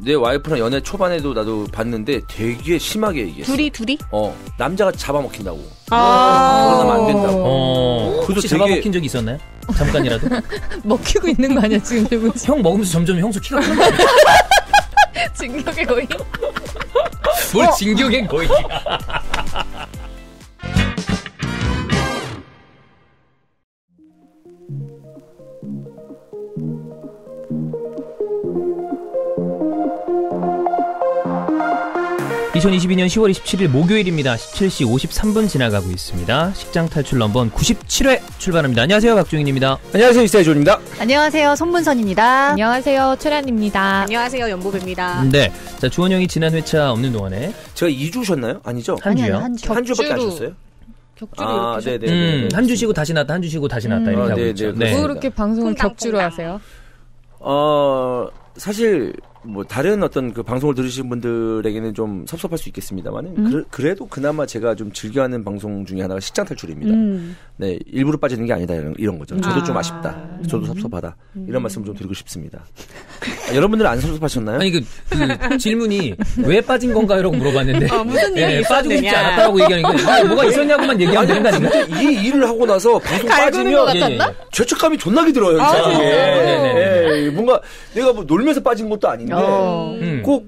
내 와이프랑 연애 초반에도 나도 봤는데 되게 심하게 얘기했어. 둘이? 남자가 잡아먹힌다고. 그러면 안 된다고. 혹시 잡아먹힌 적이 있었나요? 잠깐이라도? 먹히고 있는 거 아니야 지금 누구? 형 먹으면서 점점 형수 키가 크는 거 아니야? 진격의 거인? 뭘 진격의 거인이야. 2022년 10월 27일 목요일입니다. 17시 53분 지나가고 있습니다. 식장 탈출 넘버 97회 출발합니다. 안녕하세요, 박종인입니다. 안녕하세요, 이사이존입니다. 안녕하세요, 손문선입니다. 안녕하세요, 최란입니다. 안녕하세요, 연보배입니다. 네, 자 주원 형이 지난 회차 없는 동안에 제가 2주 쉬었나요? 아니죠? 한 주요? 한 주밖에 안 쉬었어요? 격주로 이렇게 네네. 한 주 쉬고 다시 나왔다, 한 주 쉬고 다시 나왔다 이렇게 하고 있죠. 왜 그렇게 방송을 격주로 하세요? 사실 뭐 다른 어떤 그 방송을 들으시는 분들에게는 좀 섭섭할 수 있겠습니다만은 그래도 그나마 제가 좀 즐겨하는 방송 중에 하나가 식장 탈출입니다. 네, 일부러 빠지는 게 아니다 이런 거죠. 저도 좀 아쉽다. 저도 섭섭하다. 이런 말씀 좀 드리고 싶습니다. 여러분들은 안 섭섭하셨나요? 아니 그 질문이 왜 빠진 건가요라고 물어봤는데 무슨 일이 빠지고 싶지 있었느냐. 않았다고 얘기하니까 뭐가 있었냐고만 얘기하면 되는 거 아닌가? 이 일을 하고 나서 방송 빠지면 죄책감이 존나게 들어요. 네. 뭔가 내가 뭐 놀면서 빠진 것도 아닌데 꼭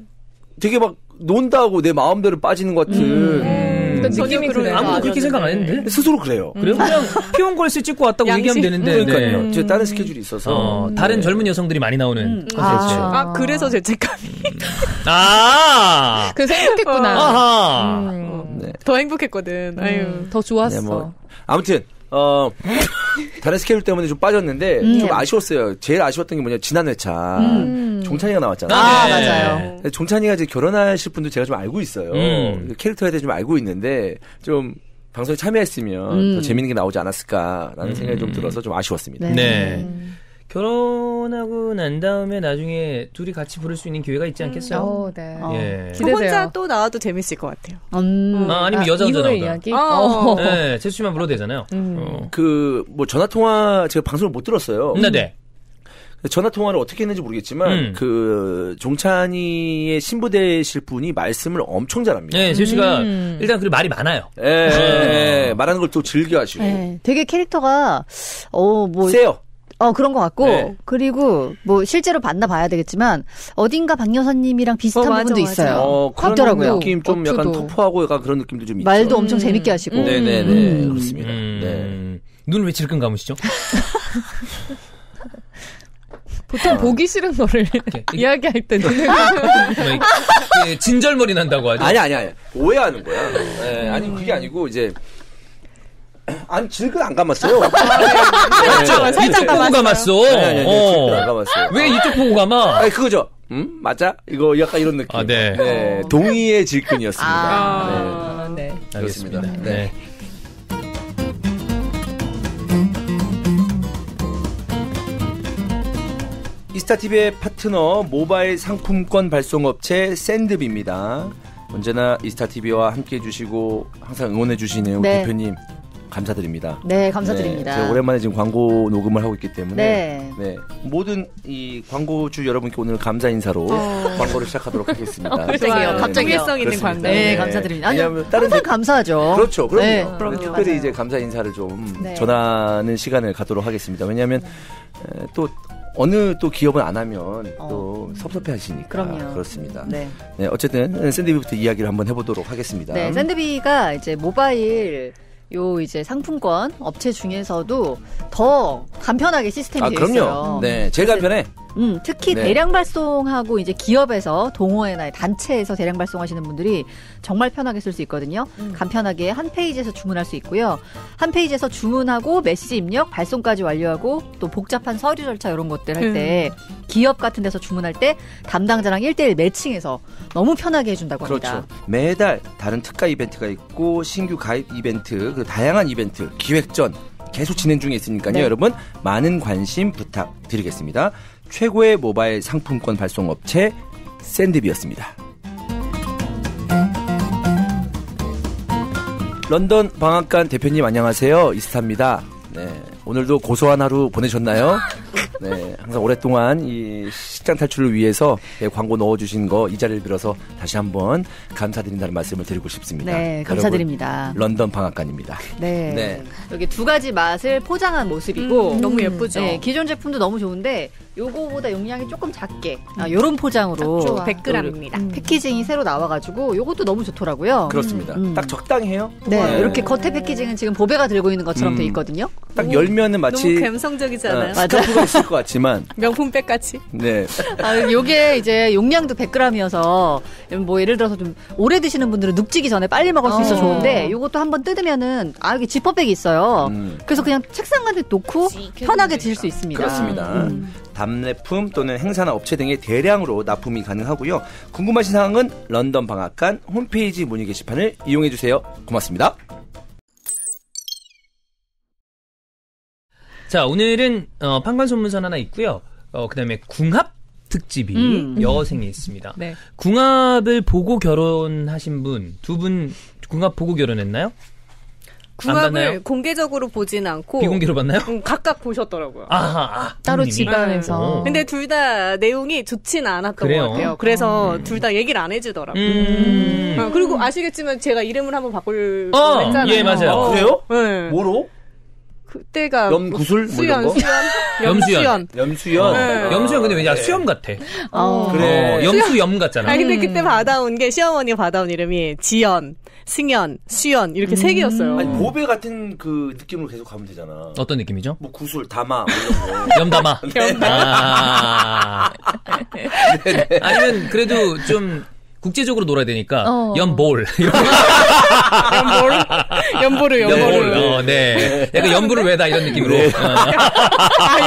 되게 막 논다고 내 마음대로 빠지는 것 같은 느낌이 그래요. 아무도 그렇게 생각 안 했는데 스스로 그래요. 그래요? 그냥 피온걸스 찍고 왔다고 얘기하면 되는데. 그러니까요. 제가 다른 스케줄이 있어서 다른 젊은 여성들이 많이 나오는 콘텐츠. 그래서 죄책감이. 그 생각했구나. 아하. 네. 더 행복했거든. 아유. 더 좋았어. 네, 뭐 아무튼 다른 스케줄 때문에 좀 빠졌는데 좀 아쉬웠어요. 제일 아쉬웠던 게 뭐냐, 지난 회차 종찬이가 나왔잖아요. 맞아요. 종찬이가 이제 결혼하실 분도 제가 좀 알고 있어요. 캐릭터에 대해 좀 알고 있는데 좀 방송에 참여했으면 더 재밌는 게 나오지 않았을까라는 생각이 좀 들어서 좀 아쉬웠습니다. 네. 결혼하고 난 다음에 나중에 둘이 같이 부를 수 있는 기회가 있지 않겠어요? 네. 예. 혼자 또 나와도 재밌을 것 같아요. 아니면 여자 혼자 이후의 나오다. 이야기? 네, 제수 씨만 불러도 되잖아요. 뭐 전화 통화 제가 방송을 못 들었어요. 네. 전화 통화를 어떻게 했는지 모르겠지만 그 종찬이의 신부 되실 분이 말씀을 엄청 잘합니다. 네, 제수 씨가 일단 그 말이 많아요. 말하는 걸 또 즐겨 하시고. 네, 되게 캐릭터가 뭐 세요. 그런 것 같고, 네. 그리고, 뭐, 실제로 만나 봐야 되겠지만, 어딘가 박 여사님이랑 비슷한 맞아, 부분도 맞아. 있어요. 그런 같더라고요. 느낌 좀 어쩌도. 약간 터프하고 약간 그런 느낌도 좀 있죠. 말도 엄청 재밌게 하시고. 네네네. 그렇습니다. 네. 눈을 왜 질끈 감으시죠? 보통 보기 싫은 거를 이야기할 때 눈을 진절머리 난다고 하죠. 아니. 오해하는 거야. 네, 아니, 그게 아니고, 이제, 아니, 질끈 안 감았어요. 살짝 보고 감았어. 아니, 질끈 안 감았어요. 왜 이쪽 보고 감아? 아니, 그거죠. 맞아? 이거 약간 이런 느낌. 네. 동의의 질끈이었습니다. 네. 그렇습니다. 알겠습니다. 네. 이스타TV의 파트너 모바일 상품권 발송업체 샌드비입니다. 언제나 이스타TV와 함께해 주시고 항상 응원해 주시는 우리 대표님 감사드립니다. 네, 감사드립니다. 제가 오랜만에 지금 광고 녹음을 하고 있기 때문에 네. 모든 이 광고주 여러분께 오늘 감사 인사로 광고를 시작하도록 하겠습니다. 갑자기요. 통일성 있는 그렇습니다. 광고. 네, 감사드립니다. 아니, 왜냐하면 다른 항상 감사하죠. 그렇죠. 그럼요. 네, 특별히 맞아요. 이제 감사 인사를 좀 네. 전하는 시간을 갖도록 하겠습니다. 왜냐하면 또 어느 또 기업은 안 하면 또 섭섭해 하시니까. 그럼요. 그렇습니다. 네. 네, 어쨌든 샌드비부터 이야기를 한번 해보도록 하겠습니다. 네, 샌드비가 이제 모바일 이제 상품권 업체 중에서도 더 간편하게 시스템이 되어 있어요. 그럼요. 네, 제일 간편해. 특히 네. 대량 발송하고 이제 기업에서 동호회나 단체에서 대량 발송하시는 분들이 정말 편하게 쓸 수 있거든요. 간편하게 한 페이지에서 주문할 수 있고요. 한 페이지에서 주문하고 메시지 입력, 발송까지 완료하고 또 복잡한 서류 절차 이런 것들 할 때 기업 같은 데서 주문할 때 담당자랑 1대1 매칭해서 너무 편하게 해준다고 합니다. 그렇죠. 매달 다른 특가 이벤트가 있고 신규 가입 이벤트, 그 다양한 이벤트, 기획전 계속 진행 중에 있으니까요. 네. 여러분 많은 관심 부탁드리겠습니다. 최고의 모바일 상품권 발송 업체 샌드비였습니다. 런던 방앗간 대표님 안녕하세요. 이스타입니다. 네, 오늘도 고소한 하루 보내셨나요? 네, 항상 오랫동안 이 식장 탈출을 위해서 광고 넣어주신 거 이 자리를 빌어서 다시 한번 감사드린다는 말씀을 드리고 싶습니다. 네, 감사드립니다. 런던 방앗간입니다. 네. 네. 여기 두 가지 맛을 포장한 모습이고 너무 예쁘죠. 네, 기존 제품도 너무 좋은데 요거보다 용량이 조금 작게 요런 포장으로 100g입니다. 패키징이 새로 나와가지고 요것도 너무 좋더라고요. 그렇습니다. 딱 적당해요. 네, 이렇게 겉에 패키징은 지금 보배가 들고 있는 것처럼 돼 있거든요. 딱 열면은 마치 너무 감성적이지 않아요? 스카프가 있을 것 같지만 명품백 같이. 네. 요게 이제 용량도 100g이어서 뭐 예를 들어서 좀 오래 드시는 분들은 눅지기 전에 빨리 먹을 수 있어 좋은데 요것도 한번 뜯으면은 여기 지퍼백이 있어요. 그래서 그냥 책상 같은 데 놓고 편하게 드실 수 있습니다. 그렇습니다. 답례품 또는 행사나 업체 등의 대량으로 납품이 가능하고요. 궁금하신 사항은 런던 방앗간 홈페이지 문의 게시판을 이용해 주세요. 고맙습니다. 자, 오늘은 판관소문선 하나 있고요. 그다음에 궁합 특집이 여생에 있습니다. 네. 궁합을 보고 결혼하신 분, 두 분 궁합 보고 결혼했나요? 안 봤나요? 궁합을 공개적으로 보진 않고 비공개로 봤나요? 각각 보셨더라고요. 따로 부모님이? 집안에서. 근데 둘 다 내용이 좋지는 않았던 그래요? 것 같아요. 그래서 둘 다 얘기를 안 해주더라고요. 그리고 아시겠지만 제가 이름을 한번 바꿀 뻔했잖아요. 예, 맞아요. 그래요? 네. 뭐로? 그때가 염구술? 뭐 이런 거? 염수연. 염수연. 네. 염수연 근데 왜 수염 같아? 그래. 염수염 같잖아. 아니 근데 그때 받아온 게 시어머니가 받아온 이름이 지연, 승연, 수연 이렇게 세 개였어요. 아니 보배 같은 그 느낌으로 계속 가면 되잖아. 어떤 느낌이죠? 뭐 구술, 담아 뭐 이런 거. 염담아. 아니면 그래도 좀 국제적으로 놀아야 되니까 연볼. 연보를. 네. 약간 연불을 왜다 이런 느낌으로. 네.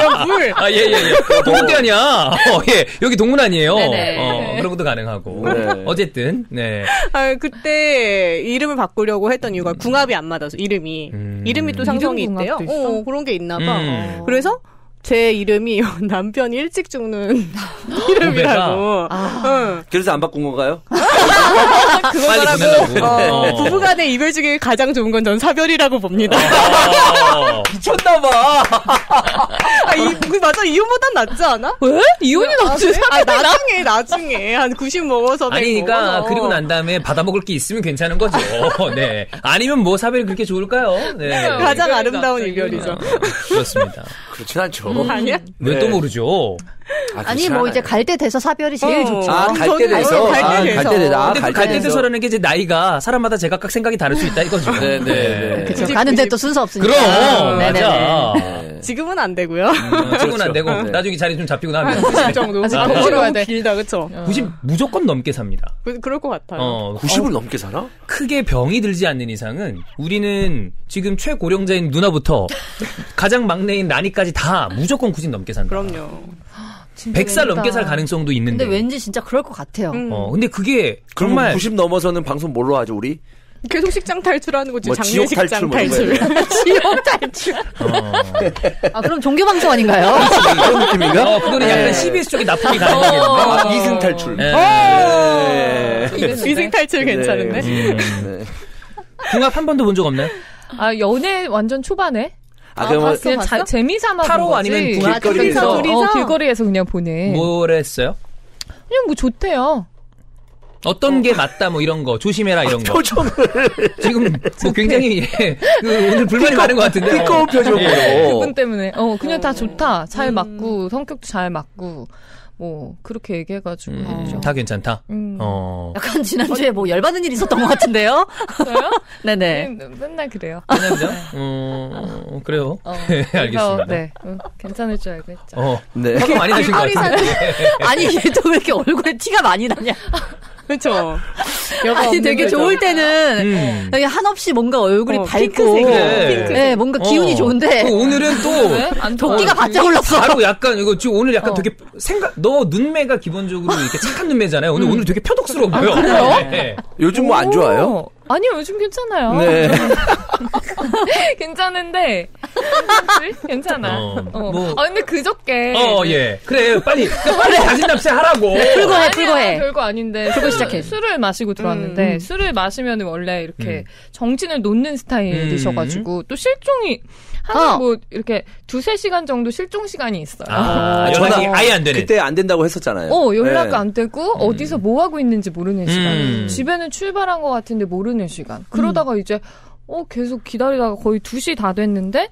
연불. 예. 동문대 아니야. 예. 여기 동문 아니에요. 네네. 그런 것도 가능하고. 네. 어쨌든, 네. 그때 이름을 바꾸려고 했던 이유가 궁합이 안 맞아서 이름이 또 상성이 이름 있대요. 궁합도 있어? 그런 게 있나 봐. 그래서 제 이름이 남편이 일찍 죽는 이름이라고. 그래서 안 바꾼 건가요? 빨리 보내려고. 부부간의 이별 중에 가장 좋은 건 전 사별이라고 봅니다. 미쳤나봐. 맞아, 이혼보단 낫지 않아? 왜? 이혼이 낫지? 나중에 한 90 먹어서 100 아니, 그러니까, 먹어서. 그리고 난 다음에 받아먹을 게 있으면 괜찮은 거죠. 네. 아니면 뭐 사별이 그렇게 좋을까요? 네. 가장 이별이 아름다운 낫죠, 이별이죠. 그렇습니다. 그렇진 않죠. 아니야? 왜 또 모르죠? 아니 뭐 이제 갈 때 돼서 사별이 제일 좋죠. 갈 때 돼서. 갈 때 돼서. 근데 갈 때 돼서라는 게 이제 나이가 사람마다 제각각 생각이 다를 수 있다 이거죠. 네네. 그쵸. 가는데 또 순서 없으니까. 그럼, 네네네. 맞아. 지금은 안 되고요. 지금은 안 되고, 네. 나중에 자리 좀 잡히고 나면. 90 정도. 아직 아, 더 너무 길어야 돼. 길다, 그쵸? 90 무조건 넘게 삽니다. 그럴 것 같아요. 90을 넘게 살아? 크게 병이 들지 않는 이상은 우리는 지금 최고령자인 누나부터 가장 막내인 나니까지 다 무조건 90 넘게 산다. 그럼요. 100살 넘게 살 가능성도 있는데. 근데 왠지 진짜 그럴 것 같아요. 근데 그게 그럼 정말 90 넘어서는 방송 뭘로 하죠 우리? 계속 식장 탈출하는 거지. 뭐 지옥 장례식장 탈출 뭐 이런 지옥 탈출. 그럼 종교 방송 아닌가요? 그런 느낌인가? 그거는 약간 CBS 쪽에 납품이 가능하겠는데. 이승 탈출. 이승 탈출 괜찮은데? 네. 궁합 한 번도 본 적 없나요? 연애 완전 초반에? 그러면 그냥 재미삼아 타로 본 거지. 아니면 길거리에서? 길거리에서 그냥 보내. 뭘 했어요? 그냥 뭐 좋대요. 어떤 게 맞다 뭐 이런 거 조심해라 이런 거. 표정을 지금 뭐 굉장히 오늘 불만이 많은 것 같은데. 띠꺼운 표정으로. 그분 때문에 그냥 다 좋다. 잘 맞고 성격도 잘 맞고 뭐 그렇게 얘기해가지고 다 괜찮다. 약간 지난주에 뭐 열받는 일이 있었던 것 같은데요? 저요? 네네. 맨날 그래요. 그냥 그래요. 알겠습니다. 네, 괜찮을 줄 알고 했죠. 네. 화가 많이 나신 것 같은데. 아니 얘 또 왜 이렇게 얼굴에 티가 많이 나냐? 그렇죠. 아니 되게 좋을 때는 되게 한없이 뭔가 얼굴이 밝고 핑크색이야. 네, 뭔가 기운이 좋은데 오늘은 또 도끼가 바짝 올랐어. 바로 약간 이거 지금 오늘 약간 되게 너 눈매가 기본적으로 이렇게 착한 눈매잖아요. 오늘 되게 표독스러워 보여. 그래요? 네. 요즘 뭐 안 좋아요? 아니요, 요즘 괜찮아요. 네. 괜찮은데. 괜찮아. 뭐. 근데 그저께. 예. 그래, 빨리 자신납세 하라고. 풀고해. 별거 아닌데. 풀고 시작해. 술을 마시고 들어왔는데, 술을 마시면 원래 이렇게 정신을 놓는 스타일이셔가지고, 또 실종이 하나 뭐 이렇게 2-3시간 정도 실종 시간이 있어요. 연락이 아예 안 되네. 그때 안 된다고 했었잖아요. 연락 안 되고 어디서 뭐 하고 있는지 모르는 시간. 집에는 출발한 것 같은데 모르는 시간. 그러다가 이제 계속 기다리다가 거의 2시 다 됐는데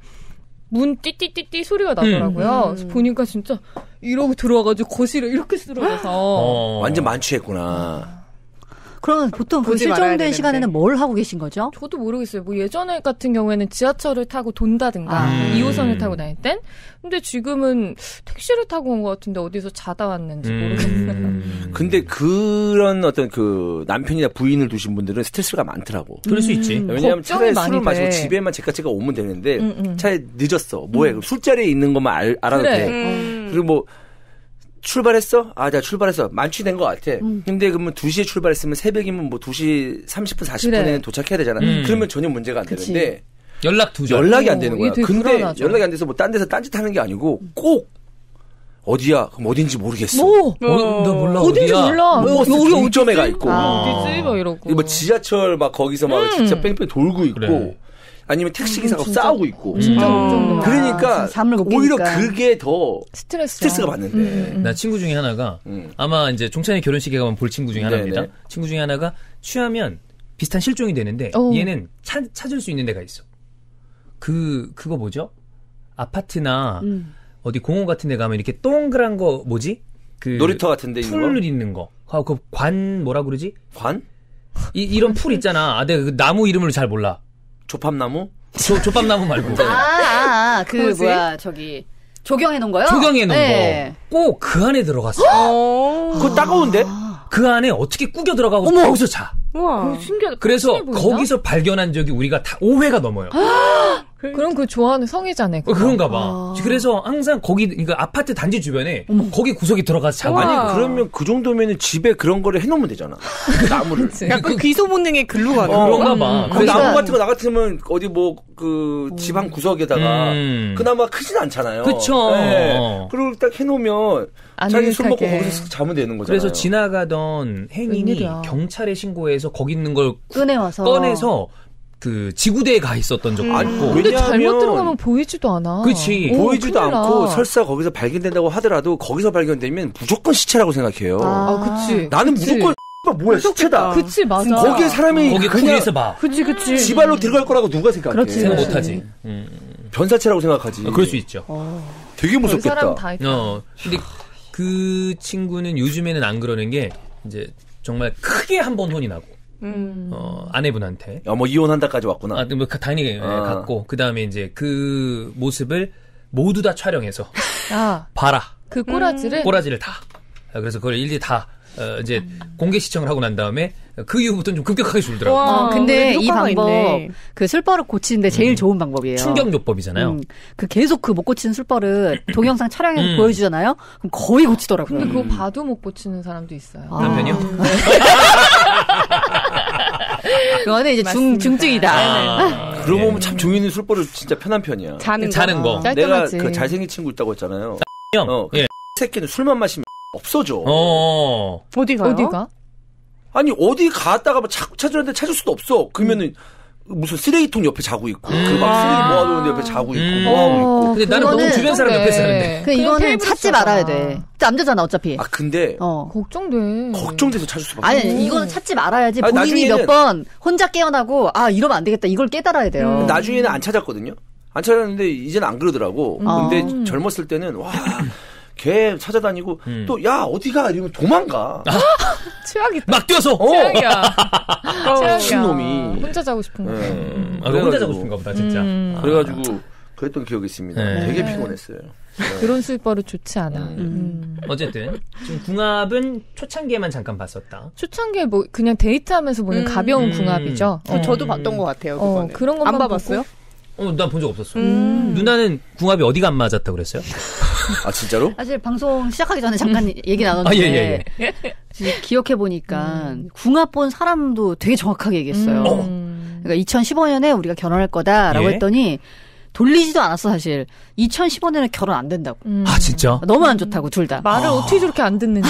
문 띠띠띠띠 소리가 나더라고요. 그래서 보니까 진짜 이러고 들어와가지고 거실에 이렇게 쓰러져서 완전 만취했구나. 그러면 보통 그 실종된 시간에는 뭘 하고 계신 거죠? 저도 모르겠어요. 뭐 예전에 같은 경우에는 지하철을 타고 돈다든가 2호선을 타고 다닐 땐. 근데 지금은 택시를 타고 온 것 같은데 어디서 자다 왔는지 모르겠어요. 근데 그런 어떤 그 남편이나 부인을 두신 분들은 스트레스가 많더라고. 그럴 수 있지. 왜냐하면 차라리 술을 마시고 집에만 제깍제깍 오면 되는데 차라리 늦었어. 뭐해? 술자리에 있는 것만 알아도 돼. 그리고 뭐 출발했어? 내가 출발했어. 만취된 것 같아. 근데 그러면 2시에 출발했으면 새벽이면 뭐 2시 30분, 40분에는 도착해야 되잖아. 그러면 전혀 문제가 안 되는데. 연락이 안 되는 거야. 근데 불안하죠. 연락이 안 돼서 뭐 딴 데서 딴짓하는 게 아니고 꼭 어디야? 그럼 어딘지 모르겠어. 나 몰라. 어딘지 몰라. 여기 종점에 가 있고. 어디지? 막 이러고. 뭐 지하철 막 거기서 막 진짜 뺑뺑 돌고 있고. 그래. 아니면 택시기사가 싸우고 있고. 진짜 걱정돼. 그러니까 오히려 그게 더 스트레스가 받는데. 나 친구 중에 하나가 아마 이제 종찬이 결혼식에 가면 볼 친구 중에 하나입니다. 네네. 친구 중에 하나가 취하면 비슷한 실종이 되는데 얘는 찾을 수 있는 데가 있어. 그거 뭐죠? 아파트나 어디 공원 같은 데 가면 이렇게 동그란 거 뭐지? 그 놀이터 같은 데 있는 거? 풀 있는 거. 그 관 뭐라 그러지? 관? 이런 풀 있잖아. 내가 그 나무 이름을 잘 몰라. 조팝나무? 조팝나무 말고. 조경해 놓은 거요? 조경해 놓은 거. 꼭 그 안에 들어갔어. 그거 따가운데? 그 안에 어떻게 꾸겨 들어가고 거기서 자. 우와. 신기하다. 그래서 거기서 발견한 적이 우리가 다 5회가 넘어요. 그럼 그 좋아하는 성애자네. 그런가 봐. 그래서 항상 그러니까 아파트 단지 주변에 거기 구석에 들어가서 자고. 아니, 그러면 그 정도면은 집에 그런 거를 해놓으면 되잖아. 나무를. 약간 귀소 본능에 글로 가는 그런가 봐. 그 나무 같은 거 나 같으면 어디 뭐 그 집 한 구석에다가 그나마 크진 않잖아요. 그쵸. 네. 그리고 딱 해놓으면 자기 술 먹고 거기서 자면 되는 거잖아요. 그래서 지나가던 행인이 웬일이야. 경찰에 신고해서 거기 있는 걸 꺼내서 그 지구대에 가 있었던 적도 있고. 근데 잘못 들어가면 보이지도 않아. 그렇지. 보이지도 않고 설사 거기서 발견된다고 하더라도 거기서 발견되면 무조건 시체라고 생각해요. 그치. 나는 무조건 뭐야 시체다. 그치 맞아. 거기에 사람이 거기 그냥 봐. 그치. 지발로 들어갈 거라고 누가 생각해? 그렇지. 생각 못하지. 변사체라고 생각하지. 그럴 수 있죠. 되게 무섭겠다. 사람 다 있다. 근데 그 친구는 요즘에는 안 그러는 게 이제 정말 크게 한 번 혼이 나고. 아내분한테. 뭐 이혼한다까지 왔구나. 뭐 당연히 갔고 그 다음에 이제 그 모습을 모두 다 촬영해서 봐라. 그 꼬라지를 다. 그래서 그걸 일일이 다 이제 공개 시청을 하고 난 다음에 그 이후부터는 좀 급격하게 줄더라고요. 근데 이 방법 그 술버릇 고치는데 제일 좋은 방법이에요. 충격요법이잖아요. 그 계속 그 못 고치는 술버릇 동영상 촬영해서 보여주잖아요. 그럼 거의 고치더라고요. 근데 그거 봐도 못 고치는 사람도 있어요. 남편이요? 그거는 이제 중증이다. 그러고 보면 참 종이는 술버릇 진짜 편한 편이야. 자는 거. 내가 그 잘생긴 친구 있다고 했잖아요. 형. 그 새끼는 술만 마시면 없어져. 어디가? 아니 어디 갔다가 자꾸 찾으려는데 찾을 수도 없어. 그러면은 무슨 쓰레기통 옆에 자고 있고, 그 막 쓰레기 모아놓은 옆에 자고 있고, 뭐하고 있고. 근데 나는 너무 주변 사람 옆에 사는데. 이거는 찾지 말아야 돼. 남자잖아 어차피. 근데 걱정돼서 찾을 수밖에. 아니 이거는 찾지 말아야지. 본인이 몇 번 혼자 깨어나고 이러면 안 되겠다. 이걸 깨달아야 돼요. 나중에는 안 찾았거든요. 안 찾았는데 이제는 안 그러더라고. 근데 젊었을 때는 걔 찾아다니고 또 야 어디가 이러면 도망가. 최악이다. 막 뛰어서. 최악이야. 미친 놈이. 혼자 자고 싶은 거. 혼자 자고 싶은가 보다 진짜. 그래가지고 그랬던 기억이 있습니다. 되게 피곤했어요. 그런 술버릇 좋지 않아. 어쨌든 지금 궁합은 초창기에만 잠깐 봤었다. 초창기에 뭐 그냥 데이트하면서 보는 가벼운 궁합이죠. 저도 봤던 것 같아요. 그거는. 그런 것만 안 봐봤어요? 난 본 적 없었어. 누나는 궁합이 어디가 안 맞았다고 그랬어요? 진짜로? 사실 방송 시작하기 전에 잠깐 얘기 나눴는데 기억해보니까 궁합 본 사람도 되게 정확하게 얘기했어요. 그러니까 2015년에 우리가 결혼할 거다라고 했더니 돌리지도 않았어 사실. 2015년에 결혼 안 된다고. 진짜? 너무 안 좋다고 둘 다. 말을 어떻게 저렇게 안 듣는지.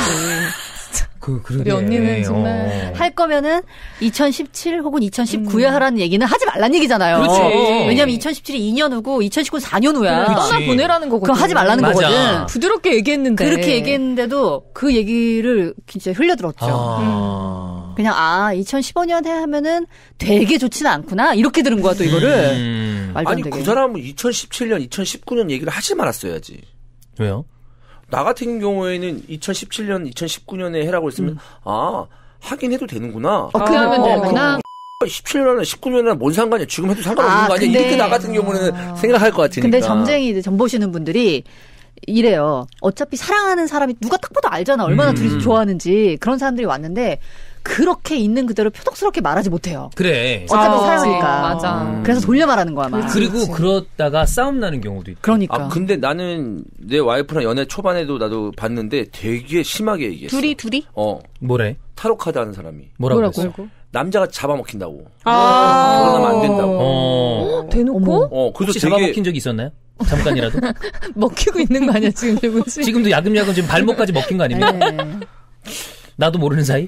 우리 언니는 정말 할 거면은 2017 혹은 2019에 하라는 얘기는 하지 말란 얘기잖아요. 그렇지. 왜냐면 2017이 2년 후고 2019는 4년 후야. 떠나 보내라는 거거든. 그럼 하지 말라는 맞아. 거거든. 부드럽게 얘기했는데. 그렇게 얘기했는데도 그 얘기를 진짜 흘려들었죠. 그냥 2015년에 하면은 되게 좋지는 않구나 이렇게 들은 거야 또 이거를. 말도 안 아니 되게. 그 사람은 2017년, 2019년 얘기를 하지 말았어야지. 왜요? 나 같은 경우에는 2017년, 2019년에 해라고 했으면 하긴 해도 되는구나. 그렇게 하면 되구나. 17년이나 19년이나 뭔 상관이야. 지금 해도 상관없는 거 아니야. 근데, 이렇게 나 같은 경우는 생각할 것 같으니까. 근데 점쟁이 점 보시는 분들이 이래요. 어차피 사랑하는 사람이 누가 딱 봐도 알잖아. 얼마나 둘이 좋아하는지. 그런 사람들이 왔는데 그렇게 있는 그대로 표독스럽게 말하지 못해요. 그래. 어차피 사랑하니까. 맞아. 그래서 돌려 말하는 거야, 막. 그리고 그러다가 싸움 나는 경우도 있고. 그러니까. 근데 나는 내 와이프랑 연애 초반에도 나도 봤는데 되게 심하게 얘기했어. 둘이? 뭐래? 타로 카드 하는 사람이. 뭐라고 했어? 남자가 잡아먹힌다고. 결혼하면 안 된다고. 대놓고? 그래서 혹시 잡아먹힌 적이 있었나요? 잠깐이라도? 먹히고 있는 거 아니야, 지금 조금씩? 지금도 야금야금 지금 발목까지 먹힌 거 아닙니까? 네. 나도 모르는 사이?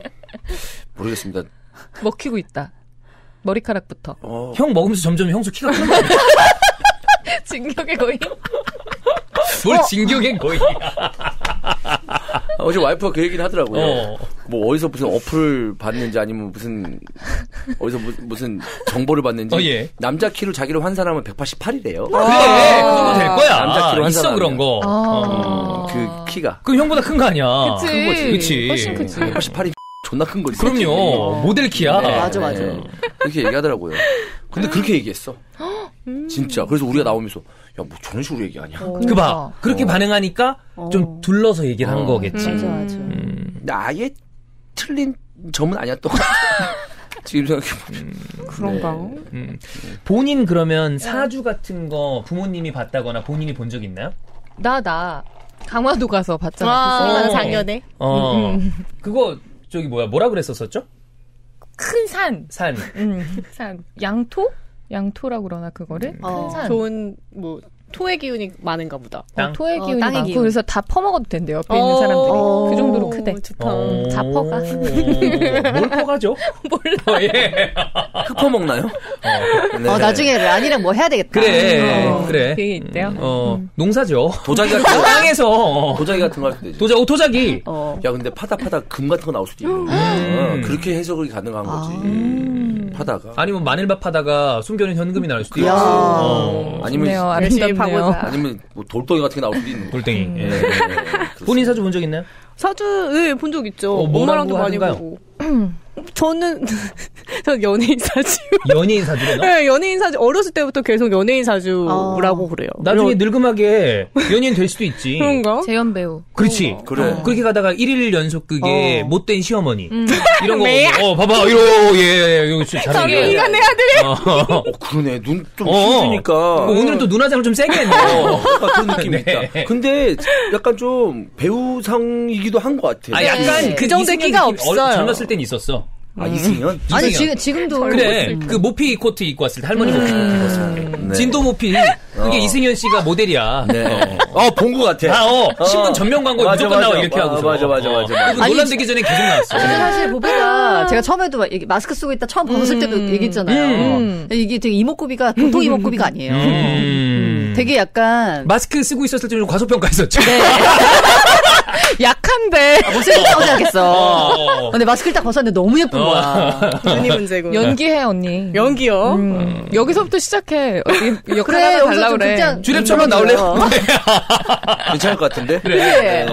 모르겠습니다. 먹히고 있다. 머리카락부터. 형 먹으면서 점점 형수 키가 크는 거 아니야? 진격의 거인? 뭘 진격의 거인이야. 어제 와이프가 그 얘기를 하더라고요. 뭐 어디서 무슨 어플을 봤는지 아니면 어디서 무슨 정보를 봤는지 남자 키로 자기를 환산하면 188이래요. 그래, 그 정도 될 거야. 남자 키로 있어 그런 거. 그 키가. 그럼 형보다 큰 거 아니야. 그치. 큰 거지. 그치. 훨씬 크지. 188이 존나 큰 거지. 그럼요. 모델 키야. 네. 맞아. 그렇게 얘기하더라고요. 근데 그렇게 얘기했어. 진짜. 그래서 우리가 나오면서 야, 뭐 저런 식으로 얘기하냐. 그 봐. 그렇게 반응하니까 좀 둘러서 얘기를 한 거겠지. 맞아. 근데 아예 틀린 점은 아니었던 것 같아. 지금 생각해보면. 그런가? 본인 그러면 사주 같은 거 부모님이 봤다거나 본인이 본 적 있나요? 나 강화도 가서 봤잖아. 그 작년에. 그거 저기 뭐라 그랬었었죠? 큰 산. 산. 산. 양토라고 그러나 그거를? 큰 산. 좋은 토의 기운이 많은가 보다. 토의 기운이 땅의 많고 기운. 그래서 다 퍼먹어도 된대 옆에 있는 사람들이. 그 정도로 크대. 좋다. 다 퍼가. 뭘 퍼가죠? 몰라. 예. 흙 퍼먹나요? 네. 나중에 란이랑 뭐 해야 되겠다. 그래. 그게 있대요. 농사죠. 도자기 같은 거. 땅에서. 도자기 같은 거 할 수도 되지. 토자기. 야, 근데 파다 금 같은 거 나올 수도 있고. 그렇게 해석이 가능한 거지. 파다가. 아니면 마늘밥 파다가 숨겨놓은 현금이 나올 수도 있고. 아니면 열심히 아름답네요. 파고자. 아니면 뭐 돌덩이 같은 게 나올 수도 있는 거. 돌덩이. 예. 네, 본인 사주 본 적 있나요? 사주, 본 적 있죠. 뭐라고 엄마랑도 많이 하던가요? 보고. 저는 연예인 사주. 연예인 사주로 너? 네, 연예인 사주. 어렸을 때부터 계속 연예인 사주라고 그래요. 나중에 늙음하게 연예인 될 수도 있지. 그런가? 재현 배우. 그렇지. 그래. 그렇게 가다가 1일 연속극에 못된 시어머니. 이런 거. 봐봐. 이거 진짜 잘하네. 인간의 아들이. 그러네. 눈 좀 힘주니까. 오늘은 또 눈화장을 좀 세게 했네. 그런 느낌이 있다. 근데 약간 좀 배우상이기도 한 것 같아. 약간 그 정도의 끼가 없어요. 젊었을 땐 있었어. 이승현? 아니 지금도 그래. 그 모피 코트 입고 왔을 때 할머니 모피 코트 입었어. 네. 진도 모피. 그게 이승현 씨가 모델이야. 네. 본 것 같아. 신문 전면 광고 무조건 나와 이렇게 하고. 맞아. 그리고 논란되기 전에 계속 나왔어. 사실 보배가 제가 처음에도 마스크 쓰고 있다 처음 벗었을 때도 얘기했잖아요. 이게 되게 이목구비가 보통 이목구비가 아니에요. 되게 약간 마스크 쓰고 있었을 때 좀 과소평가했었죠. 네. 약한데. 못생겼다고 생각했어. 근데 마스크를 딱 벗었는데 너무 예쁜 거야. 눈이 문제고. 연기해 언니. 연기요? 여기서부터 시작해. 역할 그래, 하나 여기서 달라 좀 그래. 극장 주랩처럼 나올래요? 괜찮을 것 같은데? 그래.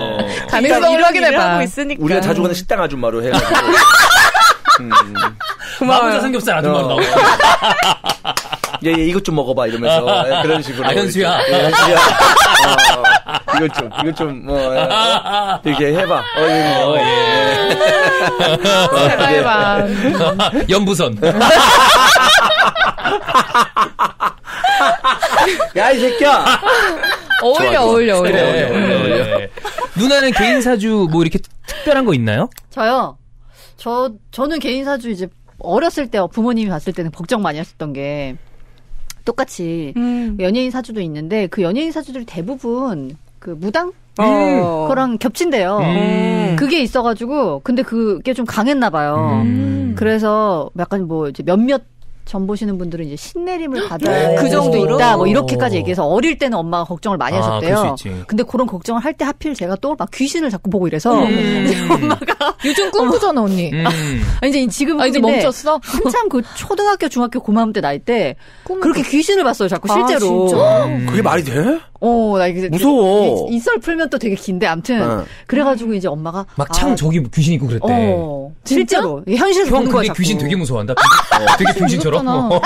가능성을 확인해봐. 하고 있으니까. 우리가 자주 가는 식당 아줌마로 해가지고. 마부자 삼겹살 아줌마로 나오고. 얘 이것 좀 먹어봐 이러면서 그런 식으로. 현수야. 현수야. 이것 좀 이렇게 해봐. 해봐. 연부선. 야, 이 새끼야! 어울려. 그래. 누나는 개인 사주 뭐 이렇게 특별한 거 있나요? 저요. 저는 개인 사주 이제 어렸을 때 부모님이 봤을 때는 걱정 많이 하셨던 게 똑같이 연예인 사주도 있는데 그 연예인 사주들이 대부분 그 무당? 그거랑 겹친대요. 그게 있어가지고 근데 그게 좀 강했나 봐요. 그래서 약간 뭐 이제 몇몇 전 보시는 분들은 이제 신내림을 받아야 그 정도 있다 뭐 이렇게까지 얘기해서 어릴 때는 엄마가 걱정을 많이 하셨대요. 근데 그런 걱정을 할 때 하필 제가 또 막 귀신을 자꾸 보고 이래서 이제 엄마가 요즘 꿈꾸잖아 언니. 이제 지금 이제 멈췄어? 한참 그 초등학교 중학교 고맘때 나이 때 그렇게 귀신을 봤어요 자꾸 실제로. 진짜? 그게 말이 돼? 나 이게 무서워. 이 썰 풀면 또 되게 긴데 아무튼 그래가지고 이제 엄마가 막 창 저기 귀신 있고 그랬대. 실제로 현실에서 보는 거야. 형 그게 귀신 되게 무서워한다. 되게 귀신처럼. 공포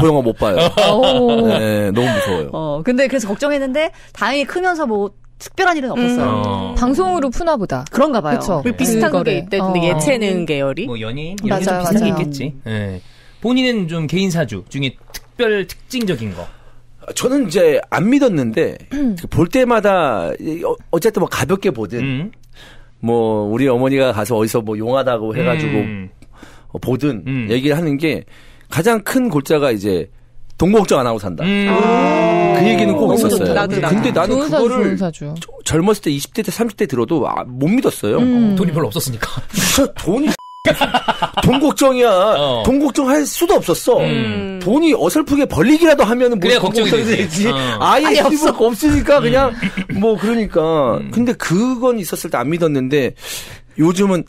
영화 못 봐요. 네, 너무 무서워요. 근데 그래서 걱정했는데 다행히 크면서 뭐 특별한 일은 없었어요. 방송으로 푸나 보다. 그런가 봐요. 그쵸. 비슷한 게 있대는데 예체능 계열이. 뭐 연예인 이런 게 좀 비슷한 게 있겠지. 네. 본인은 좀 개인 사주 중에 특징적인 거. 저는 이제 안 믿었는데 볼 때마다 어쨌든 뭐 가볍게 보든 뭐 우리 어머니가 가서 어디서 뭐 용하다고 해가지고 보든 얘기를 하는 게 가장 큰 골자가 이제 돈 걱정 안 하고 산다. 그 얘기는 꼭 있었어요. 근데 나는 그거를 젊었을 때 20대 때 30대 들어도 못 믿었어요. 돈이 별로 없었으니까. 돈이 돈 걱정이야. 돈 걱정할 수도 없었어. 돈이 어설프게 벌리기라도 하면은 뭐 걱정이 되지. 아예 없으니까 그냥 뭐 그러니까. 근데 그건 있었을 때 안 믿었는데 요즘은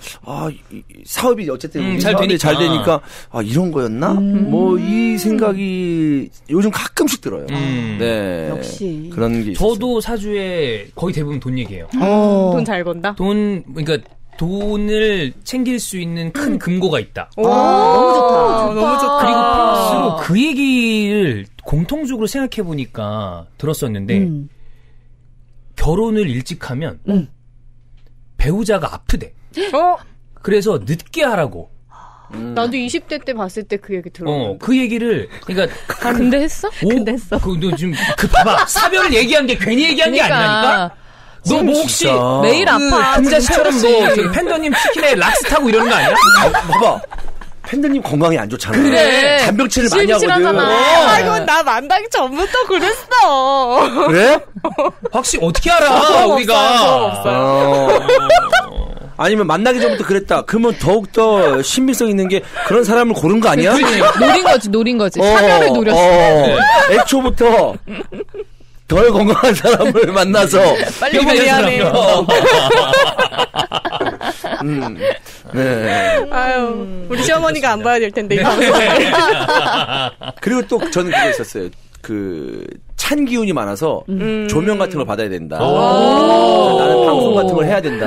사업이 어쨌든 잘 되니까 이런 거였나? 뭐 이 생각이 요즘 가끔씩 들어요. 네. 역시 그런 게 저도 사주에 거의 대부분 돈 얘기해요. 돈 잘 건다. 그러니까 돈을 챙길 수 있는 큰 금고가 있다. 너무 좋다. 너무 좋다. 그리고 플러스로 그 얘기를 공통적으로 생각해 보니까 들었었는데 결혼을 일찍 하면 배우자가 아프대. 그래서 늦게 하라고. 나도 20대 때 봤을 때 그 얘기 들었는데. 그 얘기를 그러니까 근데 했어? 근데 했어. 너 지금 봐봐. 사별을 얘기한 게 괜히 얘기한 게 아니라니까. 너 뭐 혹시 매일 아파. 금자씨처럼 너 팬더님 치킨에 락스 타고 이러는 거 아니야? 봐봐. 팬더님 건강이 안 좋잖아. 그래. 잔병치를 많이 하거든. 이건 나 만나기 전부터 그랬어. 그래? 확실히 어떻게 알아? 우리가. 아니면 만나기 전부터 그랬다. 그러면 더욱더 신빙성 있는 게 그런 사람을 고른 거 아니야? 노린 거지. 사별을 노렸어. 애초부터 덜 건강한 사람을 만나서 빨리 미안해요. 네. 아유, 우리 시어머니가 안 봐야 될 텐데 이 방송. 그리고 또 저는 그거 있었어요. 그 찬 기운이 많아서 조명 같은 걸 받아야 된다. 나는 방송 같은 걸 해야 된다.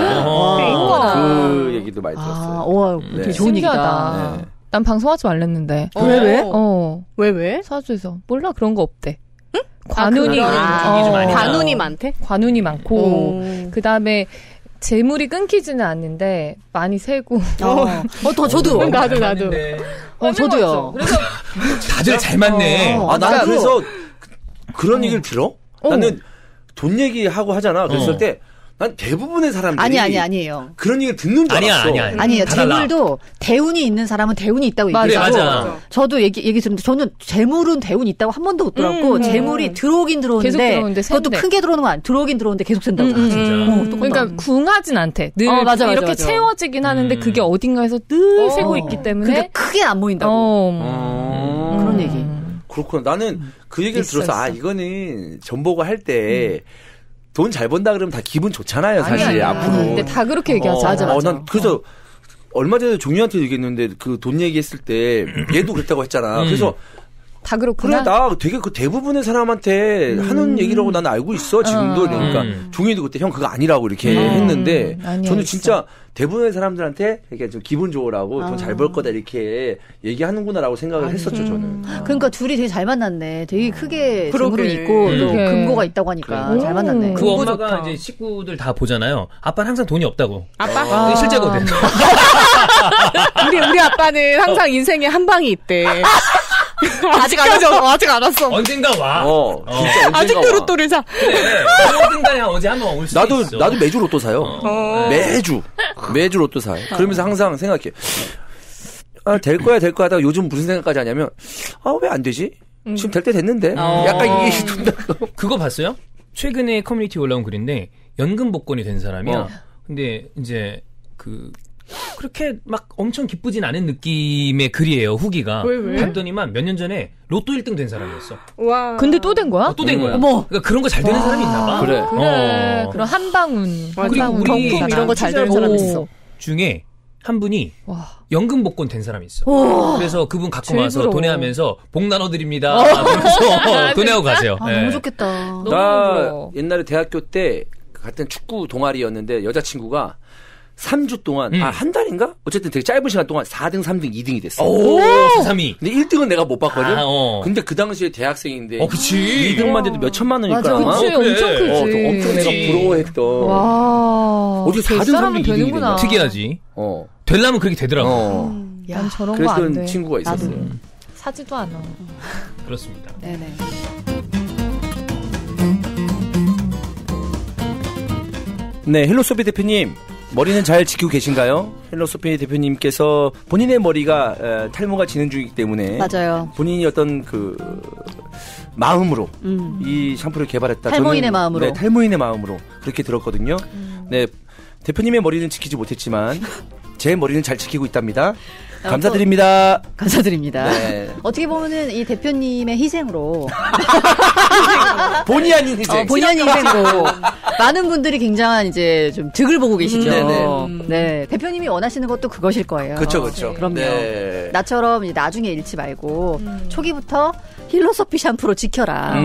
그 얘기도 많이 들었어요. 되게 좋은 얘기다. 네. 난 방송하지 말랬는데. 왜? 왜? 사주에서 몰라 그런 거 없대. 관운이 관운이 많대? 관운이 많고 그다음에 재물이 끊기지는 않는데 많이 세고. 저도. 나도. 저도요. 그래서 다들 잘 맞네. 나는 그래서 그런 얘기를 들어? 나는 돈 얘기하고 하잖아. 그랬을 때 난 대부분의 사람들이 아니에요. 그런 얘기를 듣는 줄 알았어. 아니에요. 재물도 대운이 있는 사람은 대운이 있다고 얘기하고 저도 얘기 들었는데 저는 재물은 대운이 있다고 한 번도 못 들었고 재물이 들어오긴 들어오는데 그것도 크게 들어오는 건 들어오긴 들어오는데 계속 센다고. 그러니까 궁하진 않대. 늘 이렇게 채워지긴 하는데 그게 어딘가에서 늘 새고 있기 때문에 근데 크게 안 보인다고. 그런 얘기. 그렇구나. 나는 그 얘기를 들어서 이거는 전보고 할 때 돈 잘 번다 그러면 다 기분 좋잖아요, 사실. 앞으로. 근데 다 그렇게 얘기하지. 맞아. 난 그래서 얼마 전에 종류한테 얘기했는데 그 돈 얘기했을 때 얘도 그랬다고 했잖아. 그래서 다 그렇구나. 그래, 나 되게 그 대부분의 사람한테 하는 얘기라고 나는 알고 있어, 지금도. 그러니까 종이도 그때 형 그거 아니라고 이렇게 했는데 저는 진짜 대부분의 사람들한테 이렇게 좀 기분 좋으라고 돈 잘 벌 거다 이렇게 얘기하는구나라고 생각을 했었죠, 저는. 그러니까 둘이 되게 잘 만났네. 되게 크게 재물은 있고 또 금고가 있다고 하니까 잘 만났네. 그 엄마가 좋다. 이제 식구들 다 보잖아요. 아빠는 항상 돈이 없다고. 아빠? 실제거든. 우리 아빠는 항상 인생에 한 방이 있대. 아직 안 왔어. 언젠가 와. 진짜 언젠가 아직도 로또를 사. 그래. 언젠가야 어제 한번 올 수 있어. 나도 매주 로또 사요. 매주 로또 사요. 그러면서 항상 생각해. 될 거야 하다가 요즘 무슨 생각까지 하냐면 왜 안 되지? 지금 될 때 됐는데. 약간 이게 든다. 그거 봤어요? 최근에 커뮤니티에 올라온 글인데 연금 복권이 된 사람이야. 근데 이제 그렇게 막 엄청 기쁘진 않은 느낌의 글이에요. 후기가. 왜? 봤더니만 몇 년 전에 로또 1등 된 사람이었어. 와. 근데 또 된 거야? 또 된 거야. 어머. 그러니까 그런 거 잘 되는 사람이 있나 봐. 그래. 그럼 한방운. 그리고 우리 경품 이런 거 잘 되는 사람 있어. 중에 한 분이 연금 복권 된 사람이 있어. 그래서 그분 갖고 와서 부러워. 도내하면서 복 나눠드립니다. 그러면서 도내하고 가세요. 아, 너무 좋겠다. 나 옛날에 대학교 때 같은 축구 동아리였는데 여자친구가 3주 동안, 한 달인가? 어쨌든 되게 짧은 시간 동안 4등, 3등, 2등이 됐어. 오, 3위. 근데 1등은 내가 못 봤거든? 아, 근데 그 당시에 대학생인데. 그치. 2등만 돼도 몇 천만 원이니까. 맞아, 그치. 그래. 엄청 크지. 엄청 내가 부러워했던. 와. 어디 4등, 3등, 2등이 되나? 특이하지. 되려면 그렇게 되더라고. 난 저런 거 안 돼. 그랬던 친구가 있었어요. 사지도 않아. 그렇습니다. 네네. 네, 헬로소피 대표님. 머리는 잘 지키고 계신가요? 헬로소피 대표님께서 본인의 머리가 탈모가 진행 중이기 때문에 맞아요. 본인이 어떤 마음으로 이 샴푸를 개발했다. 탈모인의 마음으로. 네, 탈모인의 마음으로 그렇게 들었거든요. 네, 대표님의 머리는 지키지 못했지만 제 머리는 잘 지키고 있답니다. 감사드립니다. 감사드립니다. 네. 어떻게 보면은 이 대표님의 희생으로 본의 아닌 희생. 본의 아닌 희생으로 많은 분들이 굉장한 이제 좀 득을 보고 계시죠. 네, 대표님이 원하시는 것도 그것일 거예요. 그렇죠. 그럼요. 네. 나처럼 이제 나중에 잃지 말고 초기부터 힐로소피 샴푸로 지켜라.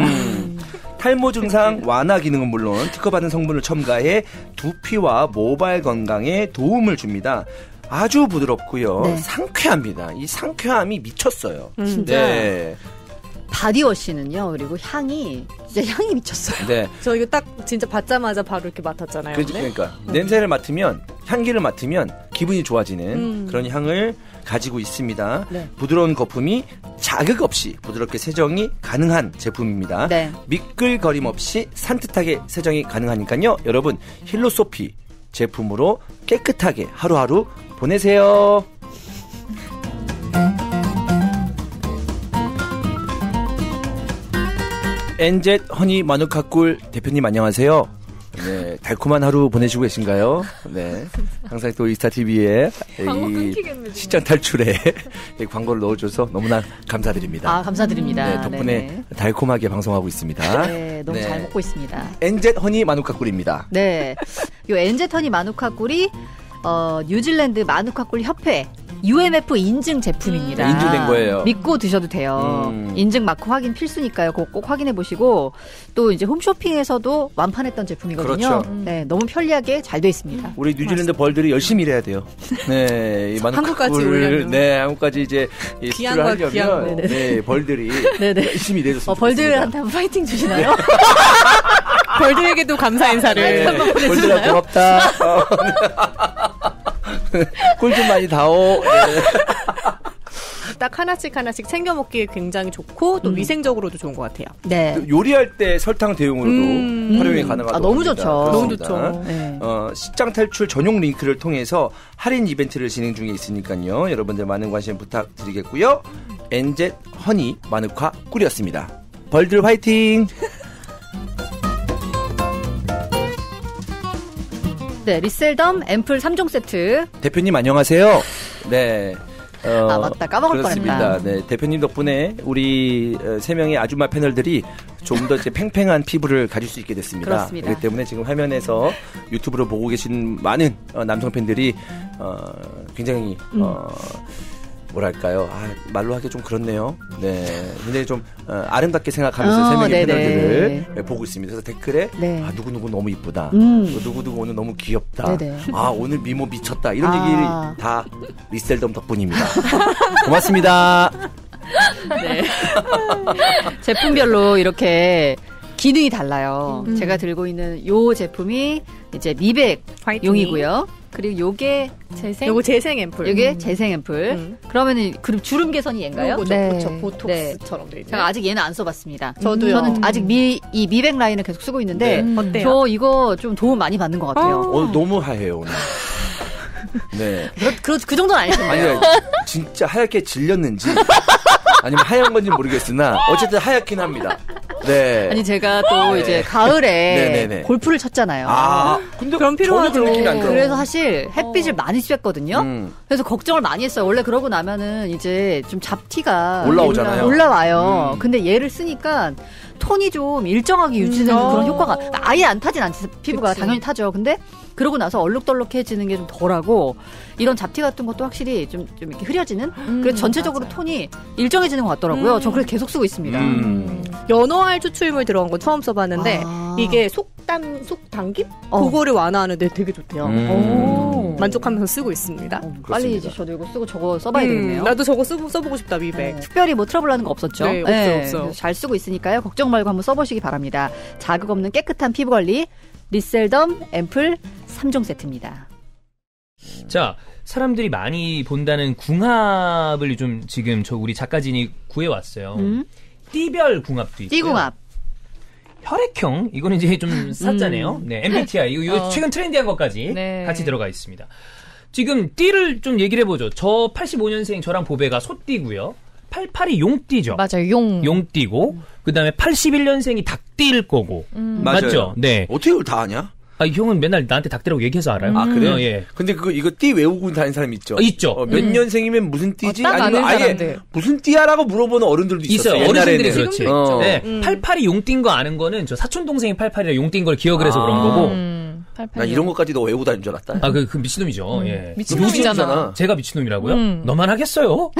탈모 증상 완화 기능은 물론 특허받은 성분을 첨가해 두피와 모발 건강에 도움을 줍니다. 아주 부드럽고요. 네. 상쾌합니다. 이 상쾌함이 미쳤어요. 진짜. 네. 바디워시는요. 그리고 향이 진짜 향이 미쳤어요. 네. 저 이거 딱 진짜 받자마자 바로 이렇게 맡았잖아요. 그러니까 냄새를 맡으면 향기를 맡으면 기분이 좋아지는 그런 향을 가지고 있습니다. 네. 부드러운 거품이 자극 없이 부드럽게 세정이 가능한 제품입니다. 네. 미끌거림 없이 산뜻하게 세정이 가능하니까요. 여러분 힐로소피 제품으로 깨끗하게 하루하루 보내세요. 엔젯 허니 마누카 꿀 대표님 안녕하세요. 네, 달콤한 하루 보내시고 계신가요? 네, 항상 또 이스타TV에 이 시장 탈출에 광고를 넣어줘서 너무나 감사드립니다. 아, 감사드립니다. 네, 덕분에 네네. 달콤하게 방송하고 있습니다. 네, 너무 잘 먹고 있습니다. 엔젯 허니 마누카 꿀입니다. 네, 요 엔젯 허니 마누카 꿀이 뉴질랜드 마누카 꿀 협회 UMF 인증 제품입니다. 네, 인증된 거예요. 믿고 드셔도 돼요. 인증 마크 확인 필수니까요. 꼭 확인해 보시고 또 이제 홈쇼핑에서도 완판했던 제품이거든요. 그렇죠. 네, 너무 편리하게 잘 돼 있습니다. 우리 뉴질랜드 벌들이 열심히 일해야 돼요. 네, 이 마누카 한국까지 꿀을, 오려면. 네, 한국까지 이제 이 수출을 하려면 네, 벌들이 네네. 열심히 일해줬으면 좋겠습니다. 벌들한테 한번 파이팅 주시나요? 벌들에게도 감사 인사를. 네, 벌들아 고맙다. 꿀 좀 많이 다오. 네. 딱 하나씩 챙겨 먹기에 굉장히 좋고 또 위생적으로도 좋은 것 같아요. 네. 요리할 때 설탕 대용으로도 활용이 가능하다고 아, 너무 합니다. 좋죠. 너무 그렇습니다. 좋죠. 네. 시장 탈출 전용 링크를 통해서 할인 이벤트를 진행 중에 있으니까요. 여러분들 많은 관심 부탁드리겠고요. 엔젯 허니 마누카 꿀이었습니다. 벌들 화이팅! 네, 리셀덤 앰플 3종 세트. 대표님 안녕하세요. 네. 아, 맞다. 까먹을 그렇습니다. 뻔했다. 네, 대표님 덕분에 우리 3명의 아줌마 패널들이 좀 더 이제 팽팽한 피부를 가질 수 있게 됐습니다. 그렇습니다. 그렇기 때문에 지금 화면에서 유튜브로 보고 계신 많은 남성 팬들이 굉장히 뭐랄까요? 말로 하기 좀 그렇네요. 네, 굉장히 좀 아름답게 생각하면서 3명의 네네. 패널들을 보고 있습니다. 그래서 댓글에 네. 누구누구 너무 이쁘다. 누구누구 오늘 너무 귀엽다. 네네. 오늘 미모 미쳤다. 이런 얘기를 다 리셀덤 덕분입니다. 고맙습니다. 네. 제품별로 이렇게 기능이 달라요. 제가 들고 있는 요 제품이 이제 미백용이고요. 그리고 요게 요거 재생 앰플. 요게 재생 앰플. 그러면은 그럼 주름 개선이 얘인가요? 요거죠. 네. 그렇죠. 보톡스처럼 돼 있는. 제가 아직 얘는 안 써봤습니다. 저도요. 저는 아직 이 미백 라인을 계속 쓰고 있는데 어때요? 저 이거 좀 도움 많이 받는 것 같아요. 오늘 너무 하얘요 오늘. 네. 그 정도는 아니신데요. 아니 진짜 하얗게 질렸는지 아니면 하얀 건지 모르겠으나 어쨌든 하얗긴 합니다. 네. 아니 제가 또 이제 가을에 골프를 쳤잖아요. 근데 그럼 필요하죠. 그래서 사실 햇빛을 많이 쬐거든요. 그래서 걱정을 많이 했어요. 원래 그러고 나면은 이제 좀 잡티가 올라와요. 근데 얘를 쓰니까 톤이 좀 일정하게 유지되는 그런 효과가 아예 안 타진 않지. 피부가 그치. 당연히 타죠. 근데 그러고 나서 얼룩덜룩해지는 게 좀 덜하고 이런 잡티 같은 것도 확실히 좀 이렇게 흐려지는 그래서 전체적으로 맞아. 톤이 일정해지는 것 같더라고요. 저 그래서 계속 쓰고 있습니다. 연어알 추출물 들어간 거 처음 써봤는데 이게 속당김? 그거를 완화하는데 되게 좋대요. 만족하면서 쓰고 있습니다. 빨리 이제 저도 이거 쓰고 저거 써봐야 되겠네요. 나도 저거 써보고 싶다, 미백. 특별히 뭐 트러블 나는 거 없었죠? 네, 없어. 잘 쓰고 있으니까요. 걱정 말고 한번 써보시기 바랍니다. 자극 없는 깨끗한 피부 관리 리셀덤 앰플 3종 세트입니다. 자, 사람들이 많이 본다는 궁합을 좀 지금 우리 작가진이 구해왔어요. 띠별 궁합도 있고요. 띠궁합. 혈액형, 이거는 이제 좀 쌌잖아요. 네, MBTI, 이거 최근 트렌디한 것까지 같이 들어가 있습니다. 지금 띠를 좀 얘기를 해보죠. 저 85년생 저랑 보배가 소띠고요. 88이 용띠죠. 맞아요, 용띠고. 그 다음에 81년생이 닭띠일 거고. 맞죠? 네. 어떻게 이걸 다 아냐? 형은 맨날 나한테 닭띠라고 얘기해서 알아요. 그래요? 예. 근데 이거 띠 외우고 다니는 사람 있죠? 있죠. 몇 년생이면 무슨 띠지? 아니면 아예 사람들. 무슨 띠야라고 물어보는 어른들도 있어요. 어르신들이 그렇지. 네. 88이 용띠인 거 아는 거는 저 사촌동생이 88이라 용띠인 걸 기억을 해서 그런 거고. 나 이런 것까지 너 외우고 다닌 줄 알았다. 그 미친놈이죠. 예. 미친놈이잖아. 제가 미친놈이라고요? 너만 하겠어요?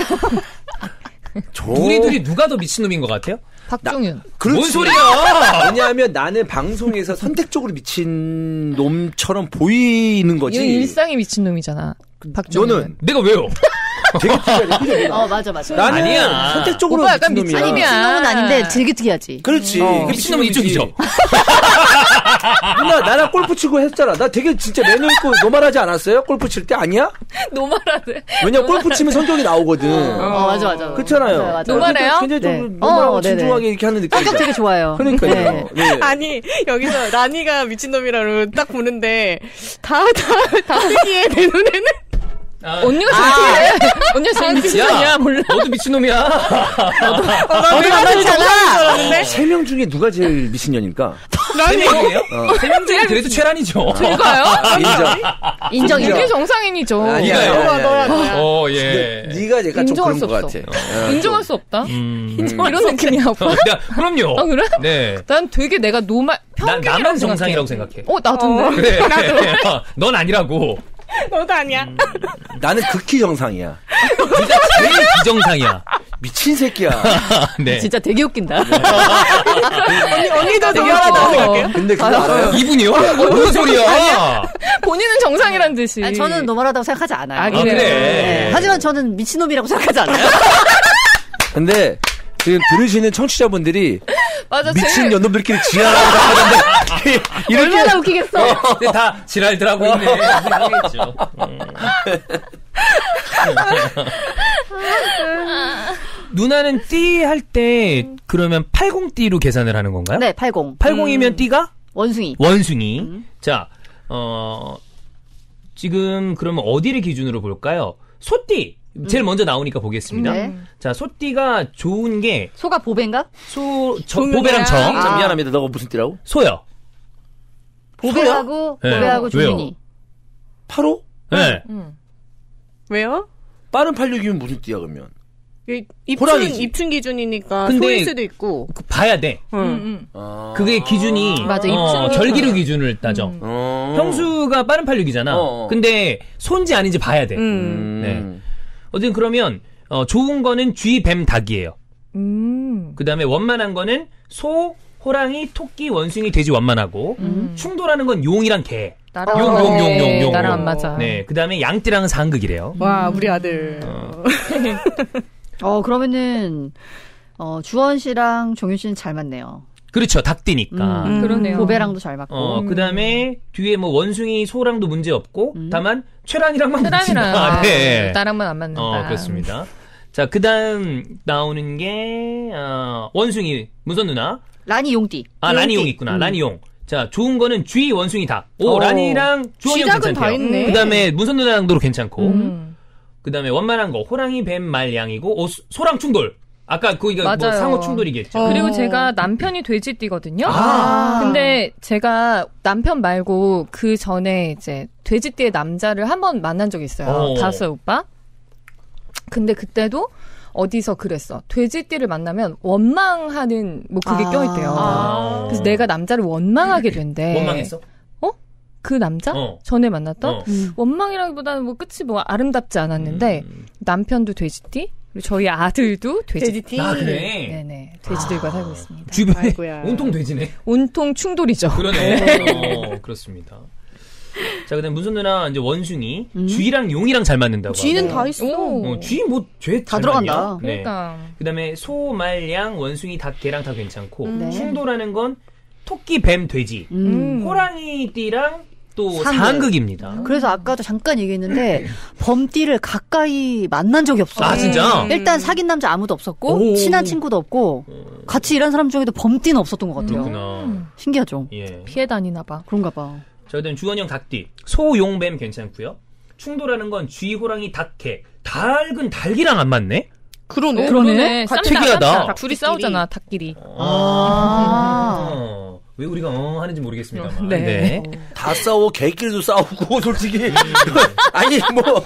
둘이 누가 더 미친놈인 것 같아요? 박종윤. 뭔 소리야! 왜냐하면 나는 방송에서 선택적으로 미친 놈처럼 보이는 거지. 일상이 미친 놈이잖아. 박종윤. 너는 내가 왜요? 되게 특이하지. 맞아. 나는 아니야. 선택적으로 오빠 약간 미친놈이야. 미친놈은 아닌데 되게 특이하지. 그렇지. 미친놈은 이쪽이죠. 누나 나랑 골프 치고 했잖아. 나 되게 진짜 매너 있고 노말하지 않았어요? 골프 칠 때 아니야? 노말하네. 왜냐 골프 치면 성격이 나오거든. 맞아. 그렇잖아요. 맞아. 노말해요? 굉장히 좀 노말하고 진중하게 이렇게 하는 느낌. 성격 되게 좋아요. 그러니까요. 네. 아니 여기서 라니가 미친놈이라고 딱 보는데 다 특이해 내 눈에는. 언니가 제일 언니가 제일 미친놈이야. 몰라. 너도 미친놈이야. 너도 많잖아. 3명 중에 누가 제일 미친년일까? 3명이에요? 3명 중에 그래도 최란이죠. 제가요? 인정. 이게 정상인이죠. 네가요? 예. 네가 얘가 좀 그런 것 같아. 인정할 수 없다. 이런 느낌이야, 오빠? 그럼요. 그래? 네. 난 되게 내가 나만 정상이라고 생각해. 나도인데. 그래. 넌 아니라고. 너도 아니야. 나는 극히 정상이야. 네가 제일 비정상이야. 미친 새끼야. 네. 진짜 되게 웃긴다. 언니도 노말하다고 생각해요. 근데 그거 알아요? 이분이요? 무슨 소리야? 본인은 정상이란 듯이. 저는 노말하다고 생각하지 않아요. 그래. 네. 하지만 저는 미친놈이라고 생각하지 않아요. 근데 지금 들으시는 청취자분들이 맞아, 미친 년놈들끼리 지랄하고 하는데 얼마나 웃기겠어. 근데 다 지랄들 하고 있네. 하겠죠. 누나는 띠 할 때 그러면 80띠로 계산을 하는 건가요? 네, 80. 80이면 띠가? 원숭이. 자, 지금 그러면 어디를 기준으로 볼까요? 소띠. 제일 먼저 나오니까 보겠습니다. 네. 자, 소띠가 좋은 게 소가 보배인가? 보배랑 정. 미안합니다. 너가 무슨 띠라고? 소요. 보배하고 종윤이. 8호? 네. 왜요? 빠른 86이면 무슨 띠야 그러면? 입춘 기준이니까 근데 소일 수도 있고. 봐야 돼. 그게 기준이 맞아, 입춘 절기류 기준을 따져. 형수가 빠른 86이잖아. 근데 소인지 아닌지 봐야 돼. 네. 어쨌든 그러면 좋은 거는 쥐, 뱀, 닭이에요. 그다음에 원만한 거는 소, 호랑이, 토끼, 원숭이, 돼지 원만하고 충돌하는 건 용이랑 개. 용. 나랑 안 맞아. 네. 그다음에 양띠랑은 상극이래요. 와, 우리 아들. 그러면은 주원 씨랑 종윤 씨는 잘 맞네요. 그렇죠. 닭띠니까. 그러네요. 보배랑도 잘 맞고. 그다음에 뒤에 뭐 원숭이, 소랑도 문제 없고 다만 최란이랑만 문제다. 네. 나랑만 안 맞는다. 그렇습니다. 자, 그다음 나오는 게 원숭이 문선 누나. 라니 용띠. 라니 용 있구나. 라니 용. 자, 좋은 거는 쥐, 원숭이, 닭. 라니랑 주원이 형 괜찮대요. 다 있네. 그다음에 문선 누나랑도 괜찮고. 그다음에 원만한 거 호랑이, 뱀, 말, 양이고 소랑 충돌. 아까 그거 뭐 상호 충돌이겠죠. 그리고 제가 남편이 돼지띠거든요. 근데 제가 남편 말고 그 전에 이제 돼지띠의 남자를 한 번 만난 적이 있어요. 5살 오빠. 근데 그때도 어디서 그랬어. 돼지띠를 만나면 원망하는 뭐 그게 껴있대요. 그래서 내가 남자를 원망하게 된대. 원망했어? 그 남자? 전에 만났던? 원망이라기보다는 뭐 끝이 뭐 아름답지 않았는데 남편도 돼지띠? 그리고 저희 아들도 돼지띠. 아, 그래? 네네. 돼지들과 살고 있습니다. 주변에 아이고야. 온통 돼지네. 온통 충돌이죠. 그러네. 그렇습니다. 자, 그다음 문선 누나 이제 원숭이. 쥐랑 용이랑 잘 맞는다고. 쥐는 다 있어. 쥐 뭐 죄 다 들어간다. 네. 그러니까. 그다음에 소, 말, 양, 원숭이, 닭, 개랑 다 괜찮고 충돌하는 건 토끼, 뱀, 돼지, 호랑이띠랑 또 상극입니다. 그래서 아까도 잠깐 얘기했는데 범띠를 가까이 만난 적이 없어요. 아, 진짜? 일단 사귄 남자 아무도 없었고 친한 친구도 없고 같이 일한 사람 중에도 범띠는 없었던 것 같아요. 그렇구나. 신기하죠? 예. 피해 다니나 봐. 그런가 봐. 자, 그다음 주원형 닭띠. 소, 용, 뱀 괜찮고요. 충돌하는 건 쥐, 호랑이, 닭, 개. 닭은 닭이랑 안 맞네? 그러네. 특이하다. 둘이 싸우잖아, 닭끼리. 왜 우리가 하는지 모르겠습니다만. 네. 다 싸워. 개끼리도 싸우고 솔직히. 아니 뭐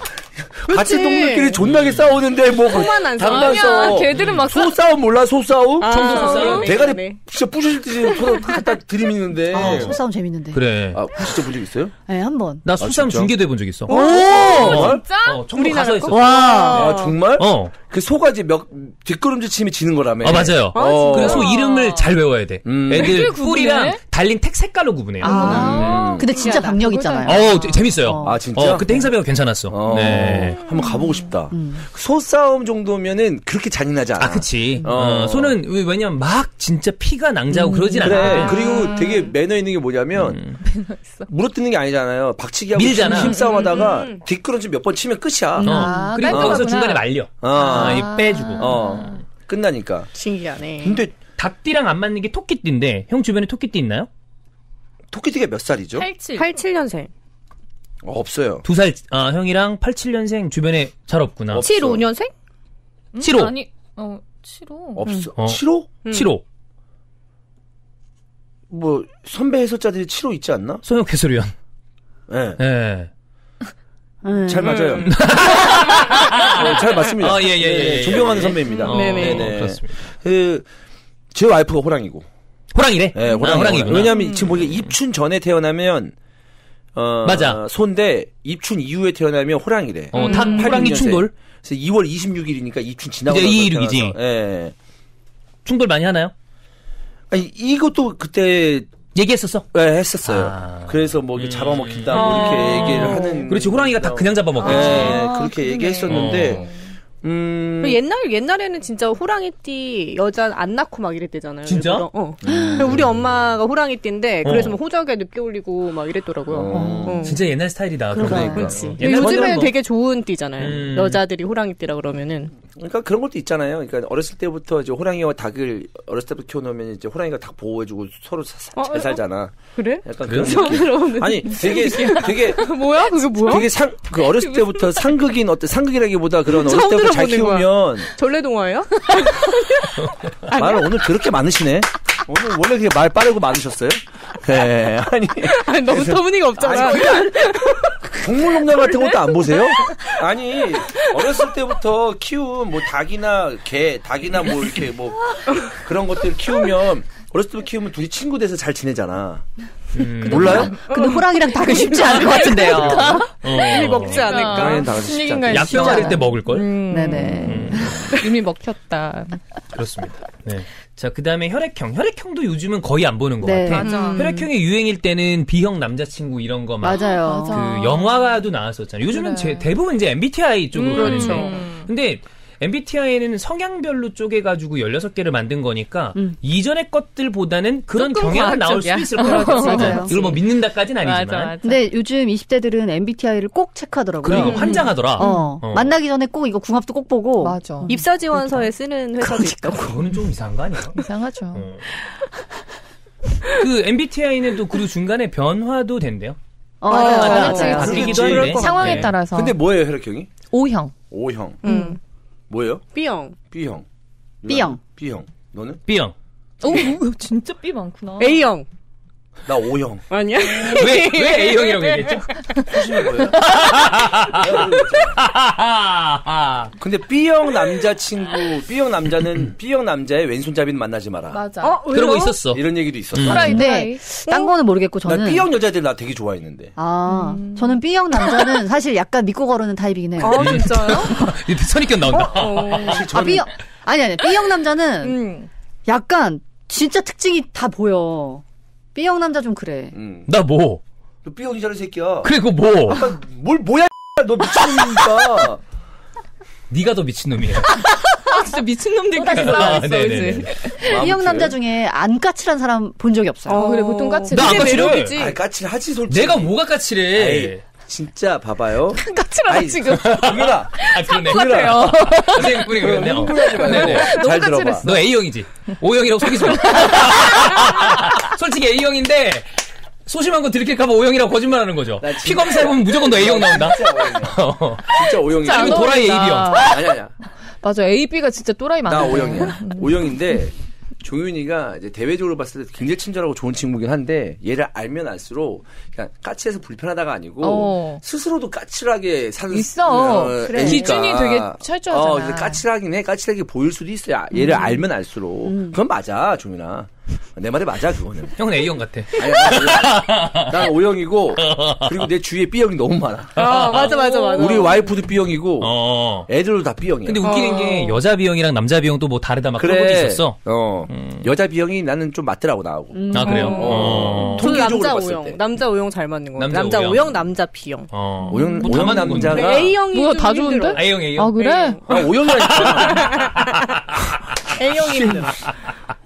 같이 동물끼리 존나게 싸우는데 뭐 당장 싸워. 걔들은 막 소 싸움 몰라? 소 싸움? 청소 싸움? 대가리 진짜 부셔질 듯이 서로 갖다 들이미는데. 소싸움 재밌는데. 그래. 진짜 본 적 있어요? 네, 한 번. 나 소싸움 진짜? 중계도 해본 적 있어. 진짜? 청도 가서 했어. 와, 정말? 그 소가 이제 뒷걸음질 치면 지는 거라며. 맞아요. 그래서 소 이름을 잘 외워야 돼. 애들 뿔이랑 달린 택 색깔로 구분해요. 근데 진짜 박력 있잖아요. 재밌어요. 진짜? 그때 행사비가 괜찮았어. 네. 한번 가보고 싶다. 소싸움 정도면은 그렇게 잔인하지 않아. 그치. 소는 왜냐면 막 진짜 피가 낭자하고 그러진 그래. 않아. 그리고 되게 매너 있는 게 뭐냐면 물어뜯는 게 아니잖아요. 박치기하고 밀잖아. 힘싸움 하다가 뒷걸음질 몇 번 치면 끝이야. 그리고 거기서 중간에 말려. 빼주고. 끝나니까. 신기하네. 근데 닭띠랑 안 맞는 게 토끼띠인데 형 주변에 토끼띠 있나요? 토끼띠가 몇 살이죠? 87년생. 없어요. 2살 형이랑 87년생 주변에 잘 없구나. 75년생? 75. 아니, 75. 없어. 75? 75. 뭐 선배 해설자들이 75 있지 않나? 소영 해설위원. 네. 네. 잘 맞아요. 잘 맞습니다. 예. 존경하는 선배입니다. 네네. 그렇습니다. 제 와이프가 호랑이고. 호랑이래? 네, 호랑이구나. 왜냐면 지금 보니까 음. 입춘 전에 태어나면 맞아. 소인데 입춘 이후에 태어나면 호랑이래. 닭 호랑이 충돌. 그래서 2월 26일이니까 입춘 지나고 이제 216이지. 예. 충돌 많이 하나요? 아니 이것도 그때 얘기했었어? 네, 했었어요. 그래서 뭐 이렇게 잡아먹힌다 뭐 이렇게 얘기를 하는. 그렇지, 호랑이가 다 그냥 잡아먹겠지. 네, 그렇게 얘기했었는데. 옛날에는 진짜 호랑이띠 여자 안 낳고 막 이랬대잖아요. 진짜? 우리 엄마가 호랑이띠인데 그래서 막 호적에 늦게 올리고 막 이랬더라고요. 진짜 옛날 스타일이다. 그러니까. 요즘에 되게 좋은 띠잖아요. 여자들이 호랑이띠라 그러면은. 그러니까 그런 것도 있잖아요. 그러니까 어렸을 때부터 이제 호랑이와 닭을 어렸을 때부터 키워놓으면 이제 호랑이가 닭 보호해주고 서로 잘 살잖아. 그래? 약간 그래요? 그런 느낌. 아니 되게 뭐야? 그게 뭐야? 되게 그 어렸을 때부터 상극인 상극이라기보다 그런 어렸을 때부터 잘 키우면 전래동화예요? 말 오늘 그렇게 많으시네. 오늘 원래 그렇게 말 빠르고 많으셨어요? 네. 아니 너무 터무니가 없잖아. 동물농장 같은 것도 안 보세요? 아니 어렸을 때부터 키운 뭐 닭이나 개, 닭이나 뭐 이렇게 뭐 그런 것들 키우면 어렸을 때부터 키우면 둘이 친구 돼서 잘 지내잖아. 몰라요? 근데 호랑이랑 닭은 쉽지 않을 것 같은데요. 이미 먹지 않을까? 약병 할 때 먹을 걸. 네네. 이미 먹혔다. 그렇습니다. 네. 자, 그 다음에 혈액형도 요즘은 거의 안 보는 것 네. 같아. 맞아. 혈액형의 유행일 때는 B형 남자친구 이런 거 막. 맞아요. 그 영화가도 나왔었잖아요. 요즘은 그래. 대부분 이제 MBTI 쪽으로 그렇죠. 가는데. 근데 MBTI는 성향별로 쪼개가지고 16개를 만든 거니까 이전의 것들보다는 그런 경향은 나올 수 있을 것 같아요. 맞아요. 이걸 뭐 믿는다까지는 아니지만. 맞아. 근데 요즘 20대들은 MBTI를 꼭 체크하더라고요. 그리고 환장하더라. 만나기 전에 꼭 이거 궁합도 꼭 보고. 맞아. 입사 지원서에 쓰는 회사도 있다고. 그거는 좀 이상한 거 아니야? 이상하죠. 그 MBTI는 또 그리고 중간에 변화도 된대요. 맞아요. 바뀌기도 그렇지. 한데. 상황에 네. 따라서. 근데 뭐예요 혈액형이? O형. O형. 뭐예요? B형. B형. B형. B형. 너는? B형. 오, 진짜 B 많구나. A형. 나 O형. 아니야? 왜 A형이라고 얘기했죠? 하시는 거예요? 근데 B형 남자의 왼손잡이는 만나지 마라. 맞아. 그런 거 있었어. 이런 얘기도 있었어. 근데 딴 거는 모르겠고 저는 나 B형 여자들 나 되게 좋아했는데. 저는 B형 남자는 사실 약간 믿고 거르는 타입이긴 해요. 아, 진짜요? 선입견 나온다. B형 아니 B형 남자는 약간 진짜 특징이 다 보여. B형 남자 좀 그래. 나 뭐? 너 B형이잖아, 새끼야. 그래, 그거 뭐? 아까 뭐야, 너 미친놈이니까. 네가 더 미친놈이야. 진짜 미친놈들끼리 싸워있어, 그치? B형 남자 중에 안 까칠한 사람 본 적이 없어요. 그래, 보통 까칠. 나 안 까칠해. 아니, 까칠하지, 솔직히. 내가 뭐가 까칠해? 아이, 진짜 봐봐요. 까칠하다, 지금. 그거다. 그러네. 같아요. 선생님 뿌리 그랬네. 흥분하지 말고. 잘 들어봐. 너 A형이지? O형이라고 속이지 마. 솔직히 A형인데 소심한 거 들킬까봐 O형이라고 거짓말하는 거죠. 피 검사해보면 무조건 너 A형 나온다. 진짜 O형이야. 아니면 도라이 AB형. 아니야. 맞아, AB가 진짜 또라이 많아. 나 O형이야. O형인데 종윤이가 이제 대외적으로 봤을 때 굉장히 친절하고 좋은 친구긴 한데 얘를 알면 알수록 그냥 까칠해서 불편하다가 아니고 스스로도 까칠하게 사는 있어. 그래. 기준이 되게 철저하잖아. 근데 까칠하긴 해. 까칠하게 보일 수도 있어요. 얘를 알면 알수록. 그건 맞아, 종윤아. 내 말이 맞아, 그거는. 형은 A형 같아. 아니, 난 O형이고 그리고 내 주위에 B형이 너무 많아. 맞아. 우리 와이프도 B형이고 애들도 다 B형이야. 근데 웃기는 게 여자 B형이랑 남자 B형도 뭐 다르다 막 그런 것도 있었어. 여자 B형이 나는 좀 맞더라고, 나하고. 아, 그래요? 저는 남자 봤을 O형. 때. 남자 O형 잘 맞는 거 같아요. 남자 남자 O형, 남자 B형. O형 뭐 다 맞는 남자가. 건데. A형이 뭐야, 좀 다 좋은데? 힘들어요. A형. 아, 그래? O형이라니까. A형이 힘들어.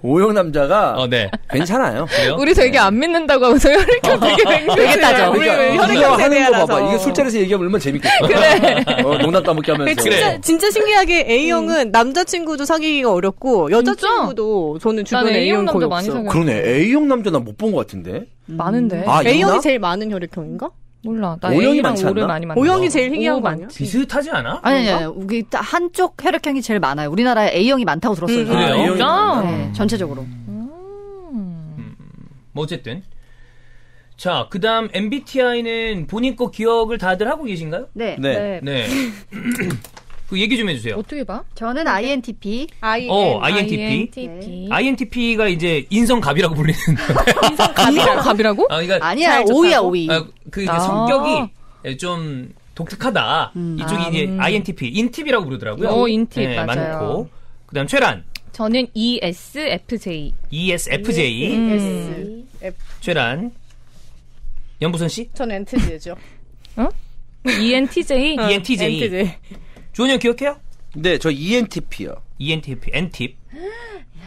O형 남자가 네. 괜찮아요. 그래요? 우리 되게 안 믿는다고 하면서 혈액형 되게 따져. 그러니까 이거 하는 거 봐봐. 이게 술자리에서 얘기하면 얼마나 재밌겠어. 그래. 농담 따먹게 하면서. 진짜 신기하게 A형은 남자친구도 사귀기가 어렵고 여자친구도 저는 주변에 A형 거의 없어. 그러네. A형 남자 나 못 본 것 같은데. 많은데. A형이 제일 많은 혈액형인가? 몰라. 나 O형이 A랑 많지 O를 않나? 많이 만나. O형이 제일 희귀한 거 아니야? 비슷하지 않아? 아니 우리 한쪽 혈액형이 제일 많아요. 우리나라에 A형이 많다고 들었어요. 그래요? 진짜? 네, 전체적으로. 뭐 어쨌든 자, 그다음 MBTI는 본인 거 기억을 다들 하고 계신가요? 네. 그 얘기 좀 해주세요. 어떻게 봐? 저는 INTP. INTP. INTP가 이제 인성갑이라고 불리는. 인성갑이라고? 아니야, O야, O. 그 성격이 좀 독특하다. 이쪽이 이제 INTP, 인팁이라고 부르더라고요. 인팁, 네, 맞아요. 많고. 그다음 최란. 저는 ESFJ. ESFJ. 최란. 연부선 씨? 전 NTJ죠. ENTJ? ENTJ. 주원이 형 기억해요? 네, 저 ENTP요. ENTP, NTP.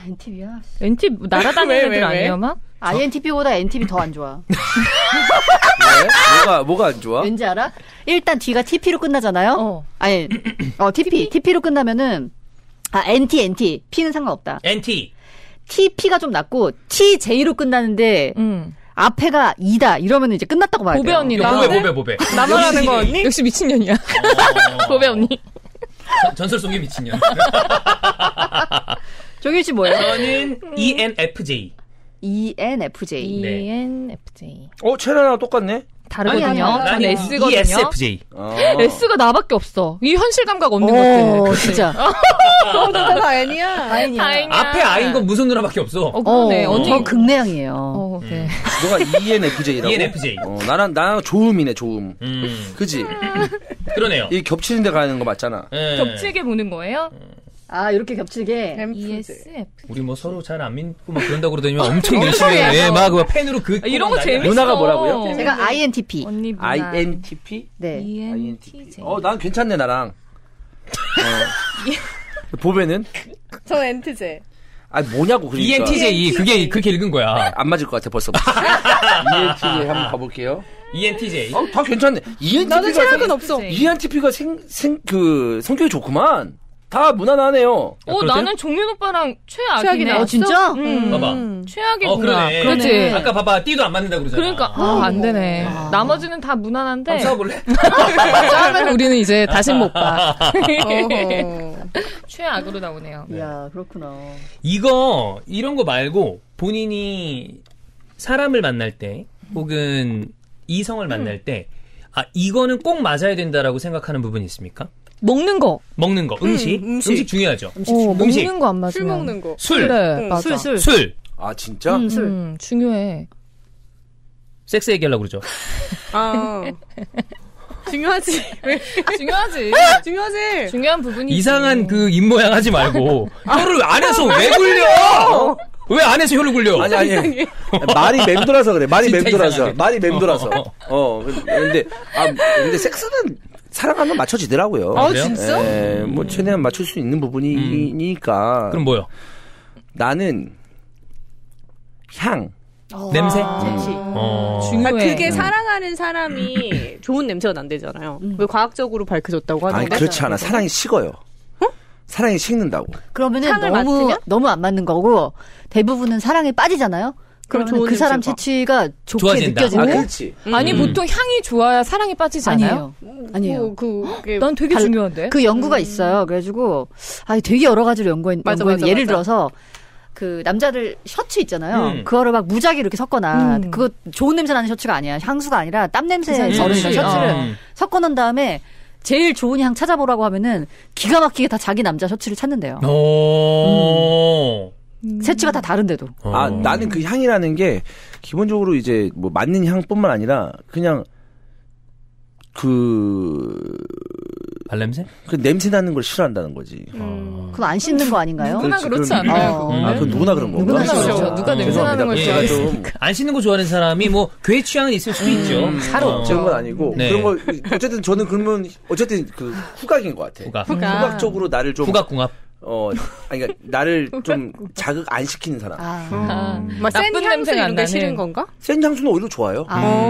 NTP야. NTP 날아다니는 애들 아니에요, 막? INTP보다 NTP 더 안 좋아. 왜? 뭐가 안 좋아? 왠지 알아? 일단 D가 TP로 끝나잖아요? 아니, TP로 끝나면은, NT, P는 상관없다. NT. TP가 좀 낫고, TJ로 끝나는데, 앞에가 2다. 이러면 이제 끝났다고 봐야 돼요. 보배 언니. 보배. 나만 하는 거 언니? 역시 미친년이야. 보배 언니. 전설 속의 미친년. 정윤 씨 뭐예요? 저는 ENFJ. ENFJ. 네. ENFJ. 최란하고 똑같네? 다르거든요. 전 S거든요. ESFJ. S가 나밖에 없어. 이 현실 감각 없는 것 같아. 진짜. 다 N이야. 다행이야. 앞에 I인 건 무슨 누나밖에 없어. 그러네. 저 극내향이에요. 네. 너가 ENFJ라고? ENFJ. 나랑 조음이네, 조음. 그지? 그러네요. 이 겹치는 데 가는 거 맞잖아. 겹치게 보는 거예요? 이렇게 겹치게. ESF. 우리 뭐 서로 잘 안 믿고 막 그런다고 그러더니 엄청 열심히 해. 막 펜으로 그 이런 거 재밌어. 누나가 뭐라고요? 제가 INTP. 언니 누나. INTP? 네. ENTJ. 난 괜찮네, 나랑. 보배는? 저 NTJ. 뭐냐고, 그러니까. ENTJ. 그게 그렇게 읽은 거야. 안 맞을 것 같아, 벌써. ENTJ 한번 가볼게요. ENTJ. 다 괜찮네. ENTP가 나는 최악은 없어. ENTP가 성격이 좋구만. 다 무난하네요. 나는 종윤 오빠랑 최악이네. 진짜? 봐봐. 최악이구나. 그러네. 그렇지. 아까 봐봐. 띠도 안 맞는다 그러잖아. 그러니까 안 되네. 나머지는 다 무난한데. 싸워볼래? 싸우면 우리는 이제 다시 못 봐. 최악으로 나오네요. 이야, 그렇구나. 이런 거 말고 본인이 사람을 만날 때 혹은 이성을 만날 때 이거는 꼭 맞아야 된다라고 생각하는 부분이 있습니까? 먹는 거, 음식 중요하죠. 먹는 거 안 맞으면. 술 먹는 거. 술. 그래, 맞아. 술. 아, 진짜? 술. 중요해. 섹스 얘기하려고 그러죠. 중요하지. 중요하지. 중요한 부분이. 이상한 그 입모양 하지 말고 혀를 안에서 왜 굴려? 왜 안에서 혀를 굴려? 아니. 말이 맴돌아서 그래. 말이 맴돌아서. 근데 섹스는 사랑하면 맞춰지더라고요. 진짜? 뭐 최대한 맞출 수 있는 부분이니까. 그럼 뭐요? 나는 향. 냄새? 중요해. 그게 사랑하는 사람이 좋은 냄새가 난대잖아요. 왜 과학적으로 밝혀졌다고 하는데? 아니, 그렇지 않아. 사랑이 식어요. 사랑이 식는다고. 그러면은 너무 안 맞는 거고, 대부분은 사랑에 빠지잖아요? 그러면 그 사람 재치가 좋게 좋아진다. 느껴지고. 그렇지. 아니, 보통 향이 좋아야 사랑이 빠지지 않아요? 아니에요. 난 되게 중요한데? 그 연구가 있어요. 그래가지고, 되게 여러 가지로 연구했는데, 예를 들어서, 그 남자들 셔츠 있잖아요. 그거를 막 무작위 이렇게 섞거나, 그거 좋은 냄새 나는 셔츠가 아니야. 향수가 아니라 땀 냄새 저는 셔츠를 섞어 놓은 다음에, 제일 좋은 향 찾아보라고 하면은 기가 막히게 다 자기 남자 셔츠를 찾는데요. 세치가 다 다른데도. 나는 그 향이라는 게 기본적으로 이제 뭐 맞는 향뿐만 아니라 그냥 발냄새? 그 냄새 나는 걸 싫어한다는 거지. 그건 안 씻는 거 아닌가요? 누구나 그렇지 않나요? 그건 누구나 그런 건가? 누구나 그렇죠. 누가 냄새 나는 걸 좋아하니까. 안 씻는 거 좋아하는 사람이 뭐 괴 취향은 있을 수도 있죠. 그런 건 아니고. 네. 그런 거 어쨌든 저는 그러면 어쨌든 그 후각인 것 같아. 후각적으로 나를 좀 후각궁합. 그러니까 나를 좀 자극 안 시키는 사람. 센 향수 이런 게 싫은 건가? 센 향수는 오히려 좋아요.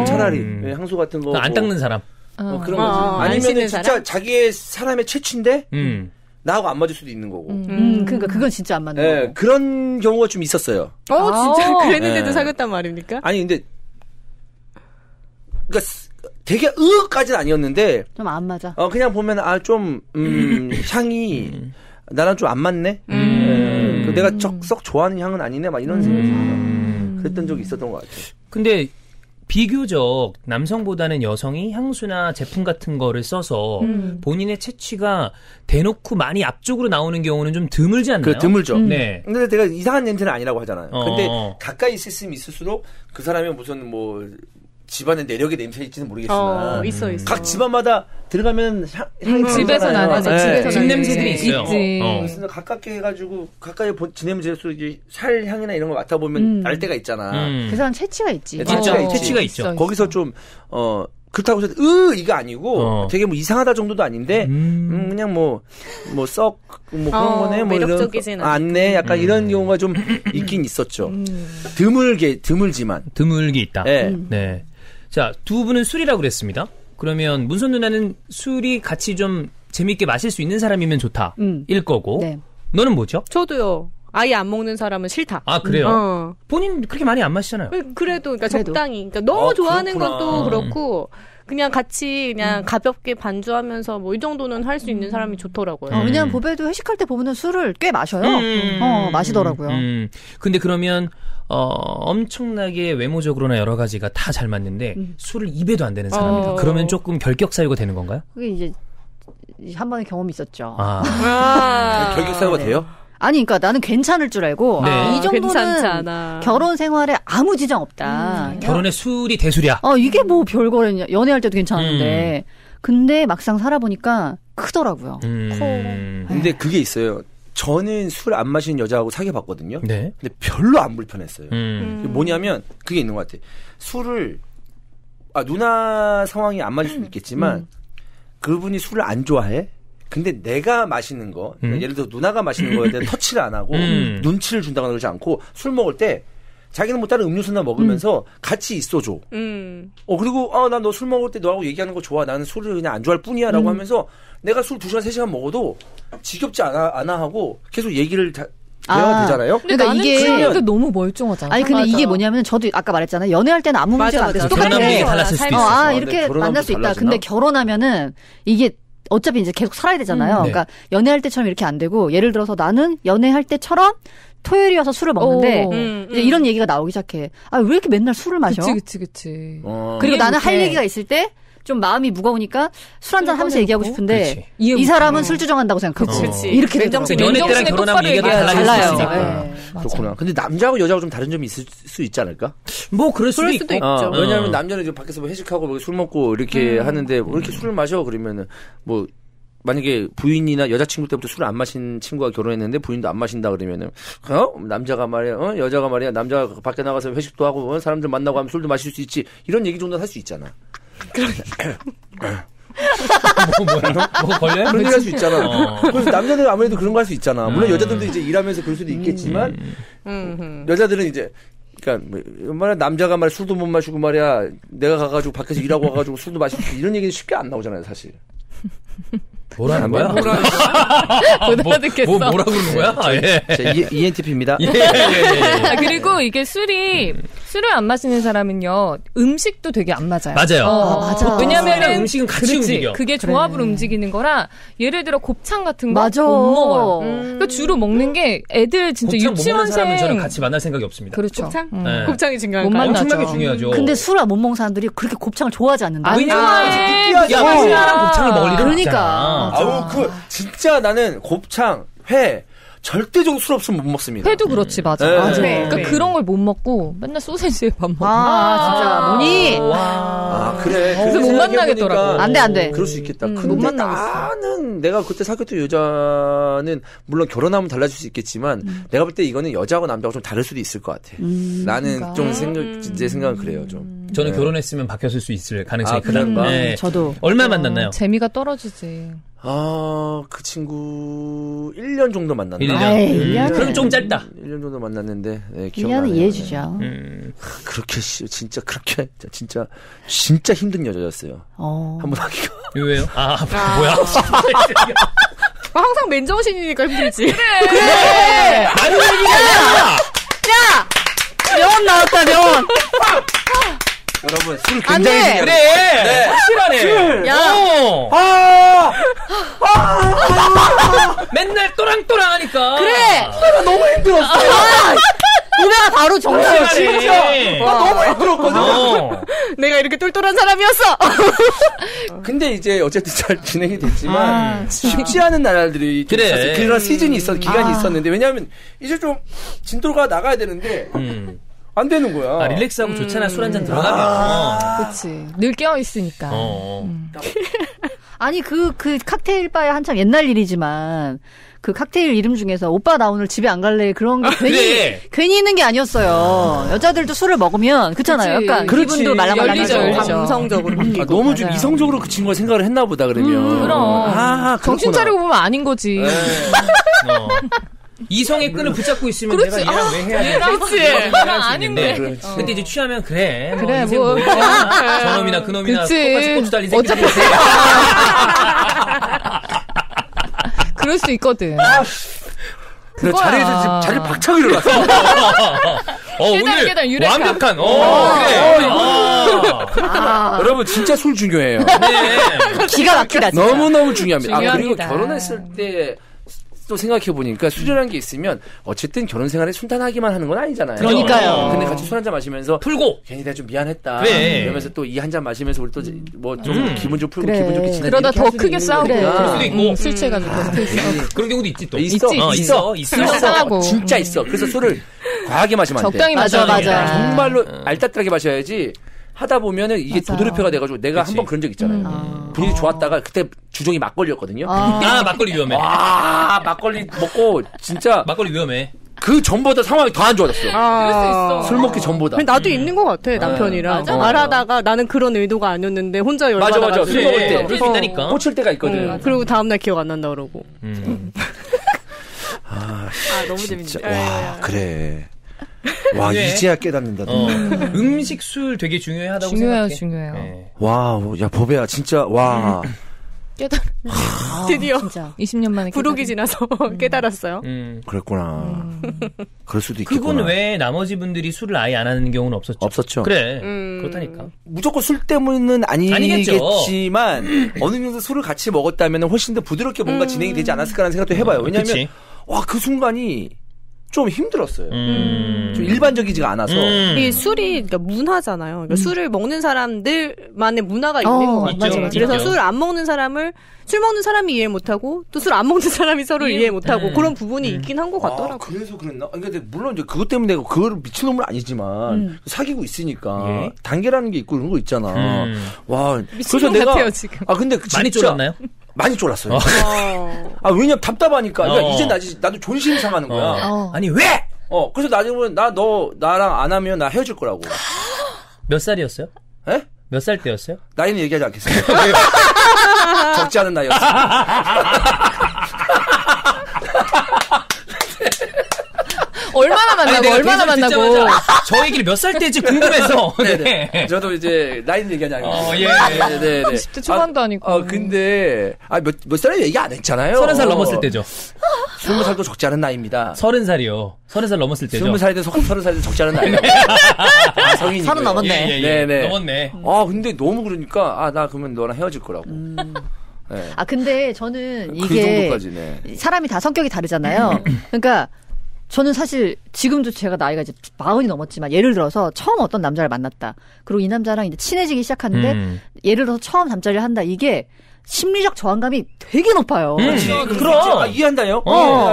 차라리 향수 같은 거. 안 닦는 사람. 그런 거지. 아니면은 진짜 사람? 자기의 사람의 체취인데 나하고 안 맞을 수도 있는 거고. 그러니까 그건 진짜 안 맞는 거고. 그런 경우가 좀 있었어요. 진짜 그랬는데도 사귀었단 말입니까? 아니 근데 그러니까 되게 으까지는 아니었는데 좀 안 맞아. 그냥 보면 좀 향이 나랑 좀 안 맞네. 내가 썩 좋아하는 향은 아니네. 막 이런 생각이 들어요. 그랬던 적이 있었던 것 같아요. 근데 비교적 남성보다는 여성이 향수나 제품 같은 거를 써서 본인의 체취가 대놓고 많이 앞쪽으로 나오는 경우는 좀 드물지 않나요? 드물죠. 네. 근데 내가 이상한 냄새는 아니라고 하잖아요. 근데 가까이 있으면 있을수록 그 사람이 무슨 뭐 집안에 내력의 냄새 있지는 모르겠으나 있어. 각 집안마다 들어가면 향이 집에서 나는 집 냄새들이 있어요. 있지. 그래서 가깝게 해가지고 가까이 지내면 지낼수록 이제 살 향이나 이런 거 맡아보면 날 때가 있잖아. 그 사람 체취가 있지. 체취가 있죠. 거기서 좀 그렇다고 해서 이거 아니고 되게 뭐 이상하다 정도도 아닌데 그냥 뭐 그런 거네 뭐 매력적이진 이런 안네 약간 이런 경우가 좀 있긴 있었죠. 드물지만 드물게 있다. 네. 자, 두 분은 술이라고 그랬습니다. 그러면 문선 누나는 술이 같이 좀 재밌게 마실 수 있는 사람이면 좋다. 일 거고. 네. 너는 뭐죠? 저도요. 아예 안 먹는 사람은 싫다. 그래요? 본인 그렇게 많이 안 마시잖아요. 그래도 적당히. 그러니까 너무 좋아하는 그렇구나. 것도 그렇고 그냥 같이 가볍게 반주하면서 뭐 이 정도는 할 수 있는 사람이 좋더라고요. 왜냐면 보배도 회식할 때 보면은 술을 꽤 마셔요. 마시더라고요. 근데 그러면 엄청나게 외모적으로나 여러 가지가 다 잘 맞는데 술을 입에도 안 되는 사람이다. 그러면 조금 결격 사유가 되는 건가요? 그게 이제 한 번의 경험이 있었죠. 결격 사유가 돼요? 아니, 그러니까 나는 괜찮을 줄 알고 이 정도는 괜찮지 않아. 결혼 생활에 아무 지장 없다. 결혼에 술이 대술이야. 이게 뭐 별거랬냐. 연애할 때도 괜찮은데. 근데 막상 살아보니까 크더라고요. 근데 그게 있어요. 저는 술 안 마시는 여자하고 사귀어봤거든요. 네. 근데 별로 안 불편했어요. 뭐냐면 그게 있는 것 같아. 술을 누나 상황이 안 맞을 수도 있겠지만 그분이 술을 안 좋아해. 근데 내가 마시는 거, 예를 들어 누나가 마시는 거에 대한 터치를 안 하고 눈치를 준다거나 그러지 않고 술 먹을 때 자기는 뭐 다른 음료수나 먹으면서 같이 있어줘. 그리고 난 너 술 먹을 때 너하고 얘기하는 거 좋아. 나는 술을 그냥 안 좋아할 뿐이야라고 하면서 내가 술 2시간 3시간 먹어도 지겹지 않아 하고 계속 얘기를 대화가 되잖아요. 근데 그러니까 이게 너무 멀쩡하잖아. 아니 근데 이게 뭐냐면 저도 아까 말했잖아요. 연애할 때는 아무 문제가 안 돼서 똑같아. 결혼하면 이게 달랐을 수도 있어. 이렇게 만날 수 있다. 달라지나? 근데 결혼하면은 이게 어차피 이제 계속 살아야 되잖아요. 그러니까 연애할 때처럼 이렇게 안 되고 예를 들어서 나는 연애할 때처럼 토요일이어서 술을 먹는데 이제 이런 얘기가 나오기 시작해. 왜 이렇게 맨날 술을 마셔? 그치. 그리고 나는 할 얘기가 있을 때 좀 마음이 무거우니까 술 한잔 하면서 얘기하고 싶은데 이 사람은 술 주정한다고 생각하고 이렇게 되더라고요. 연애 때랑 결혼하면 얘기가 달라질 수 있으니까. 네. 그렇구나. 근데 남자하고 여자하고 좀 다른 점이 있을 수 있지 않을까? 뭐 그럴 수도 있고. 왜냐하면 남자는 이제 밖에서 뭐 회식하고 술 먹고 이렇게 하는데 왜 이렇게 술을 마셔? 그러면은 뭐 만약에 부인이나 여자친구 때부터 술을 안 마신 친구가 결혼했는데 부인도 안 마신다 그러면은 남자가 말이야 여자가 말이야 남자가 밖에 나가서 회식도 하고 사람들 만나고 하면 술도 마실 수 있지 이런 얘기 정도는 할 수 있잖아. 뭐 걸려요? 그런 얘기 할 수 있잖아. 그래서 남자들은 아무래도 그런 거 할 수 있잖아. 물론 여자들도 이제 일하면서 그럴 수도 있겠지만 여자들은 이제 그러니까 말이야 남자가 말이야 술도 못 마시고 말이야 내가 가가지고 밖에서 일하고 와가지고 술도 마시고 이런 얘기는 쉽게 안 나오잖아요 사실. 뭐라는 거야? 못 알아듣겠어. 뭐라 그러는 거야? ENTP입니다. 그리고 이게 술을 안 마시는 사람은요, 음식도 되게 안 맞아요. 맞아요. 맞아. 왜냐면은 음식은 같이 움직여. 그게 조합으로 움직이는 거라, 예를 들어 곱창 같은 거 못 먹어요. 그러니까 주로 먹는 게 애들 진짜 유치원생. 사람은 저는 같이 만날 생각이 없습니다. 그렇죠. 곱창? 네. 곱창이 중요한가요? 엄청나게 중요하죠. 근데 술을 못 먹는 사람들이 그렇게 곱창을 좋아하지 않는다. 야, 회랑 곱창을 먹을 일은 그러니까. 진짜 나는 곱창, 회 절대적으로 술 없으면 못 먹습니다. 회도 그렇지, 맞아. 네. 맞아. 네. 그러니까 그런 걸 못 먹고 맨날 소세지에 밥 먹어. 진짜 뭐니? 그래. 그래서 못 만나겠더라고. 안 돼. 그럴 수 있겠다. 못 근데 만나겠어. 나는 내가 그때 사귀었던 여자는 물론 결혼하면 달라질 수 있겠지만 내가 볼 때 이거는 여자하고 남자하고 좀 다를 수도 있을 것 같아. 나는 그러니까. 좀 제 생각은 그래요, 좀. 저는 결혼했으면 바뀌었을 수 있을 가능성이 크다. 네. 저도. 얼마 만났나요? 재미가 떨어지지. 그 친구 1년 정도 만났나? 1년? 그럼 좀 짧다. 1년 정도 만났는데 기억나네요. 1년은 이해해주죠. 그렇게 진짜 힘든 여자였어요. 한번 하기가. 왜요? 뭐야? 항상 맨정신이니까 힘들지. 그래! 아는 얘기야! 명언 나왔다, 명언. 여러분, 술 굉장히 그래! 네. 확실하네. 맨날 또랑또랑 하니까. 그래! 내가 너무 힘들었어. 우리가 바로 정답이지. 나 너무 힘들었거든. 내가 이렇게 똘똘한 사람이었어. 근데 이제 어쨌든 잘 진행이 됐지만 쉽지 않은 날들이 있었어요. 그런 시즌이 기간이 있었는데 왜냐하면 이제 좀 진도가 나가야 되는데 안 되는 거야. 릴렉스하고 좋잖아. 술 한잔 들어가면. 그렇지. 늘 깨어 있으니까. 아니 그 칵테일 바에 한참 옛날 일이지만 그 칵테일 이름 중에서 오빠 나 오늘 집에 안 갈래 그런 게 괜히 있는 게 아니었어요. 여자들도 술을 먹으면 그렇잖아요. 약간 기분도 말랑말랑해져. 감성적으로 바뀌고. 너무 좀 이성적으로 그 친구가 생각을 했나 보다 그러면. 그럼. 정신 차리고 보면 아닌 거지. 이성의 끈을 붙잡고 있으면 내가 얘랑 왜 해야 돼? 그렇지. 아닌데. 근데 이제 취하면 그래 뭐. 저놈이나 그놈이나 똑같이 고추 달린 새끼. 어차피 그럴 수 있거든. 자리에서 자리 박차고 일어났어. 오늘 유레카. 완벽한. 그래. 여러분 진짜 술 중요해요. 네. 기가 막히다. 진짜. 너무너무 중요합니다. 그리고 중요합니다. 결혼했을 때 또 생각해보니까 술이라는 게 있으면 어쨌든 결혼 생활에 순탄하기만 하는 건 아니잖아요. 그러니까요. 근데 같이 술 한잔 마시면서 풀고 괜히 내가 좀 미안했다. 그래. 이러면서 또 이 한 잔 마시면서 우리 또 뭐 좀 기분 좀 풀고 그래. 기분 좋게 지내는 그러다 더 크게 싸우고. 그럴 수도 있고. 술 취해가지고 더 크게 싸우고. 그런 경우도 있지 또. 있어. 싸우고. 진짜 있어. 그래서 술을 과하게 마시면 안 돼. 적당히 마셔야 맞아. 정말로 알딸딸하게 마셔야지. 하다 보면은 이게 도돌이표가 돼가지고 내가 한 번 그런 적 있잖아요. 분위기 좋았다가 그때 주종이 막걸리였거든요. 막걸리 위험해. 막걸리 먹고 진짜 막걸리 위험해. 그 전보다 상황이 더 안 좋아졌어. 그럴 수 있어. 술 먹기 전보다. 나도 있는 것 같아 남편이랑 말하다가 나는 그런 의도가 아니었는데 혼자 열받아가지고 맞아. 술 먹을 때 그럴 수 있다니까. 꽂힐 때가 있거든. 그리고 다음날 기억 안 난다 그러고. 너무 재밌네. 와 그래. 와, 이제야 깨닫는다. 음식, 술 되게 중요하다고 생각해. 중요해요. 네. 와, 야, 보배야, 진짜, 와. 드디어 진짜 20년 만에 부록이 지나서 깨달았어요. 그랬구나. 그럴 수도 있겠구나. 그분 외에 나머지 분들이 술을 아예 안 하는 경우는 없었죠. 없었죠. 그래. 그렇다니까. 무조건 술 때문은 아니겠지만 어느 정도 술을 같이 먹었다면 훨씬 더 부드럽게 뭔가 진행이 되지 않았을까라는 생각도 해봐요. 왜냐하면 와, 그 순간이 좀 힘들었어요. 좀 일반적이지가 않아서. 이 술이 그러니까 문화잖아요. 그러니까 술을 먹는 사람들만의 문화가 있는 것 같아요. 맞아. 그래서 술 안 먹는 사람을 술 먹는 사람이 이해 못하고 또 술 안 먹는 사람이 서로 이해 못하고 그런 부분이 있긴 한 것 같더라고요. 그래서 그랬나? 근데 물론 이제 그것 때문에 내가 그거를 미친놈은 아니지만 사귀고 있으니까 단계라는 게 있고 그런 거 있잖아. 와, 그래서 내가 같아요, 지금. 근데 많이 쫄았나요? 많이 쫄았어요. 왜냐면 답답하니까. 그러니까 이제 나도 존심이 상하는 거야. 아니 왜? 그래서 나중에 너 나랑 안 하면 나 헤어질 거라고. 몇 살이었어요? 에? 몇 살 때였어요? 나이는 얘기하지 않겠습니다. 적지 않은 나이였어요. 얼마나 만나고 얼마나 만나고 저 얘기를 몇 살 때인지 궁금해서. 네. 저도 이제 나이는 얘기하지 않겠습니다. 예. 네. 10대 초반도 아니고. 근데 몇 살에 얘기 안 했잖아요. 30살 넘었을 때죠. 20살도 적지 않은 나이입니다. 30살이요. 30살 넘었을 때죠. 20살에도 30살도 적지 않은 나이입니다. 성인이고요. 30 넘었네. 네네. 넘었네. 근데 너무 그러니까 나 그러면 너랑 헤어질 거라고. 네. 근데 저는 그 이게 정도까지네. 사람이 다 성격이 다르잖아요. 그러니까 저는 사실 지금도 제가 나이가 이제 40이 넘었지만 예를 들어서 처음 어떤 남자를 만났다. 그리고 이 남자랑 이제 친해지기 시작하는데 예를 들어서 처음 잠자리를 한다. 이게 심리적 저항감이 되게 높아요. 그럼 이해한다요?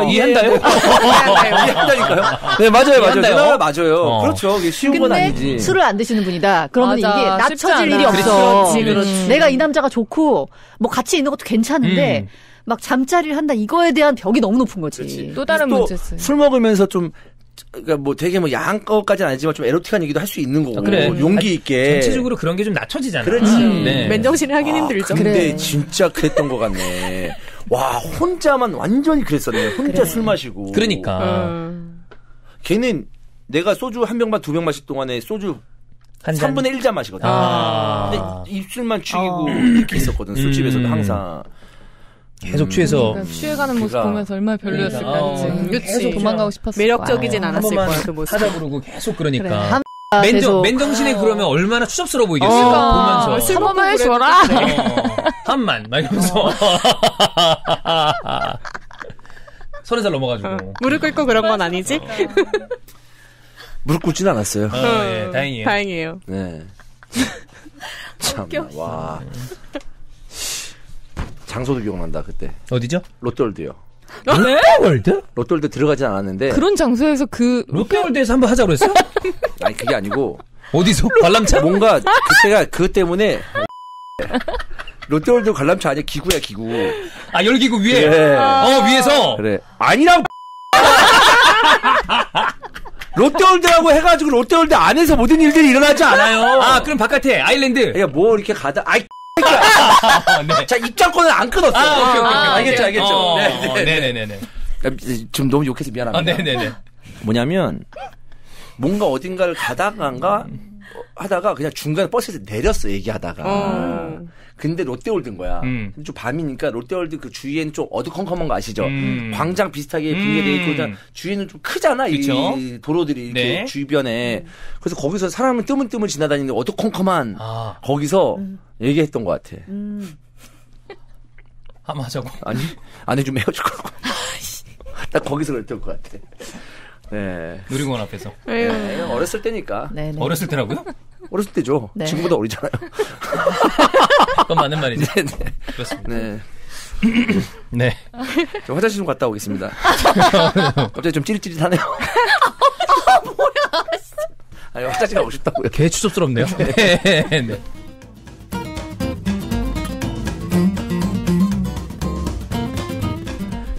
이해한다요? 이해한다니까요? 네, 맞아요. 이해한다요? 맞아요. 그렇죠. 이게 쉬운 건 근데 아니지. 술을 안 드시는 분이다. 그러면 맞아, 이게 쉽지 낮춰질 않아. 일이 없어. 그렇지. 내가 이 남자가 좋고 뭐 같이 있는 것도 괜찮은데 막 잠자리를 한다. 이거에 대한 벽이 너무 높은 거지. 그렇지. 또 다른 문제지. 술 먹으면서 좀 그러니까 뭐 되게 뭐 야한 것까지는 아니지만 좀 에로틱한 얘기도 할 수 있는 거고. 그래. 용기 있게. 전체적으로 그런 게 좀 낮춰지잖아. 그렇지. 네. 맨정신을 하긴 힘들죠. 근데 그래. 진짜 그랬던 것 같네. 와, 혼자만 완전히 그랬었네. 혼자 술 마시고. 그러니까. 걔는 내가 소주 한 병 반 두 병 마실 동안에 소주 한 잔. 3분의 1잔 마시거든. 근데 입술만 죽이고 이렇게 있었거든. 술집에서도 항상. 계속 취해서. 그러니까 취해가는 모습 그러니까. 보면서 얼마나 별로였을까. 그치. 계속 도망가고 싶었을 매력적이진 거야. 않았을 한 거야, 그 모습. 하자 부르고 계속 그러니까. 계속. 맨정신에 그러면 얼마나 추접스러워 보이겠어. 그러니까. 보면서. 술 한번만 해줘라. 한만 막 이러면서. 30살 넘어가지고. 무릎 꿇고 그런 건 아니지? 무릎 꿇진 않았어요. 예, 다행이에요. 다행이에요. 네. 참, 와. 장소도 기억난다, 그때. 어디죠? 롯데월드요. 롯데월드? 롯데월드 들어가진 않았는데. 그런 장소에서 롯데월드에서 한번 하자고 했어? 아니, 그게 아니고. 어디서? 관람차? 뭔가, 그때가 그것 때문에. 롯데월드 관람차 아니야, 기구야, 기구. 아, 열기구 위에? 그래. 위에서? 그래. 아니라고! 롯데월드라고 해가지고 롯데월드 안에서 모든 일들이 일어나지 않아요. 아, 그럼 바깥에, 아일랜드. 그러니까 뭐 이렇게 가다, 네. 자, 입장권을 안 끊었어. 오케이. 알겠죠. 네네네네. 좀 너무 욕해서 미안합니다. 네네네. 뭐냐면, 뭔가 어딘가를 가다가 하다가 그냥 중간에 버스에서 내렸어, 얘기하다가. 근데 롯데월드인 거야. 좀 밤이니까 롯데월드 그 주위에는 좀 어두컴컴한 거 아시죠? 광장 비슷하게 분리돼 있고, 주위에는 좀 크잖아, 그쵸? 이 도로들이 이렇게 네. 주변에. 그래서 거기서 사람은 뜨문뜨문 지나다니는데 어두컴컴한 거기서 얘기했던 것 같아. 한번 하자고. 아니, 안에 좀 헤어질 거라고. 딱 거기서 그랬던 것 같아. 네. 놀이공원 앞에서. 네, 어렸을 때니까. 네네. 어렸을 때라고요? 어렸을 때죠. 네. 지금보다 어리잖아요. 그건 맞는 말이죠. 네. 그렇습니다. 네. 네. 저 화장실 좀 갔다 오겠습니다. 갑자기 좀 찌릿찌릿하네요. 뭐야. 아니, 화장실 가고 싶다고요. 개 추접스럽네요. 네.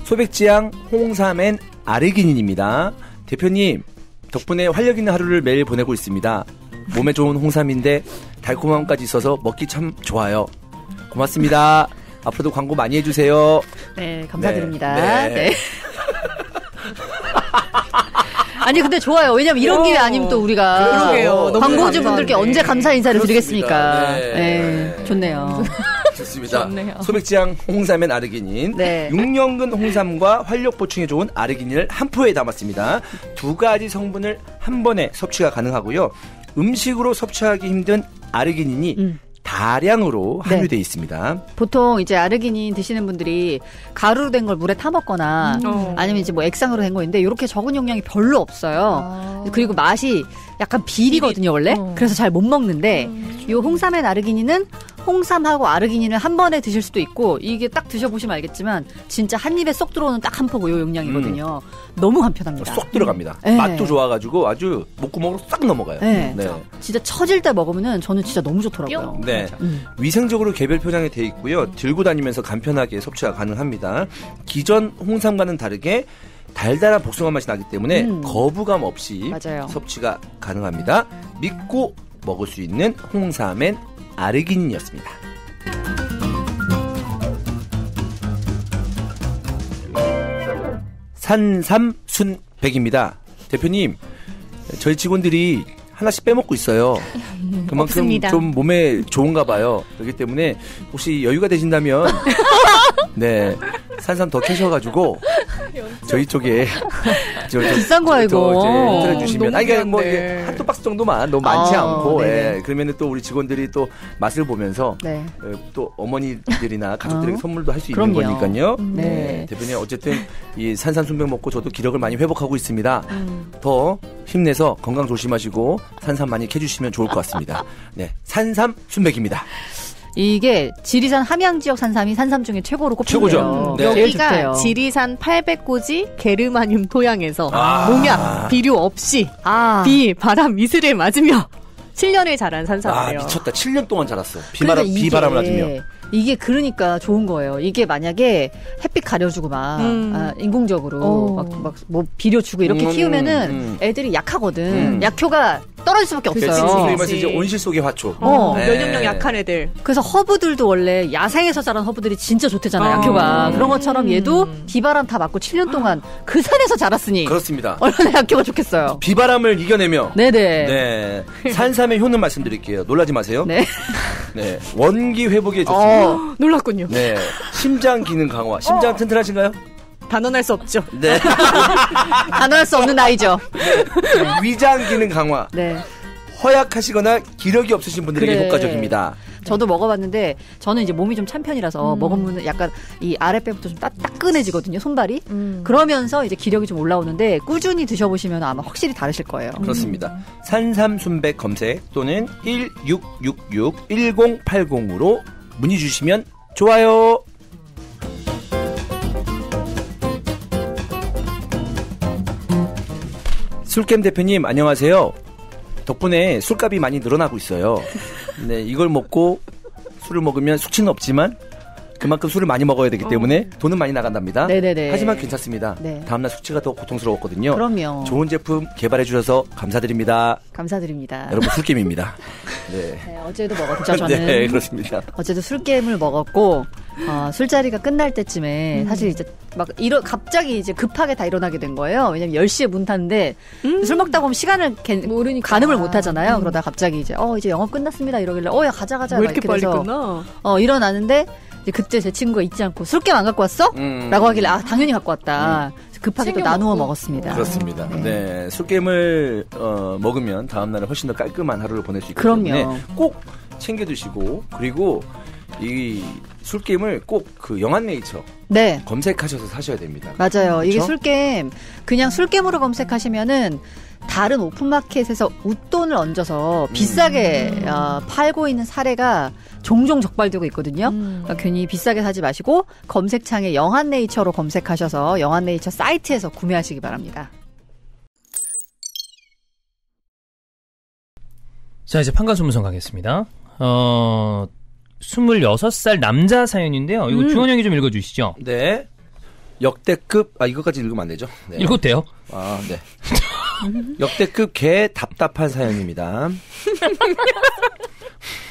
소백지향 홍삼엔 아르기닌입니다. 대표님, 덕분에 활력 있는 하루를 매일 보내고 있습니다. 몸에 좋은 홍삼인데 달콤함까지 있어서 먹기 참 좋아요. 고맙습니다. 앞으로도 광고 많이 해주세요. 네, 감사드립니다. 네. 아니 근데 좋아요. 왜냐면 이런 기회 아니면 또 우리가 광고주분들께 언제 감사 인사를 드리겠습니까? 네. 좋네요. 좋습니다. 소백지향 홍삼엔 아르기닌, 6년근 홍삼과 활력 보충에 좋은 아르기닌을 한 포에 담았습니다. 2가지 성분을 한 번에 섭취가 가능하고요. 음식으로 섭취하기 힘든 아르기닌이 다량으로 함유되어 있습니다. 보통 이제 아르기닌 드시는 분들이 가루로 된 걸 물에 타 먹거나 아니면 이제 뭐 액상으로 된 거인데 이렇게 적은 용량이 별로 없어요. 그리고 맛이 약간 비리거든요 원래. 그래서 잘 못 먹는데 이 홍삼엔 아르기닌은 홍삼하고 아르기닌을 한 번에 드실 수도 있고 이게 딱 드셔보시면 알겠지만 진짜 한 입에 쏙 들어오는 딱 한 포고 요 용량이거든요. 너무 간편합니다. 쏙 들어갑니다. 맛도 좋아가지고 아주 목구멍으로 싹 넘어가요. 네. 진짜 처질 때 먹으면은 저는 진짜 너무 좋더라고요. 네. 위생적으로 개별 포장이 되어 있고요. 들고 다니면서 간편하게 섭취가 가능합니다. 기존 홍삼과는 다르게 달달한 복숭아 맛이 나기 때문에 거부감 없이 섭취가 가능합니다. 믿고 먹을 수 있는 홍삼엔 아르기닌이었습니다. 산삼순백입니다. 대표님, 저희 직원들이 하나씩 빼먹고 있어요. 그만큼 없습니다. 좀 몸에 좋은가 봐요. 그렇기 때문에 혹시 여유가 되신다면 네, 산삼 더 캐셔가지고 저희 쪽에 비싼 거야 이거 틀어주시면 아니 그러니까 뭐 한두 박스 정도만 너무 많지 않고 그러면은 또 우리 직원들이 또 맛을 보면서 또 어머니들이나 가족들에게 선물도 할 수 있는 거니까요. 네. 대표님 어쨌든 이 산삼순백 먹고 저도 기력을 많이 회복하고 있습니다. 더 힘내서 건강 조심하시고 산삼 많이 캐주시면 좋을 것 같습니다. 네, 산삼순백입니다. 이게 지리산 함양 지역 산삼이 산삼 중에 최고로 꼽힌대요. 최고죠. 네. 여기가 지리산 800고지 게르마늄 토양에서 농약, 비료 없이 비, 바람, 이슬을 맞으며 7년을 자란 산삼이에요. 미쳤다. 7년 동안 자랐어. 비바람을 맞으며. 이게 그러니까 좋은 거예요. 이게 만약에 햇빛 가려주고 인공적으로 뭐 비료 주고 이렇게 키우면은 애들이 약하거든. 약효가 떨어질 수밖에 없어요. 그래서 이제 온실 속의 화초. 면역력 약한 애들. 그래서 허브들도 원래 야생에서 자란 허브들이 진짜 좋대잖아요. 약효가. 그런 것처럼 얘도 비바람 다 맞고 7년 동안 그 산에서 자랐으니. 그렇습니다. 얼마나 약효가 좋겠어요. 비바람을 이겨내며. 네네. 네. 산삼의 효능 말씀드릴게요. 놀라지 마세요. 네. 네. 원기 회복에 좋습니다. 놀랐군요. 네. 심장 기능 강화. 심장 튼튼하신가요? 단언할 수 없죠. 네. 단언할 수 없는 나이죠. 네. 위장 기능 강화. 네. 허약하시거나 기력이 없으신 분들에게 효과적입니다. 저도 먹어봤는데 저는 이제 몸이 좀 찬 편이라서 먹으면 약간 이 아랫배부터 좀 따끈해지거든요. 손발이. 그러면서 이제 기력이 좀 올라오는데 꾸준히 드셔보시면 아마 확실히 다르실 거예요. 그렇습니다. 산삼순백 검색 또는 1666-1080으로 문의 주시면 좋아요. 술겜 대표님 안녕하세요. 덕분에 술값이 많이 늘어나고 있어요. 네, 이걸 먹고 술을 먹으면 숙취는 없지만 그만큼 술을 많이 먹어야 되기 때문에 돈은 많이 나간답니다. 네네네. 하지만 괜찮습니다. 네. 다음날 숙취가 더 고통스러웠거든요. 그럼요. 좋은 제품 개발해 주셔서 감사드립니다. 감사드립니다. 여러분 술겜입니다. 네. 네, 어제도 먹었죠. 저는. 네, 그렇습니다. 어제도 술겜을 먹었고 술자리가 끝날 때쯤에 사실 이제 막 갑자기 이제 급하게 다 일어나게 된 거예요. 왜냐면 10시에 문 탔는데 술 먹다 보면 시간을 모르니까 가늠을 못 하잖아요. 그러다 갑자기 이제 영업 끝났습니다 이러길래 야 가자 왜 이렇게 빨리 끝나? 일어나는데 이제 그때 제 친구가 잊지 않고 술겜 안 갖고 왔어? 라고 하길래 당연히 갖고 왔다. 급하게 또 나누어 먹었습니다. 그렇습니다. 네, 술겜을 먹으면 다음날은 훨씬 더 깔끔한 하루를 보낼 수 있기 때문에 꼭 챙겨 드시고 그리고 이 술겜을 꼭 그 영한네이처 검색하셔서 사셔야 됩니다. 맞아요. 그렇죠? 이게 술겜 그냥 술겜으로 검색하시면은 다른 오픈마켓에서 웃돈을 얹어서 비싸게 팔고 있는 사례가 종종 적발되고 있거든요. 그러니까 괜히 비싸게 사지 마시고 검색창에 영한네이처로 검색하셔서 영한네이처 사이트에서 구매하시기 바랍니다. 자, 이제 판관소문선 가겠습니다. 26살 남자 사연인데요. 이거 주원 형이 좀 읽어주시죠. 네. 역대급 이거까지 읽으면 안 되죠? 네. 읽어도 돼요? 네. 역대급 개 답답한 사연입니다.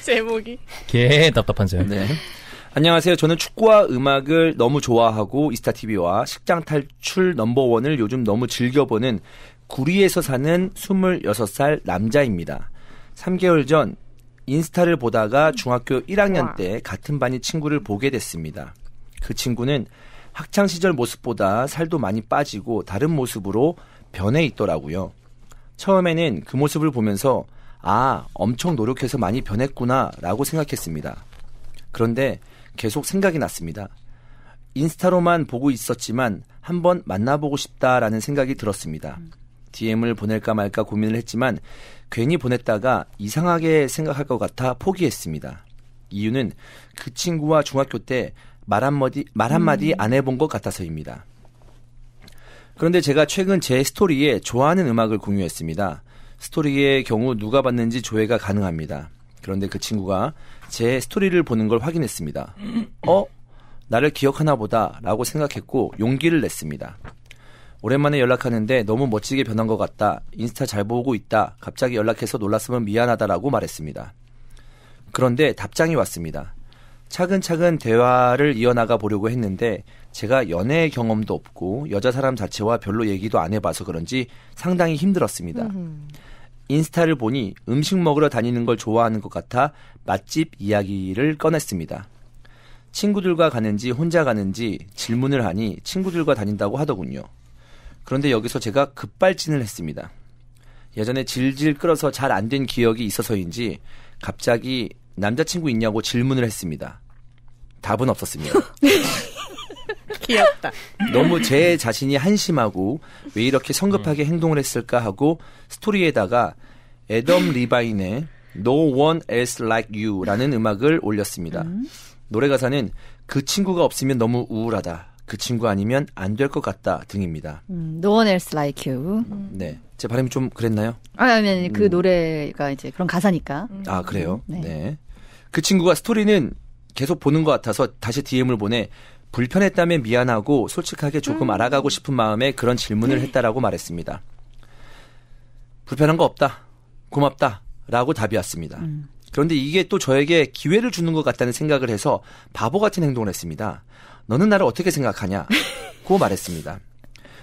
제목이 개 답답한 사연. 네. 안녕하세요. 저는 축구와 음악을 너무 좋아하고 이스타TV와 식장 탈출 넘버원을 요즘 너무 즐겨보는 구리에서 사는 26살 남자입니다. 3개월 전 인스타를 보다가 중학교 1학년 때 같은 반이 친구를 보게 됐습니다. 그 친구는 학창시절 모습보다 살도 많이 빠지고 다른 모습으로 변해 있더라고요. 처음에는 그 모습을 보면서 엄청 노력해서 많이 변했구나 라고 생각했습니다. 그런데 계속 생각이 났습니다. 인스타로만 보고 있었지만 한번 만나보고 싶다라는 생각이 들었습니다. DM을 보낼까 말까 고민을 했지만 괜히 보냈다가 이상하게 생각할 것 같아 포기했습니다. 이유는 그 친구와 중학교 때 말 한마디 안 해본 것 같아서입니다. 그런데 제가 최근 제 스토리에 좋아하는 음악을 공유했습니다. 스토리의 경우 누가 봤는지 조회가 가능합니다. 그런데 그 친구가 제 스토리를 보는 걸 확인했습니다. 나를 기억하나 보다 라고 생각했고 용기를 냈습니다. 오랜만에 연락하는데 너무 멋지게 변한 것 같다. 인스타 잘 보고 있다. 갑자기 연락해서 놀랐으면 미안하다라고 말했습니다. 그런데 답장이 왔습니다. 차근차근 대화를 이어나가 보려고 했는데 제가 연애 경험도 없고 여자 사람 자체와 별로 얘기도 안 해봐서 그런지 상당히 힘들었습니다. 인스타를 보니 음식 먹으러 다니는 걸 좋아하는 것 같아 맛집 이야기를 꺼냈습니다. 친구들과 가는지 혼자 가는지 질문을 하니 친구들과 다닌다고 하더군요. 그런데 여기서 제가 급발진을 했습니다. 예전에 질질 끌어서 잘 안 된 기억이 있어서인지 갑자기 남자친구 있냐고 질문을 했습니다. 답은 없었습니다. 귀엽다. 너무 제 자신이 한심하고 왜 이렇게 성급하게 행동을 했을까 하고 스토리에다가 애덤 리바인의 No One Else Like You라는 음악을 올렸습니다. 노래 가사는 그 친구가 없으면 너무 우울하다. 그 친구 아니면 안 될 것 같다 등입니다. No one else like you. 네, 제 발음이 좀 그랬나요? 아니 그 노래가 이제 그런 가사니까. 그래요? 네. 네. 그 친구가 스토리는 계속 보는 것 같아서 다시 DM을 보내 불편했다면 미안하고 솔직하게 조금 알아가고 싶은 마음에 그런 질문을 했다라고 말했습니다. 불편한 거 없다. 고맙다. 라고 답이 왔습니다. 그런데 이게 또 저에게 기회를 주는 것 같다는 생각을 해서 바보 같은 행동을 했습니다. 너는 나를 어떻게 생각하냐고 말했습니다.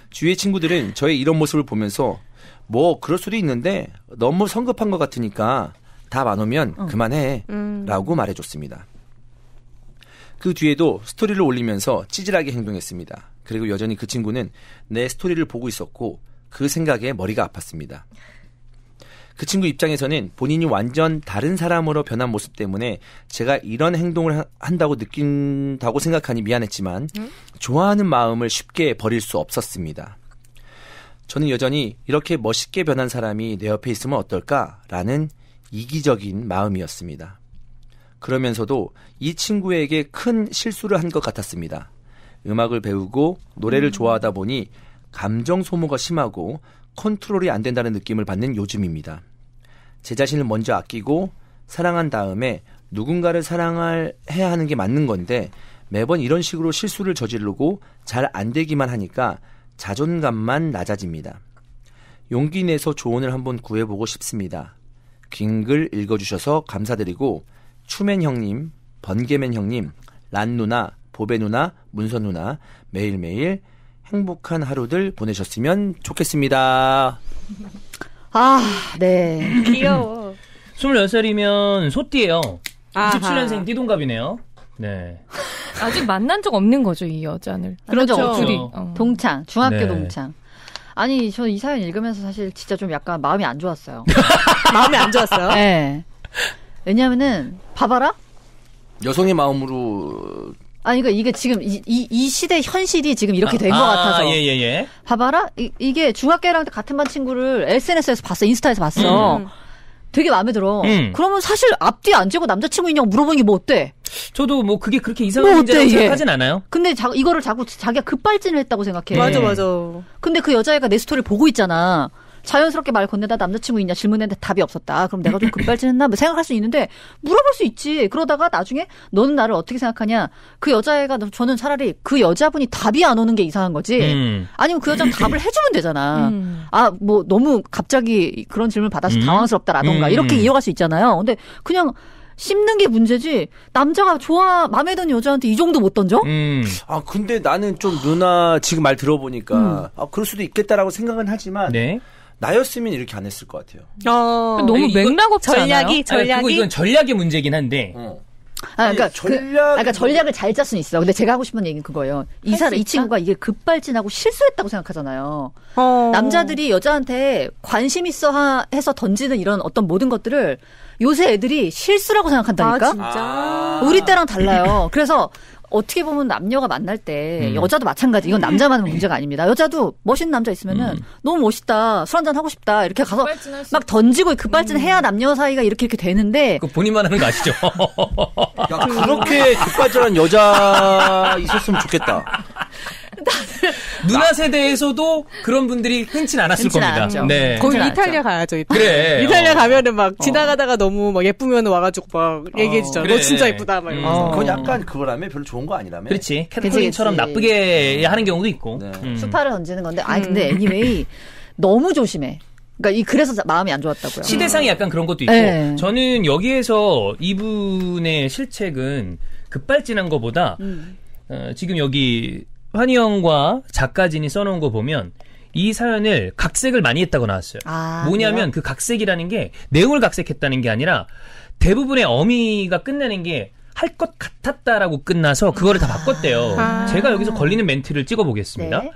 주위의 친구들은 저의 이런 모습을 보면서 뭐 그럴 수도 있는데 너무 성급한 것 같으니까 답 안 오면 그만해 라고 말해줬습니다. 그 뒤에도 스토리를 올리면서 찌질하게 행동했습니다. 그리고 여전히 그 친구는 내 스토리를 보고 있었고 그 생각에 머리가 아팠습니다. 그 친구 입장에서는 본인이 완전 다른 사람으로 변한 모습 때문에 제가 이런 행동을 한다고 느낀다고 생각하니 미안했지만 좋아하는 마음을 쉽게 버릴 수 없었습니다. 저는 여전히 이렇게 멋있게 변한 사람이 내 옆에 있으면 어떨까라는 이기적인 마음이었습니다. 그러면서도 이 친구에게 큰 실수를 한 것 같았습니다. 음악을 배우고 노래를 좋아하다 보니 감정 소모가 심하고 컨트롤이 안 된다는 느낌을 받는 요즘입니다. 제 자신을 먼저 아끼고 사랑한 다음에 누군가를 사랑해야 하는 게 맞는 건데 매번 이런 식으로 실수를 저지르고 잘 안 되기만 하니까 자존감만 낮아집니다. 용기 내서 조언을 한번 구해보고 싶습니다. 긴 글 읽어주셔서 감사드리고 추맨 형님, 번개맨 형님, 란 누나, 보배 누나, 문선 누나 매일매일 행복한 하루들 보내셨으면 좋겠습니다. 네. 귀여워. 26살이면 소띠예요. 27년생 띠동갑이네요. 네. 아직 만난 적 없는 거죠, 이 여자를. 그렇죠. 둘이. 동창, 중학교 네. 동창. 아니, 저 이 사연 읽으면서 사실 진짜 좀 약간 마음이 안 좋았어요. 마음이 안 좋았어요? 네. 왜냐면은, 봐봐라? 여성의 마음으로 아니, 그러니까 이게 지금 이 시대 현실이 지금 이렇게 된 것 같아서. 예. 봐봐라? 이게 중학교랑 같은 반 친구를 SNS에서 봤어. 인스타에서 봤어. 되게 마음에 들어. 그러면 사실 앞뒤 안 재고 남자친구 있냐고 물어보는 게 뭐 어때? 저도 뭐 그게 그렇게 이상한 문제라고 생각하진 않아요. 근데 이거를 자꾸 자기가 급발진을 했다고 생각해. 맞아. 근데 그 여자애가 내 스토리를 보고 있잖아. 자연스럽게 말 건네다 남자친구 있냐 질문했는데 답이 없었다. 그럼 내가 좀 급발진했나? 뭐 생각할 수 있는데 물어볼 수 있지. 그러다가 나중에 너는 나를 어떻게 생각하냐? 그 여자애가 저는 차라리 그 여자분이 답이 안 오는 게 이상한 거지. 아니면 그 여자는 답을 해주면 되잖아. 뭐 너무 갑자기 그런 질문을 받아서 당황스럽다라던가 이렇게 이어갈 수 있잖아요. 근데 그냥 씹는 게 문제지. 남자가 마음에 드는 여자한테 이 정도 못 던져? 근데 나는 좀 누나 지금 말 들어보니까 그럴 수도 있겠다라고 생각은 하지만 네. 나였으면 이렇게 안 했을 것 같아요. 너무 맥락 없지 않아요? 전략이 이건 전략의 문제긴 한데. 그러니까 전략을 잘 짤 수는 있어. 근데 제가 하고 싶은 얘기는 그거예요. 이 친구가 이게 급발진하고 실수했다고 생각하잖아요. 남자들이 여자한테 관심 있어 해서 던지는 이런 어떤 모든 것들을 요새 애들이 실수라고 생각한다니까. 진짜. 우리 때랑 달라요. 그래서 어떻게 보면 남녀가 만날 때 여자도 마찬가지. 이건 남자만 문제가 아닙니다. 여자도 멋있는 남자 있으면은 너무 멋있다. 술 한잔 하고 싶다. 이렇게 가서 막 던지고 급발진해야 남녀 사이가 이렇게 되는데. 그 본인만 하는 거 아시죠? 야, 그렇게 급발진한 여자 있었으면 좋겠다. 누나 세대에서도 그런 분들이 흔치 않았을 겁니다. 네. 거기 이탈리아 가야죠. 그래. 이탈리아 가면은 막 지나가다가 너무 막 예쁘면 와가지고 막 얘기해주죠. 그래. 너 진짜 예쁘다. 막 이러면서. 그건 약간 그거라며 별로 좋은 거 아니라며. 그렇지. 캐터린처럼 나쁘게 하는 경우도 있고. 네. 수파를 던지는 건데. 근데 anyway 너무 조심해. 그러니까 그래서 마음이 안 좋았다고요. 시대상이 약간 그런 것도 있고. 네. 저는 여기에서 이분의 실책은 급발진한 것보다 지금 여기 환희영과 작가진이 써놓은 거 보면 이 사연을 각색을 많이 했다고 나왔어요. 뭐냐면 그래요? 그 각색이라는 게 내용을 각색했다는 게 아니라 대부분의 어미가 끝내는 게 할 것 같았다라고 끝나서 그거를 다 바꿨대요. 제가 여기서 걸리는 멘트를 찍어보겠습니다. 네.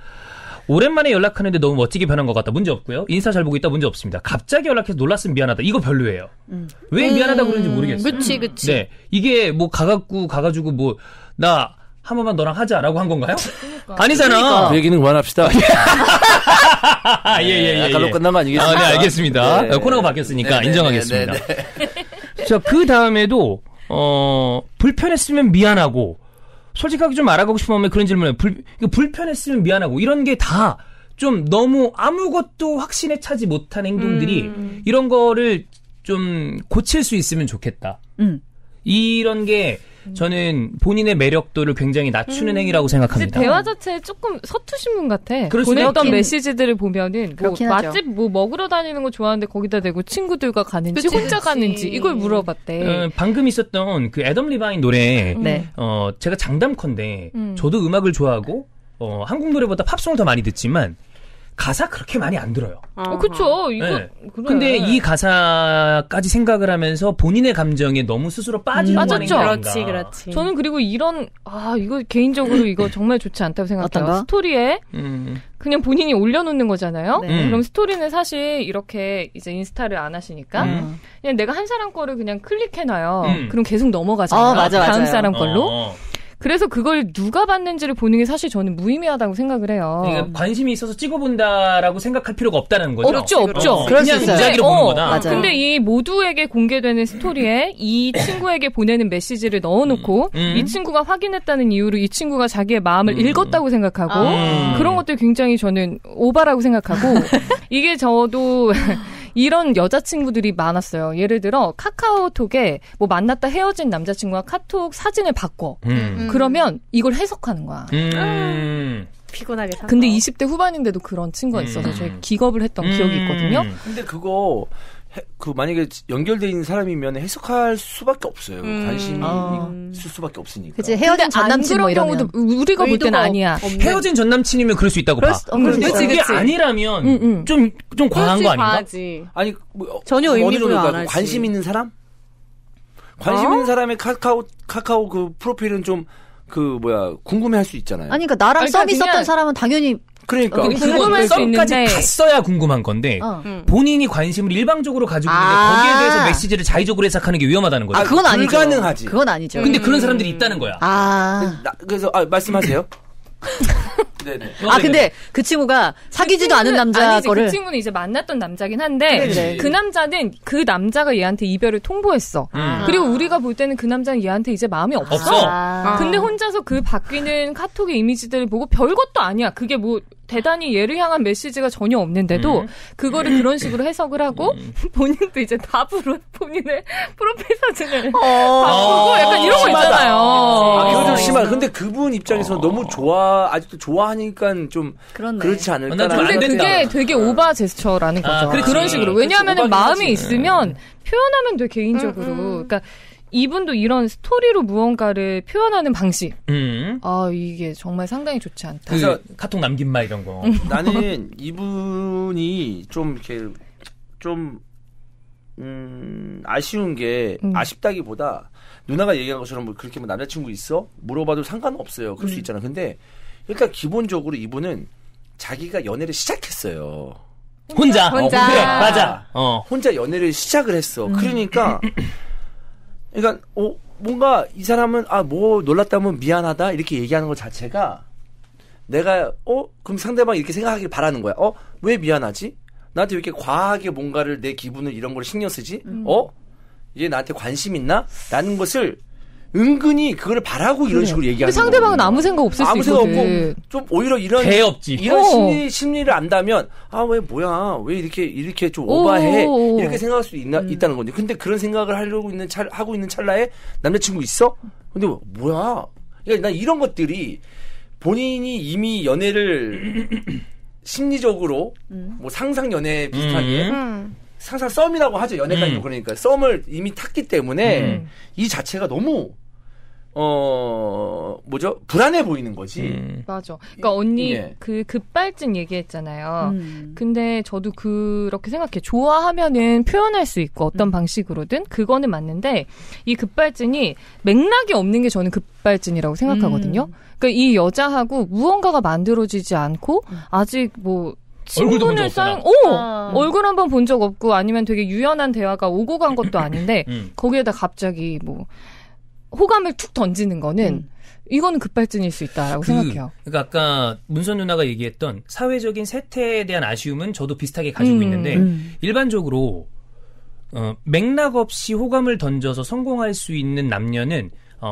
오랜만에 연락하는데 너무 멋지게 변한 것 같다. 문제 없고요. 인스타 잘 보고 있다. 문제 없습니다. 갑자기 연락해서 놀랐으면 미안하다. 이거 별로예요. 왜 미안하다고 그러는지 모르겠어요. 그치. 네. 이게 뭐 가가지고 뭐 나 한 번만 너랑 하자라고 한 건가요? 아니잖아. 그 얘기는 그만합시다. 예. 아까로 끝난 거 아니겠습니까? 네, 알겠습니다. 네. 코너가 바뀌었으니까 네, 인정하겠습니다. 네. 자, 그 다음에도 불편했으면 미안하고 솔직하게 좀 알아가고 싶은 마음에 그런 질문을 불편했으면 미안하고 이런 게 다 좀 너무 아무것도 확신에 차지 못한 행동들이 이런 거를 좀 고칠 수 있으면 좋겠다. 이런 게 저는 본인의 매력도를 굉장히 낮추는 행위라고 생각합니다. 대화 자체에 조금 서투신 분 같아. 그럴 수도 보냈던 있긴. 메시지들을 보면은 뭐 맛집 뭐 먹으러 다니는 거 좋아하는데 거기다 대고 친구들과 가는지 혼자 가는지 이걸 물어봤대. 방금 있었던 그 애덤 리바인 노래 네. 제가 장담컨대 저도 음악을 좋아하고 한국 노래보다 팝송을 더 많이 듣지만 가사 그렇게 많이 안 들어요. 그쵸. 이거. 네. 그래. 근데 이 가사까지 생각을 하면서 본인의 감정에 너무 스스로 빠지려고 하는 게 아닌가. 그렇지. 저는 그리고 이거 개인적으로 이거 정말 좋지 않다고 생각해요. 어떤 거? 스토리에 그냥 본인이 올려놓는 거잖아요. 네. 그럼 스토리는 사실 이렇게 이제 인스타를 안 하시니까 그냥 내가 한 사람 거를 그냥 클릭해놔요. 그럼 계속 넘어가잖아요. 맞아요. 다음 사람 걸로. 그래서 그걸 누가 봤는지를 보는 게 사실 저는 무의미하다고 생각을 해요. 그러니까 관심이 있어서 찍어본다라고 생각할 필요가 없다는 거죠. 없죠. 그럴 수 그냥 있어요. 이야기로 보는 거다. 맞아요. 근데 이 모두에게 공개되는 스토리에 이 친구에게 보내는 메시지를 넣어놓고 이 친구가 확인했다는 이유로 이 친구가 자기의 마음을 읽었다고 생각하고 그런 것들 굉장히 저는 오바라고 생각하고 이게 저도 이런 여자친구들이 많았어요. 예를 들어 카카오톡에 뭐 만났다 헤어진 남자친구가 카톡 사진을 바꿔. 그러면 이걸 해석하는 거야. 피곤하게 살아. 근데 20대 후반인데도 그런 친구가 있어서 저희 기겁을 했던 기억이 있거든요. 근데 그거 만약에 연결돼 있는 사람이면 해석할 수밖에 없어요. 관심이 있을 수밖에 없으니까. 그치, 헤어진 전 남친 뭐 이런 경우도 우리가 볼 때는 아니야. 헤어진 전 남친이면 그럴 수 있다고 봐. 근데 그게 아니라면 좀 과한 거 아닌가? 과하지. 아니 뭐, 전혀 의미부여 안 하지. 관심 있는 사람? 관심 있는 사람의 카카오 그 프로필은 좀 궁금해할 수 있잖아요. 아니 그러니까 나랑 썸 있었던 사람은 당연히 그러니까 궁금할 수 썸까지 있는데 갔어야 궁금한 건데 본인이 관심을 일방적으로 가지고 있는데 거기에 대해서 메시지를 자의적으로 해석하는 게 위험하다는 거죠. 그건 아니죠. 불가능하지. 그건 아니죠. 근데 그런 사람들이 있다는 거야. 그래서 말씀하세요. 네네. 근데 그 친구가 사귀지도 않은 남자 아니지, 거를 그 친구는 이제 만났던 남자긴 한데 그래. 그 남자는 그 남자가 얘한테 이별을 통보했어. 그리고 우리가 볼 때는 그 남자는 얘한테 이제 마음이 없어. 근데 혼자서 그 바뀌는 카톡의 이미지들을 보고 별것도 아니야. 그게 뭐 대단히 얘를 향한 메시지가 전혀 없는데도 그거를 그런 식으로 해석을 하고 본인도 이제 답으로 본인의 프로필 사진을 바꾸고 약간 이런 거 있잖아요. 그거 좀 심하다. 근데 그분 입장에서 너무 아직도 좋아하니까 좀 그렇지 않을까. 근데 그게 되게 오바 제스처라는 거죠. 그런 식으로. 왜냐하면 마음이 있으면 표현하면 돼, 개인적으로. 그러니까 이분도 이런 스토리로 무언가를 표현하는 방식. 이게 정말 상당히 좋지 않다. 그래서 카톡 남긴 말 이런 거. 나는 이분이 좀 이렇게 좀 아쉬운 게 아쉽다기보다 누나가 얘기한 것처럼 뭐 그렇게 뭐 남자친구 있어? 물어봐도 상관없어요. 그럴 수 있잖아. 근데 일단 기본적으로 이분은 자기가 연애를 시작했어요. 혼자. 그래, 맞아. 혼자 연애를 시작을 했어. 그러니까 뭔가 이 사람은 뭐 놀랐다면 미안하다 이렇게 얘기하는 것 자체가 내가 그럼 상대방이 이렇게 생각하길 바라는 거야. 왜 미안하지? 나한테 왜 이렇게 과하게 뭔가를 내 기분을 이런 걸 신경 쓰지? 얘 나한테 관심 있나? 라는 것을 은근히 그걸 바라고 이런 식으로 얘기하는 거예요. 근데 상대방은 아무 생각 없을 수 있거든. 아무 생각 없고 좀 오히려 이런 없지. 이런 심리를 안다면 왜 뭐야 왜 이렇게 좀 오바해 이렇게 생각할 수 있다는 건데 근데 그런 생각을 하고 있는 찰나에 남자친구 있어? 근데 뭐야? 그러니까 난 이런 것들이 본인이 이미 연애를 심리적으로 뭐 상상 연애 비슷하게 상상 썸이라고 하죠. 연애까지 그러니까 썸을 이미 탔기 때문에 이 자체가 너무 불안해 보이는 거지. 맞아. 그러니까 언니 그 급발진 얘기했잖아요. 근데 저도 그렇게 생각해. 좋아하면은 표현할 수 있고 어떤 방식으로든 그거는 맞는데 이 급발진이 맥락이 없는 게 저는 급발진이라고 생각하거든요. 그러니까 이 여자하고 무언가가 만들어지지 않고 아직 뭐 친분을 쌓인 얼굴 한번 본 적 없고 아니면 되게 유연한 대화가 오고 간 것도 아닌데 거기에다 갑자기 뭐 호감을 툭 던지는 거는 이거는 급발진일 수 있다라고 생각해요. 그러니까 아까 문선 누나가 얘기했던 사회적인 세태에 대한 아쉬움은 저도 비슷하게 가지고 있는데 일반적으로 맥락 없이 호감을 던져서 성공할 수 있는 남녀는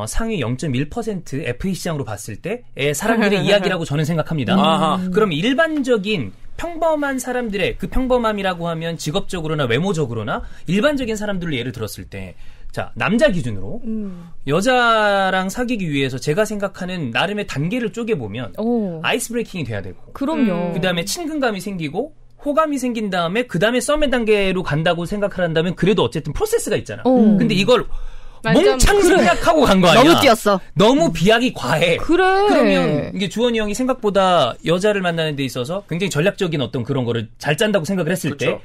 상위 0.1% FA 시장으로 봤을 때의 사람들의 이야기라고 저는 생각합니다. 그럼 일반적인 평범한 사람들의 그 평범함이라고 하면 직업적으로나 외모적으로나 일반적인 사람들을 예를 들었을 때 자, 남자 기준으로 여자랑 사귀기 위해서 제가 생각하는 나름의 단계를 쪼개보면 아이스 브레이킹이 돼야 되고 그럼요. 그다음에 친근감이 생기고 호감이 생긴 다음에 그다음에 썸의 단계로 간다고 생각을 한다면 그래도 어쨌든 프로세스가 있잖아. 근데 이걸 몽창 생각하고 간 거 아니야. 너무 뛰었어. 너무 비약이 과해. 그래. 그러면 이게 주원이 형이 생각보다 여자를 만나는 데 있어서 굉장히 전략적인 어떤 그런 거를 잘 짠다고 생각을 했을 때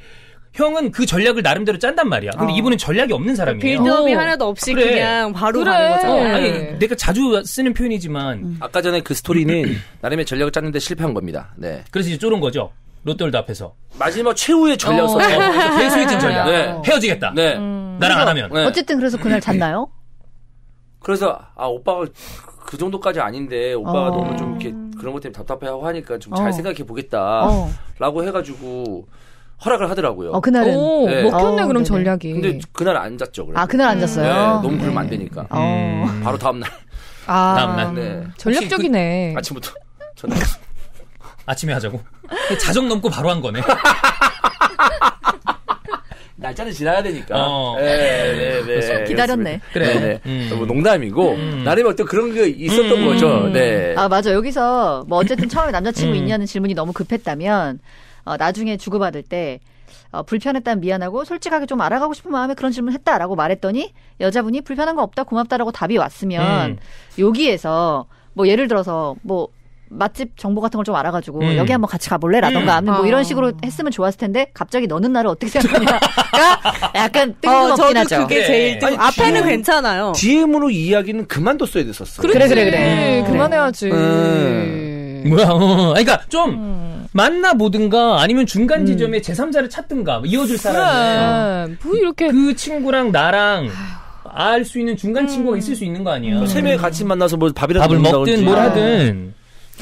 형은 그 전략을 나름대로 짠단 말이야. 근데 이분은 전략이 없는 사람이에요. 빌드업이 하나도 없이 그냥 바로 가는 거죠. 아니, 내가 자주 쓰는 표현이지만 아까 전에 그 스토리는 나름의 전략을 짰는데 실패한 겁니다. 네. 그래서 이제 쫄은 거죠. 롯데월드 앞에서 마지막 최후의 전략을 썼어. 배수해진 전략. 네. 헤어지겠다. 네. 나랑 안 하면. 네. 어쨌든 그래서 그날 잤나요? 그래서 오빠가 그 정도까지 아닌데 오빠가 너무 좀 이렇게 그런 것 때문에 답답해하고 하니까 좀 잘 생각해 보겠다라고 해가지고 허락을 하더라고요. 그날은 네. 먹혔네 그럼 전략이. 근데 그날 안 잤죠. 그래서. 그날 안 잤어요. 네, 너무 그러면 안 되니까. 바로 다음 날. 다음 날. 네. 전략적이네. 아침부터 전화. 아침에 하자고. 자정 넘고 바로 한 거네. 날짜는 지나야 되니까. 네. 기다렸네. 그래. 뭐 농담이고 나름의 어떤 그런 게 있었던 거죠. 네. 맞아. 여기서 뭐 어쨌든 처음에 남자친구 있냐는 질문이 너무 급했다면 나중에 주고받을 때 불편했다면 미안하고 솔직하게 좀 알아가고 싶은 마음에 그런 질문을 했다라고 말했더니 여자분이 불편한 거 없다 고맙다라고 답이 왔으면 여기에서 뭐 예를 들어서 뭐 맛집 정보 같은 걸 좀 알아가지고 여기 한번 같이 가볼래라던가 뭐 이런 식으로 했으면 좋았을 텐데 갑자기 너는 나를 어떻게 생각하냐가 약간 뜬금없긴 하죠. 그게 제일 앞에는 괜찮아요. DM으로 이야기는 그만뒀어야 됐었어. 그래. 그만해야지. 뭐야? 그러니까 좀 만나보든가 아니면 중간 지점에 제3자를 찾든가 이어줄 사람을 뭐 이렇게 그 친구랑 나랑 알 수 있는 중간 친구가 있을 수 있는 거 아니야? 세 명이 같이 만나서 뭐 밥을 먹든 뭘 하든.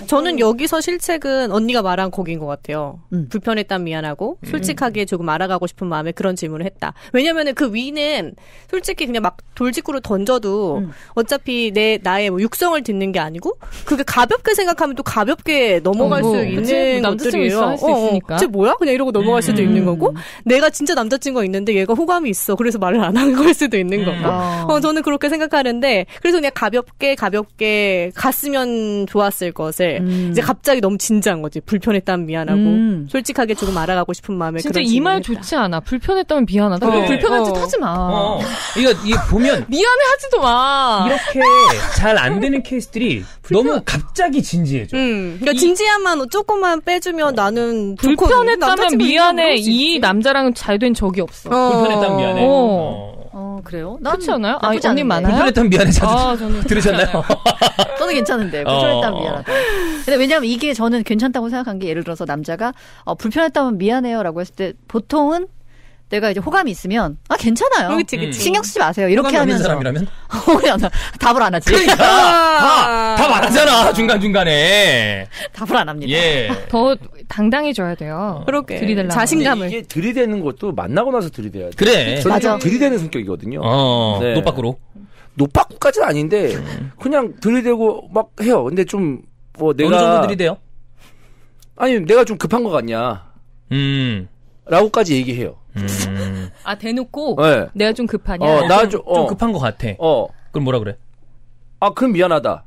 저는 여기서 실책은 언니가 말한 곡인 것 같아요. 불편했단 미안하고 솔직하게 조금 알아가고 싶은 마음에 그런 질문을 했다. 왜냐면은 그 위는 솔직히 그냥 막 돌직구로 던져도 어차피 나의 뭐 육성을 듣는 게 아니고 그게 가볍게 생각하면 또 가볍게 넘어갈 수 있는 것들이에요. 할 수 있으니까. 쟤 뭐야? 그냥 이러고 넘어갈 수도 있는 거고 내가 진짜 남자친구가 있는데 얘가 호감이 있어. 그래서 말을 안 하는 걸 수도 있는 거고. 저는 그렇게 생각하는데 그래서 그냥 가볍게 갔으면 좋았을 것을 것을 이제 갑자기 너무 진지한 거지. 불편했다면 미안하고 솔직하게 조금 알아가고 싶은 마음에 진짜 이 말 좋지 않아. 불편했다면 미안하다. 불편한 짓 하지 마. 이거 보면 미안해하지도 마. 이렇게 잘 안 되는 케이스들이 너무 갑자기 진지해져. 그러니까 진지함만 조금만 빼주면 나는 불편했다면 미안해. 이 남자랑은 잘 된 적이 없어. 불편했다면 미안해. 그래요? 그렇지 않아요? 언니 많아요? 불편했다면 미안해. 저는 들으셨나요? 저는 괜찮은데 불편했다면 미안하다. 근데 왜냐하면 이게 저는 괜찮다고 생각한 게 예를 들어서 남자가 불편했다면 미안해요라고 했을 때 보통은 내가 이제 호감이 있으면 괜찮아요. 그치. 신경 쓰지 마세요. 이렇게 하면서 사람이라면 그냥 답을 안 하지. 그러니까 답 안 하잖아. 중간중간에 답을 안 합니다. 예. 더 당당해져야 돼요. 그렇게 들이대려면. 자신감을. 이게 들이대는 것도 만나고 나서 들이대야 돼. 그래. 맞아. 들이대는 성격이거든요. 네. 노빠꾸로. 노빠꾸까지는 아닌데 그냥 들이대고 막 해요. 근데 좀 내가 어느 정도 들이대요? 아니 내가 좀 급한 것 같냐. 라고까지 얘기해요. 대놓고 네. 내가 좀 급하냐. 나 좀 급한 것 같아. 그럼 뭐라 그래? 그럼 미안하다.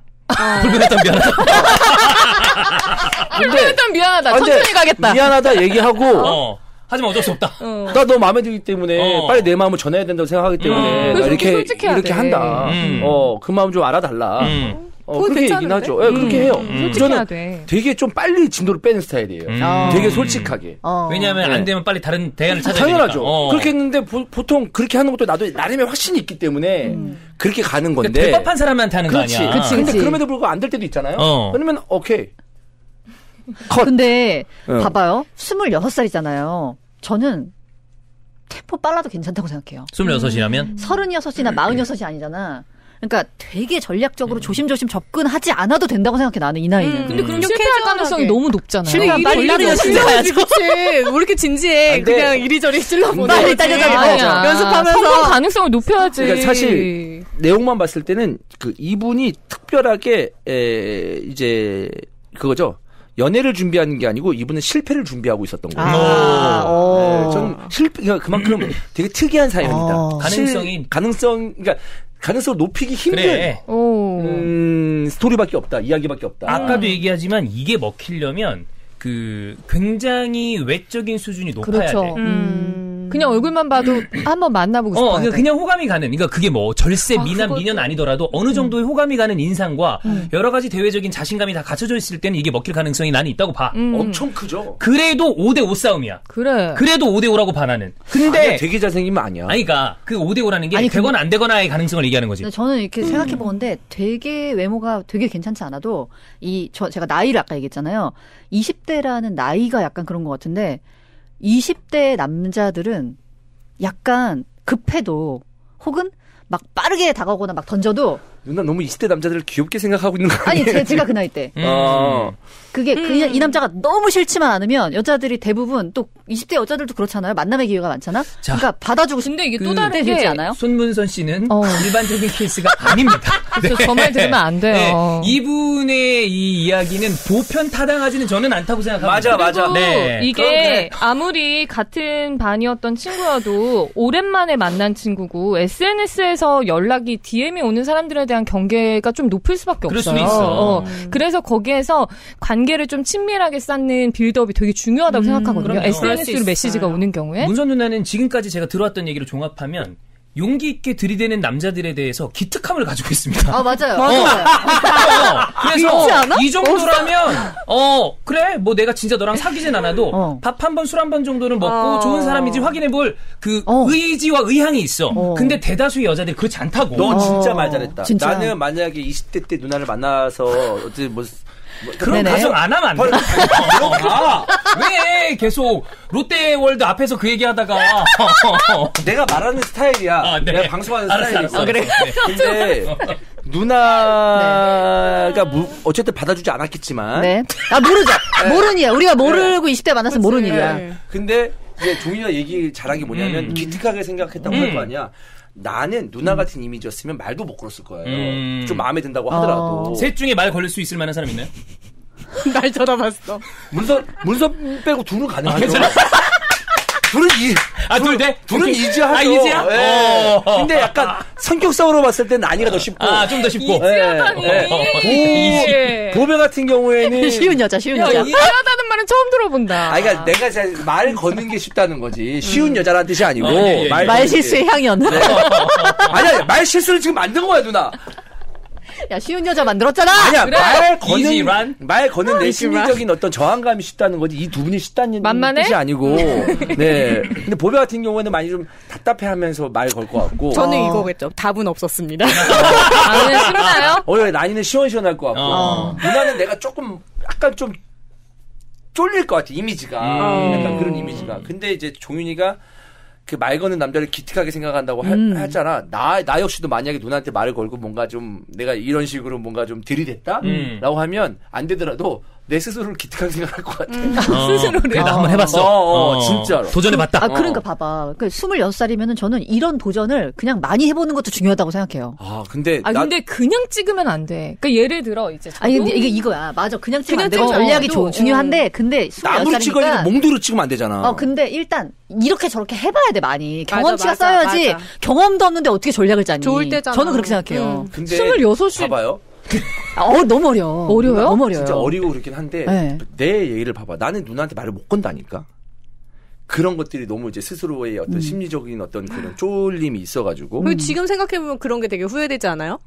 불편했다면 미안하다. 불편했다면 미안하다. 천천히 가겠다. 미안하다 얘기하고. 하지만 어쩔 수 없다. 나 너 마음에 들기 때문에 빨리 내 마음을 전해야 된다고 생각하기 때문에 나 이렇게 한다. 그 마음 좀 알아달라. 그렇게 얘기는 하죠. 그렇게 해요. 저는 되게 좀 빨리 진도를 빼는 스타일이에요. 되게 솔직하게. 왜냐하면 안 되면 빨리 다른 대안을 찾아야 되니까. 당연하죠. 그렇게 했는데 보통 그렇게 하는 것도 나도 나름의 확신이 있기 때문에 그렇게 가는 건데. 그러니까 대법한 사람한테 하는 거 아니야. 그렇지. 근데 그럼에도 불구하고 안 될 때도 있잖아요. 그러면 오케이. 근데 봐봐요. 26살이잖아요. 저는 템포 빨라도 괜찮다고 생각해요. 26이라면? 36이나 46이 아니잖아. 그러니까 되게 전략적으로 조심조심 접근하지 않아도 된다고 생각해 나는 이 나이는. 근데 그럼 실패할 가능성이 너무 높잖아요. 빨리 찔러야지. 그치. 왜 이렇게 진지해. 그냥 이리저리 찔러보자. 빨리 따져가지고 연습하면서 성공 가능성을 높여야지. 그러니까 사실 내용만 봤을 때는 이분이 특별하게 이제 그거죠. 연애를 준비하는 게 아니고 이분은 실패를 준비하고 있었던 거예요. 저는 그만큼 되게 특이한 사연이다. 가능성을 높이기 힘든 그래. 스토리밖에 없다. 이야기밖에 없다. 아까도 얘기하지만 이게 먹히려면 굉장히 외적인 수준이 높아야 그렇죠. 돼. 그냥 얼굴만 봐도 한번 만나보고 싶어요. 그냥 호감이 가는. 그러니까 그게 뭐 절세, 미남, 미녀는 아니더라도 어느 정도의 호감이 가는 인상과 여러 가지 대외적인 자신감이 다 갖춰져 있을 때는 이게 먹힐 가능성이 나는 있다고 봐. 엄청 크죠. 그래도 5대5 싸움이야. 그래. 그래도 5대5라고 봐 나는. 근데 아니야, 되게 잘생기면 아니야. 아니 그러니까 그 5대5라는 게 되거나 안 되거나의 가능성을 얘기하는 거지. 저는 이렇게 생각해 보는데 되게 외모가 되게 괜찮지 않아도 제가 나이를 아까 얘기했잖아요. 20대라는 나이가 약간 그런 것 같은데 20대 남자들은 약간 급해도 혹은 막 빠르게 다가오거나 막 던져도 누나 너무 20대 남자들을 귀엽게 생각하고 있는 거 아니에요? 아니 제가 그 나이 때 그게 그냥 이 남자가 너무 싫지만 않으면 여자들이 대부분 또 20대 여자들도 그렇잖아요. 만남의 기회가 많잖아. 그러니까 받아주고 근데 이게 또 다른 게 되지 않아요? 손문선 씨는 일반적인 케이스가 아닙니다. 네. 저 말 들으면 안 돼요. 네. 이분의 이 이야기는 보편 타당하지는 저는 않다고 생각합니다. 맞아. 네. 이게 아무리 같은 반이었던 친구여도 오랜만에 만난 친구고 SNS에서 연락이 DM이 오는 사람들에 대한 경계가 좀 높을 수밖에 그럴 없어요. 수 있어. 그래서 거기에서 관계를 좀 친밀하게 쌓는 빌드업이 되게 중요하다고 생각하거든요. SNS로 메시지가 오는 경우에. 문선 누나는 지금까지 제가 들어왔던 얘기를 종합하면 용기 있게 들이대는 남자들에 대해서 기특함을 가지고 있습니다. 맞아요. 그래서 이 정도라면 그래 뭐 내가 진짜 너랑 사귀진 않아도 밥 한 번 술 한 번 정도는 먹고 좋은 사람인지 확인해볼 그 의지와 의향이 있어. 근데 대다수의 여자들이 그렇지 않다고. 너 진짜 말 잘했다. 진짜. 나는 만약에 20대 때 누나를 만나서 어떻게 그런 가정 안 하면 안 돼. 왜 계속 롯데월드 앞에서 그 얘기하다가 내가 말하는 스타일이야. 네. 내가 방송하는 스타일이야. 그래. 근데 누나가 어쨌든 받아주지 않았겠지만. 네. 모르죠. 모르는 일이야. 우리가 모르고 20대 만났으면 모르는 일이야. 근데 이제 종이가 얘기 잘한 게 뭐냐면 기특하게 생각했다고 할 거 아니야. 나는 누나 같은 이미지였으면 말도 못 걸었을 거예요. 좀 마음에 든다고 하더라도. 셋 중에 말 걸릴 수 있을 만한 사람 있나요? 날 쳐다봤어. 문선 빼고 둘은 가능하죠. 둘은 둘 돼? 둘은 이지하죠. 이지야? 근데 약간 성격상으로 봤을 땐 난이가 더 쉽고. 좀 더 쉽고. 보배 같은 경우에는. 쉬운 여자. 이해하다는 말은 처음 들어본다. 그러니까 내가 말 거는 게 쉽다는 거지. 쉬운 여자라는 뜻이 아니고. 말 실수의 향연. 네. 아니야, 말 실수를 지금 만든 거야, 누나. 야, 쉬운 여자 만들었잖아! 아니야, 그래. 말 거는 내 심리적인 어떤 저항감이 쉽다는 거지. 이 두 분이 쉽다는 만만해? 뜻이 아니고. 네. 근데 보배 같은 경우에는 많이 좀 답답해 하면서 말 걸 것 같고. 저는 이거겠죠. 답은 없었습니다. 나는 싫나요? 나니는 시원시원할 것 같고. 누나는 내가 조금, 약간 좀 쫄릴 것 같아, 이미지가. 약간 그런 이미지가. 근데 이제 종윤이가 그 말 거는 남자를 기특하게 생각한다고 했잖아. 나 역시도 만약에 누나한테 말을 걸고 뭔가 좀 내가 이런 식으로 뭔가 좀 들이댔다? 라고 하면 안 되더라도 내 스스로를 기특하게 생각할 것 같아. 스스로를. 나 한번 해봤어. 진짜로. 도전해봤다. 그러니까 봐봐. 26살이면은 저는 이런 도전을 그냥 많이 해보는 것도 중요하다고 생각해요. 근데 그냥 찍으면 안 돼. 그러니까 예를 들어, 이제. 근데 이게 이거야. 맞아. 그냥 찍으면 안 되고 전략이 중요한데, 근데 26살이니까. 찍어야 몽두로 찍으면 안 되잖아. 근데 일단, 이렇게 저렇게 해봐야 돼, 많이. 경험치가 맞아, 쌓여야지. 맞아. 경험도 없는데 어떻게 전략을 짜니. 좋을 때잖아. 저는 그렇게 생각해요. 근데 26이. 봐봐요. 너무 어려워. 어려워요? 너무 어려워요. 진짜 어리고 그렇긴 한데 네. 내 얘기를 봐봐. 나는 누나한테 말을 못 건다니까. 그런 것들이 너무 이제 스스로의 어떤 심리적인 어떤 그런 쫄림이 있어가지고. 지금 생각해보면 그런 게 되게 후회되지 않아요?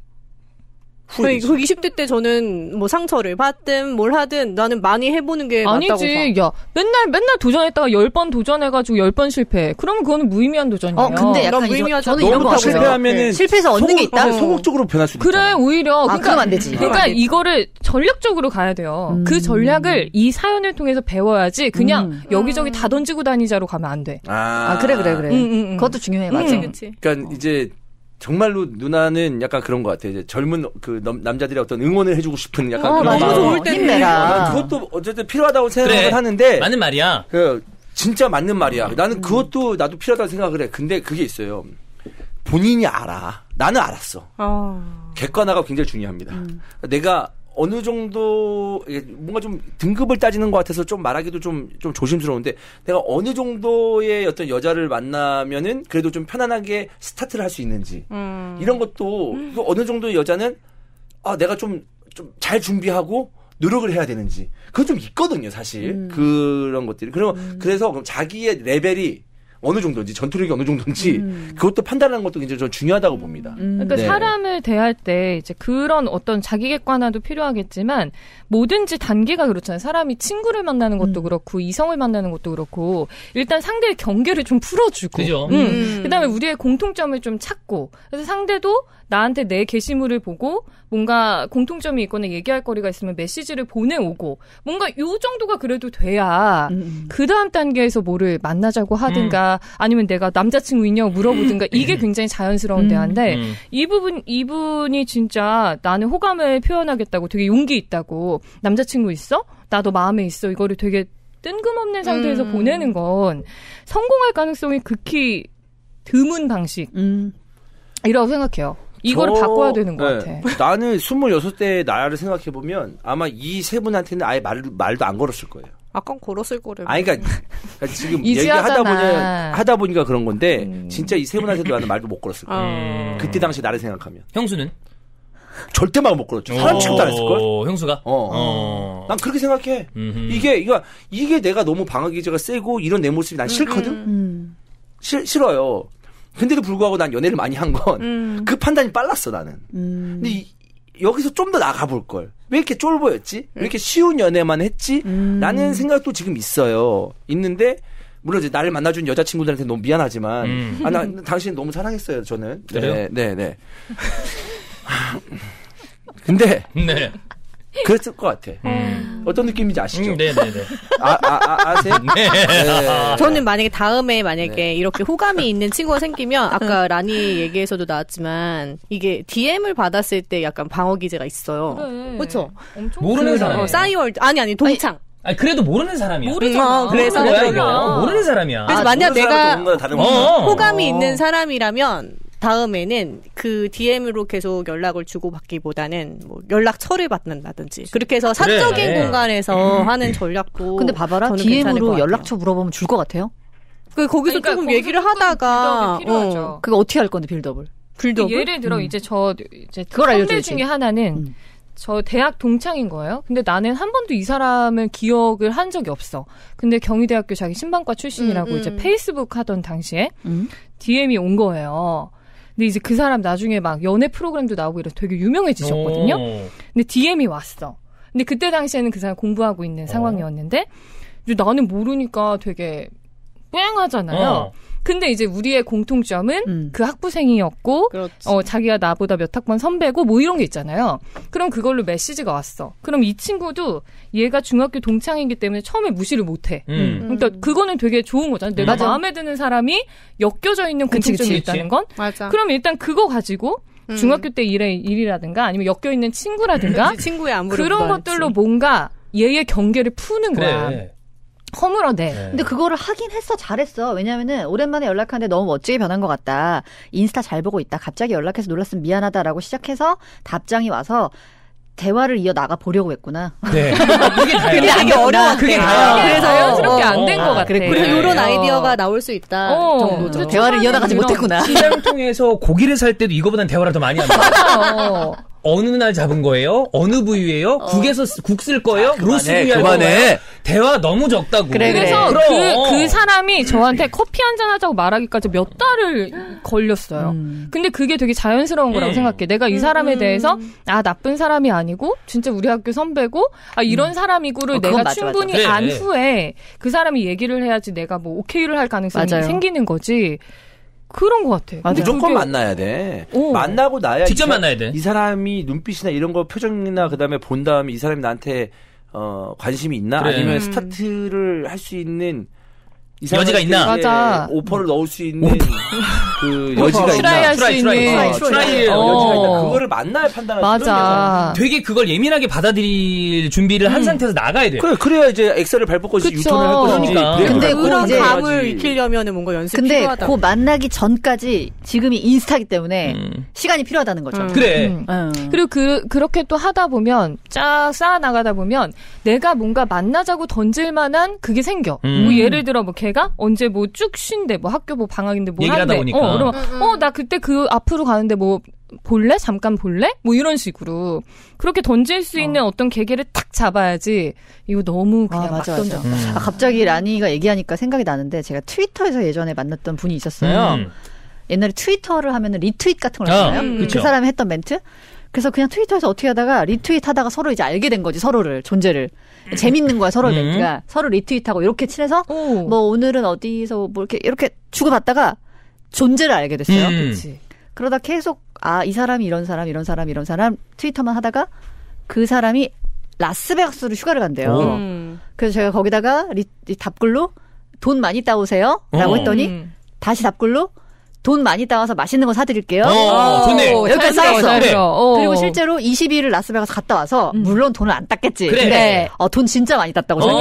그 후회되지. 20대 때 저는 뭐 상처를 받든 뭘 하든 나는 많이 해보는 게 맞다고 봐. 아니지. 야, 맨날 도전했다가 10번 도전해가지고 10번 실패. 그러면 그거는 무의미한 도전이에요. 근데 약간 저는 이런 거 실패하면은 실패해서 얻는 게 있다. 소극적으로 변할 수도 있다. 그래, 오히려. 그럼 안 되지. 그러니까 이거를 전략적으로 가야 돼요. 그 전략을 이 사연을 통해서 배워야지 그냥 여기저기 다 던지고 다니자로 가면 안 돼. 그래. 그것도 중요해. 맞아. 그치. 그러니까 이제 정말로 누나는 약간 그런 것 같아. 이제 젊은 그 남자들의 어떤 응원을 해주고 싶은 약간 그런 맞아. 마음. 좋을 때 힘내라. 그것도 어쨌든 필요하다고 생각을 하는데. 맞는 말이야. 진짜 맞는 말이야. 나는 그것도 나도 필요하다고 생각을 해. 근데 그게 있어요. 본인이 알아. 나는 알았어. 객관화가 굉장히 중요합니다. 내가 어느 정도 뭔가 좀 등급을 따지는 것 같아서 좀 말하기도 좀 조심스러운데 내가 어느 정도의 어떤 여자를 만나면은 그래도 좀 편안하게 스타트를 할 수 있는지 이런 것도 또 어느 정도의 여자는 내가 좀 잘 준비하고 노력을 해야 되는지 그건 좀 있거든요 사실 그런 것들이 그래서 자기의 레벨이 어느 정도인지 전투력이 어느 정도인지 그것도 판단하는 것도 굉장히 좀 중요하다고 봅니다. 그러니까 네. 사람을 대할 때 이제 그런 어떤 자기 객관화도 필요하겠지만 뭐든지 단계가 그렇잖아요. 사람이 친구를 만나는 것도 그렇고 이성을 만나는 것도 그렇고 일단 상대의 경계를 좀 풀어주고 그죠. 그다음에 우리의 공통점을 좀 찾고 그래서 상대도 나한테 내 게시물을 보고 뭔가 공통점이 있거나 얘기할 거리가 있으면 메시지를 보내오고 뭔가 요 정도가 그래도 돼야 그 다음 단계에서 뭐를 만나자고 하든가 아니면 내가 남자친구 있냐고 물어보든가 이게 굉장히 자연스러운 대화인데 이분이 진짜 나는 호감을 표현하겠다고 되게 용기 있다고 남자친구 있어? 나도 마음에 있어. 이거를 되게 뜬금없는 상태에서 보내는 건 성공할 가능성이 극히 드문 방식이라고 생각해요. 이걸 바꿔야 되는 것 같아. 나는 26대 나를 생각해보면 아마 이 세 분한테는 아예 말도 안 걸었을 거예요. 아까 걸었을 거래. 그러니까 지금 얘기하다 보니까 그런 건데 진짜 이 세 분한테도 나는 말도 못 걸었을 거예요. 그때 당시 나를 생각하면. 형수는? 절대 말 못 걸었죠. 사람 취급도 안 했을걸? 형수가? 난 그렇게 생각해. 이게 내가 너무 방어 기제가 세고 이런 내 모습이 난 싫거든? 싫어요. 근데도 불구하고 난 연애를 많이 한 건 그 판단이 빨랐어 나는. 근데 여기서 좀 더 나가볼 걸. 왜 이렇게 쫄보였지? 왜 이렇게 쉬운 연애만 했지? 라는 생각도 지금 있어요. 있는데 물론 이제 나를 만나준 여자친구들한테 너무 미안하지만 나 당신 너무 사랑했어요 저는. 그래요? 네. 근데 네. 그랬을 것 같아. 어떤 느낌인지 아시죠? 네네네. 아세요? 네. 저는 만약에 네. 이렇게 호감이 있는 친구가 생기면 아까 라니 얘기에서도 나왔지만 이게 DM을 받았을 때 약간 방어 기제가 있어요. 그래. 그렇죠? 모르는 사람. 싸이월드 아니 동창. 아니 그래도 모르는 사람이야. 모르잖아. 그래서 거야 이거. 모르는 사람이야. 그래서 만약 내가 호감이 어. 있는 사람이라면 다음에는 그 DM으로 계속 연락을 주고받기보다는 뭐 연락처를 받는다든지 그렇게 해서 사적인 공간에서 하는 전략도. 근데 봐봐라 저는 괜찮을 것 DM으로 같아요. 연락처 물어보면 줄 것 같아요? 거기서 그러니까 조금 거기서 얘기를 조금 하다가 빌드업이 필요하죠. 그거 어떻게 할 건데 빌드업을? 불독? 예를 들어 이제 선배 중에 하나는 저 대학 동창인 거예요. 근데 나는 한 번도 이 사람을 기억을 한 적이 없어. 근데 경희대학교 자기 신방과 출신이라고 이제 페이스북 하던 당시에 DM이 온 거예요. 근데 이제 그 사람 나중에 막 연애 프로그램도 나오고 이래서 되게 유명해지셨거든요. 근데 DM이 왔어. 근데 그때 당시에는 그 사람 공부하고 있는 상황이었는데 이제 나는 모르니까 되게 뿌양하잖아요. 근데 이제 우리의 공통점은 그 학부생이었고 자기가 나보다 몇 학번 선배고 뭐 이런 게 있잖아요. 그럼 그걸로 메시지가 왔어. 그럼 이 친구도 얘가 중학교 동창이기 때문에 처음에 무시를 못해. 그러니까 그거는 되게 좋은 거잖아. 내가 마음에 드는 사람이 엮여져 있는 공통점이 있다는 건. 맞아. 그럼 일단 그거 가지고 중학교 때 일이라든가 아니면 엮여있는 친구라든가 친구의 안무를 그런 것들로 뭔가 얘의 경계를 푸는 거야. 허물어대. 근데 그거를 하긴 했어. 잘했어. 왜냐면은 오랜만에 연락하는데 너무 멋지게 변한 것 같다. 인스타 잘 보고 있다. 갑자기 연락해서 놀랐으면 미안하다라고 시작해서 답장이 와서 대화를 이어 나가 보려고 했구나. 네. 그게 다야. 근데 그게 어려워. 그게 다야. 그래서 자연스럽게 안 된 것 같아. 그리고 이런 아이디어가 나올 수 있다. 정도죠. 대화를 이어나가지 못했구나. 시장 통해서 고기를 살 때도 이거보단 대화를 더 많이 한다. 어느 날 잡은 거예요? 어느 부위예요? 국에서 국 쓸 거예요? 로스 부위 할 거예요? 대화 너무 적다고. 그래서 그 사람이 저한테 커피 한잔 하자고 말하기까지 몇 달을 걸렸어요. 근데 그게 되게 자연스러운 거라고 생각해. 내가 이 사람에 대해서 나쁜 사람이 아니고 진짜 우리 학교 선배고 이런 사람이고를 내가 맞아, 충분히 맞아. 안 후에 그 사람이 얘기를 해야지 내가 뭐 오케이를 할 가능성이 생기는 거지. 그런 것 같아. 무조건 만나야 돼. 만나고 나야 직접 만나야 돼. 이 사람이 눈빛이나 이런 거 표정이나 그다음에 본 다음에 이 사람이 나한테 관심이 있나 아니면 스타트를 할 수 있는 여지가 있나? 맞아. 오퍼를 넣을 수 있는 그 여지가 있나? 트라이할 수 있는 트라이 여지가 있나? 그거를 만나야 판단할 수 있는 맞아. 되게 그걸 예민하게 받아들일 준비를 한 상태에서 나가야 돼. 그래야 이제 엑셀을 밟을 것이지 유턴을 할 것이지. 그러니까. 근데 그런 이제 감을 익히려면 뭔가 연습이 근데 필요하다. 그 만나기 전까지 지금이 인스타기 때문에 시간이 필요하다는 거죠. 그래. 그리고 그렇게 또 하다 보면 쫙 쌓아 나가다 보면 내가 뭔가 만나자고 던질 만한 그게 생겨. 뭐 예를 들어 뭐 걔가 언제 뭐 쭉 쉰대 뭐 학교 뭐 방학인데 뭐 얘기를 한대. 하다 보니까. 그러면 나 그때 그 앞으로 가는데 뭐 볼래? 잠깐 볼래? 뭐 이런 식으로 그렇게 던질 수 있는 어떤 계기를 탁 잡아야지. 이거 너무 그냥 막 던져. 갑자기 라니가 얘기하니까 생각이 나는데 제가 트위터에서 예전에 만났던 분이 있었어요. 옛날에 트위터를 하면은 리트윗 같은 걸 하잖아요. 그 사람이 했던 멘트. 그래서 그냥 트위터에서 어떻게 하다가 리트윗 하다가 서로 이제 알게 된 거지, 서로를, 존재를. 재밌는 거야, 서로 멘트가. 서로 리트윗하고 이렇게 친해서 뭐 오늘은 어디서 뭐 이렇게 주고받다가 존재를 알게 됐어요. 그치. 그러다 계속 이 사람이 이런 사람 트위터만 하다가 그 사람이 라스베가스로 휴가를 간대요. 그래서 제가 거기다가 답글로 돈 많이 따오세요 라고 했더니 다시 답글로 돈 많이 따와서 맛있는 거 사드릴게요. 좋네. 여기까지 쌓였어. 그래. 그리고 실제로 22일을 라스베가스 갔다 와서 물론 돈을 안 땄겠지. 그래. 근데 돈 진짜 많이 땄다고 자기.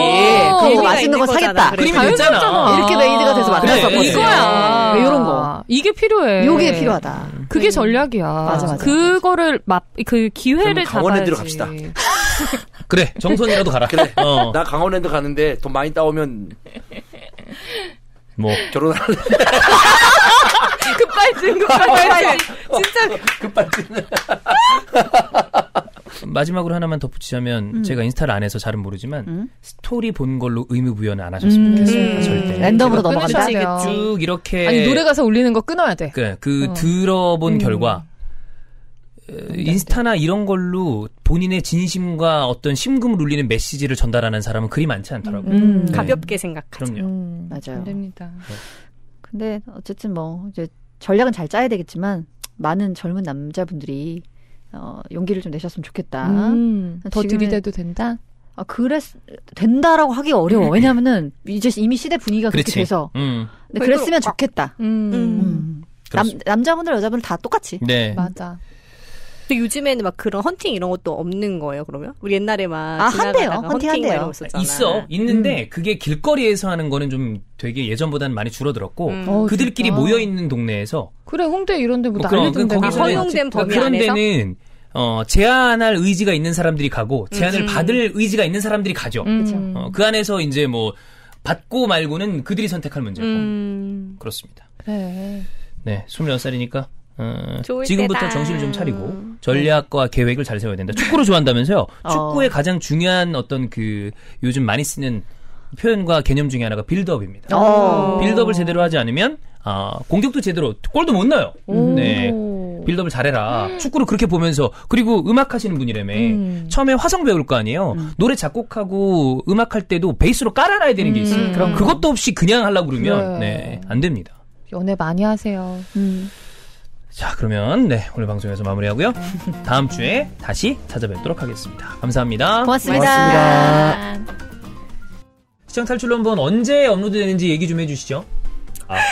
그래서 맛있는 거 사겠다. 그림이 됐잖아. 이렇게 메이드가 돼서 만났었거든. 이거야. 이런 거. 이게 필요해. 요게 필요하다. 그게 전략이야. 맞아. 그거를 그 기회를 잡아야지. 강원랜드로 갑시다. 그래. 정선이라도 가라. 그래. 나 강원랜드 가는데 돈 많이 따오면 뭐 결혼할래. 급발진. 진짜 급발진. 마지막으로 하나만 덧붙이자면 제가 인스타를 안 해서 잘은 모르지만 스토리 본 걸로 의무 부여는 안 하셨으면 좋겠어요. 절대. 랜덤으로 넘어간다. 쭉 이렇게 아니 노래 가사 올리는 거 끊어야 돼. 들어본 결과 인스타나 이런 걸로 본인의 진심과 어떤 심금을 울리는 메시지를 전달하는 사람은 그리 많지 않더라고요. 네. 가볍게 생각하죠. 그럼요. 맞아요. 안 됩니다. 근데 어쨌든 뭐 이제 전략은 잘 짜야 되겠지만 많은 젊은 남자분들이 용기를 좀 내셨으면 좋겠다. 더 들이대도 된다? 된다라고 하기 어려워. 왜냐면은 이제 이미 시대 분위기가 그렇게 돼서. 근데 그랬으면 좋겠다. 남자분들 여자분들 다 똑같이. 네. 맞아. 근데 요즘에는 막 그런 헌팅 이런 것도 없는 거예요, 그러면? 우리 옛날에 막 한대요. 헌팅 한대요. 있는데 그게 길거리에서 하는 거는 좀 되게 예전보다는 많이 줄어들었고 그들끼리 모여 있는 동네에서 그래 홍대 이런 데뭐 난리던데. 허용된 범위 그런 안에서? 데는 제안할 의지가 있는 사람들이 가고 제안을 받을 의지가 있는 사람들이 가죠. 그 안에서 이제 뭐 받고 말고는 그들이 선택할 문제고. 그렇습니다. 네. 네, 26살이니까 지금부터 때다. 정신을 좀 차리고 전략과 계획을 잘 세워야 된다. 축구를 좋아한다면서요? 축구의 가장 중요한 어떤 그 요즘 많이 쓰는 표현과 개념 중에 하나가 빌드업입니다. 빌드업을 제대로 하지 않으면 공격도 제대로 골도 못 넣어요. 네. 빌드업을 잘해라. 축구를 그렇게 보면서 그리고 음악 하시는 분이라며 처음에 화성 배울 거 아니에요. 노래 작곡하고 음악할 때도 베이스로 깔아놔야 되는 게 있어요. 그럼 그것도 없이 그냥 하려고 그러면 네, 안 됩니다. 연애 많이 하세요. 자, 그러면 네, 오늘 방송에서 마무리하고요. 다음 주에 다시 찾아뵙도록 하겠습니다. 감사합니다. 고맙습니다. 시장 탈출 넘버원 언제 업로드되는지 얘기 좀 해주시죠.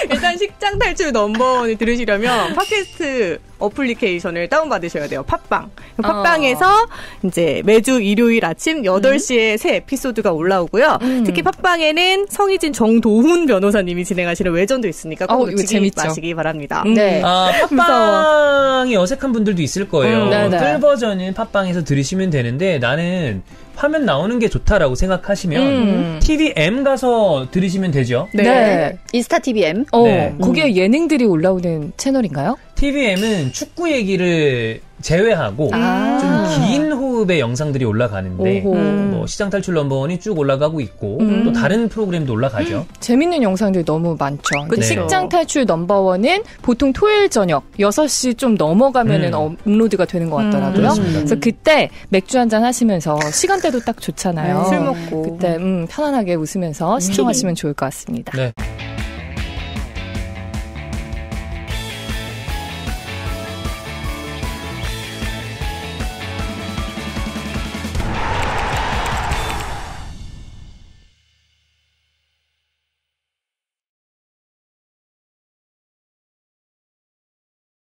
일단 식장 탈출 넘버원을 들으시려면 팟캐스트 어플리케이션을 다운받으셔야 돼요. 팟빵. 팟빵에서 이제 매주 일요일 아침 8시에 새 에피소드가 올라오고요. 특히 팟빵에는 성희진 정도훈 변호사님이 진행하시는 외전도 있으니까 꼭 놓치지 마시기 바랍니다. 네. 팟빵이 어색한 분들도 있을 거예요. 풀 버전은 팟빵에서 들으시면 되는데 나는 화면 나오는 게 좋다라고 생각하시면 TVM 가서 들으시면 되죠. 네. 인스타 TVM. 네. 거기에 예능들이 올라오는 채널인가요? TVM은 축구 얘기를 제외하고 좀 긴 호흡의 영상들이 올라가는데 뭐 시장 탈출 넘버원이 쭉 올라가고 있고 또 다른 프로그램도 올라가죠. 재밌는 영상들이 너무 많죠. 근데 식장 탈출 넘버원은 보통 토요일 저녁 6시 좀 넘어가면은 업로드가 되는 것 같더라고요. 그래서 그때 맥주 한잔 하시면서 시간대도 딱 좋잖아요. 술 먹고 그때 편안하게 웃으면서 시청하시면 좋을 것 같습니다. 네.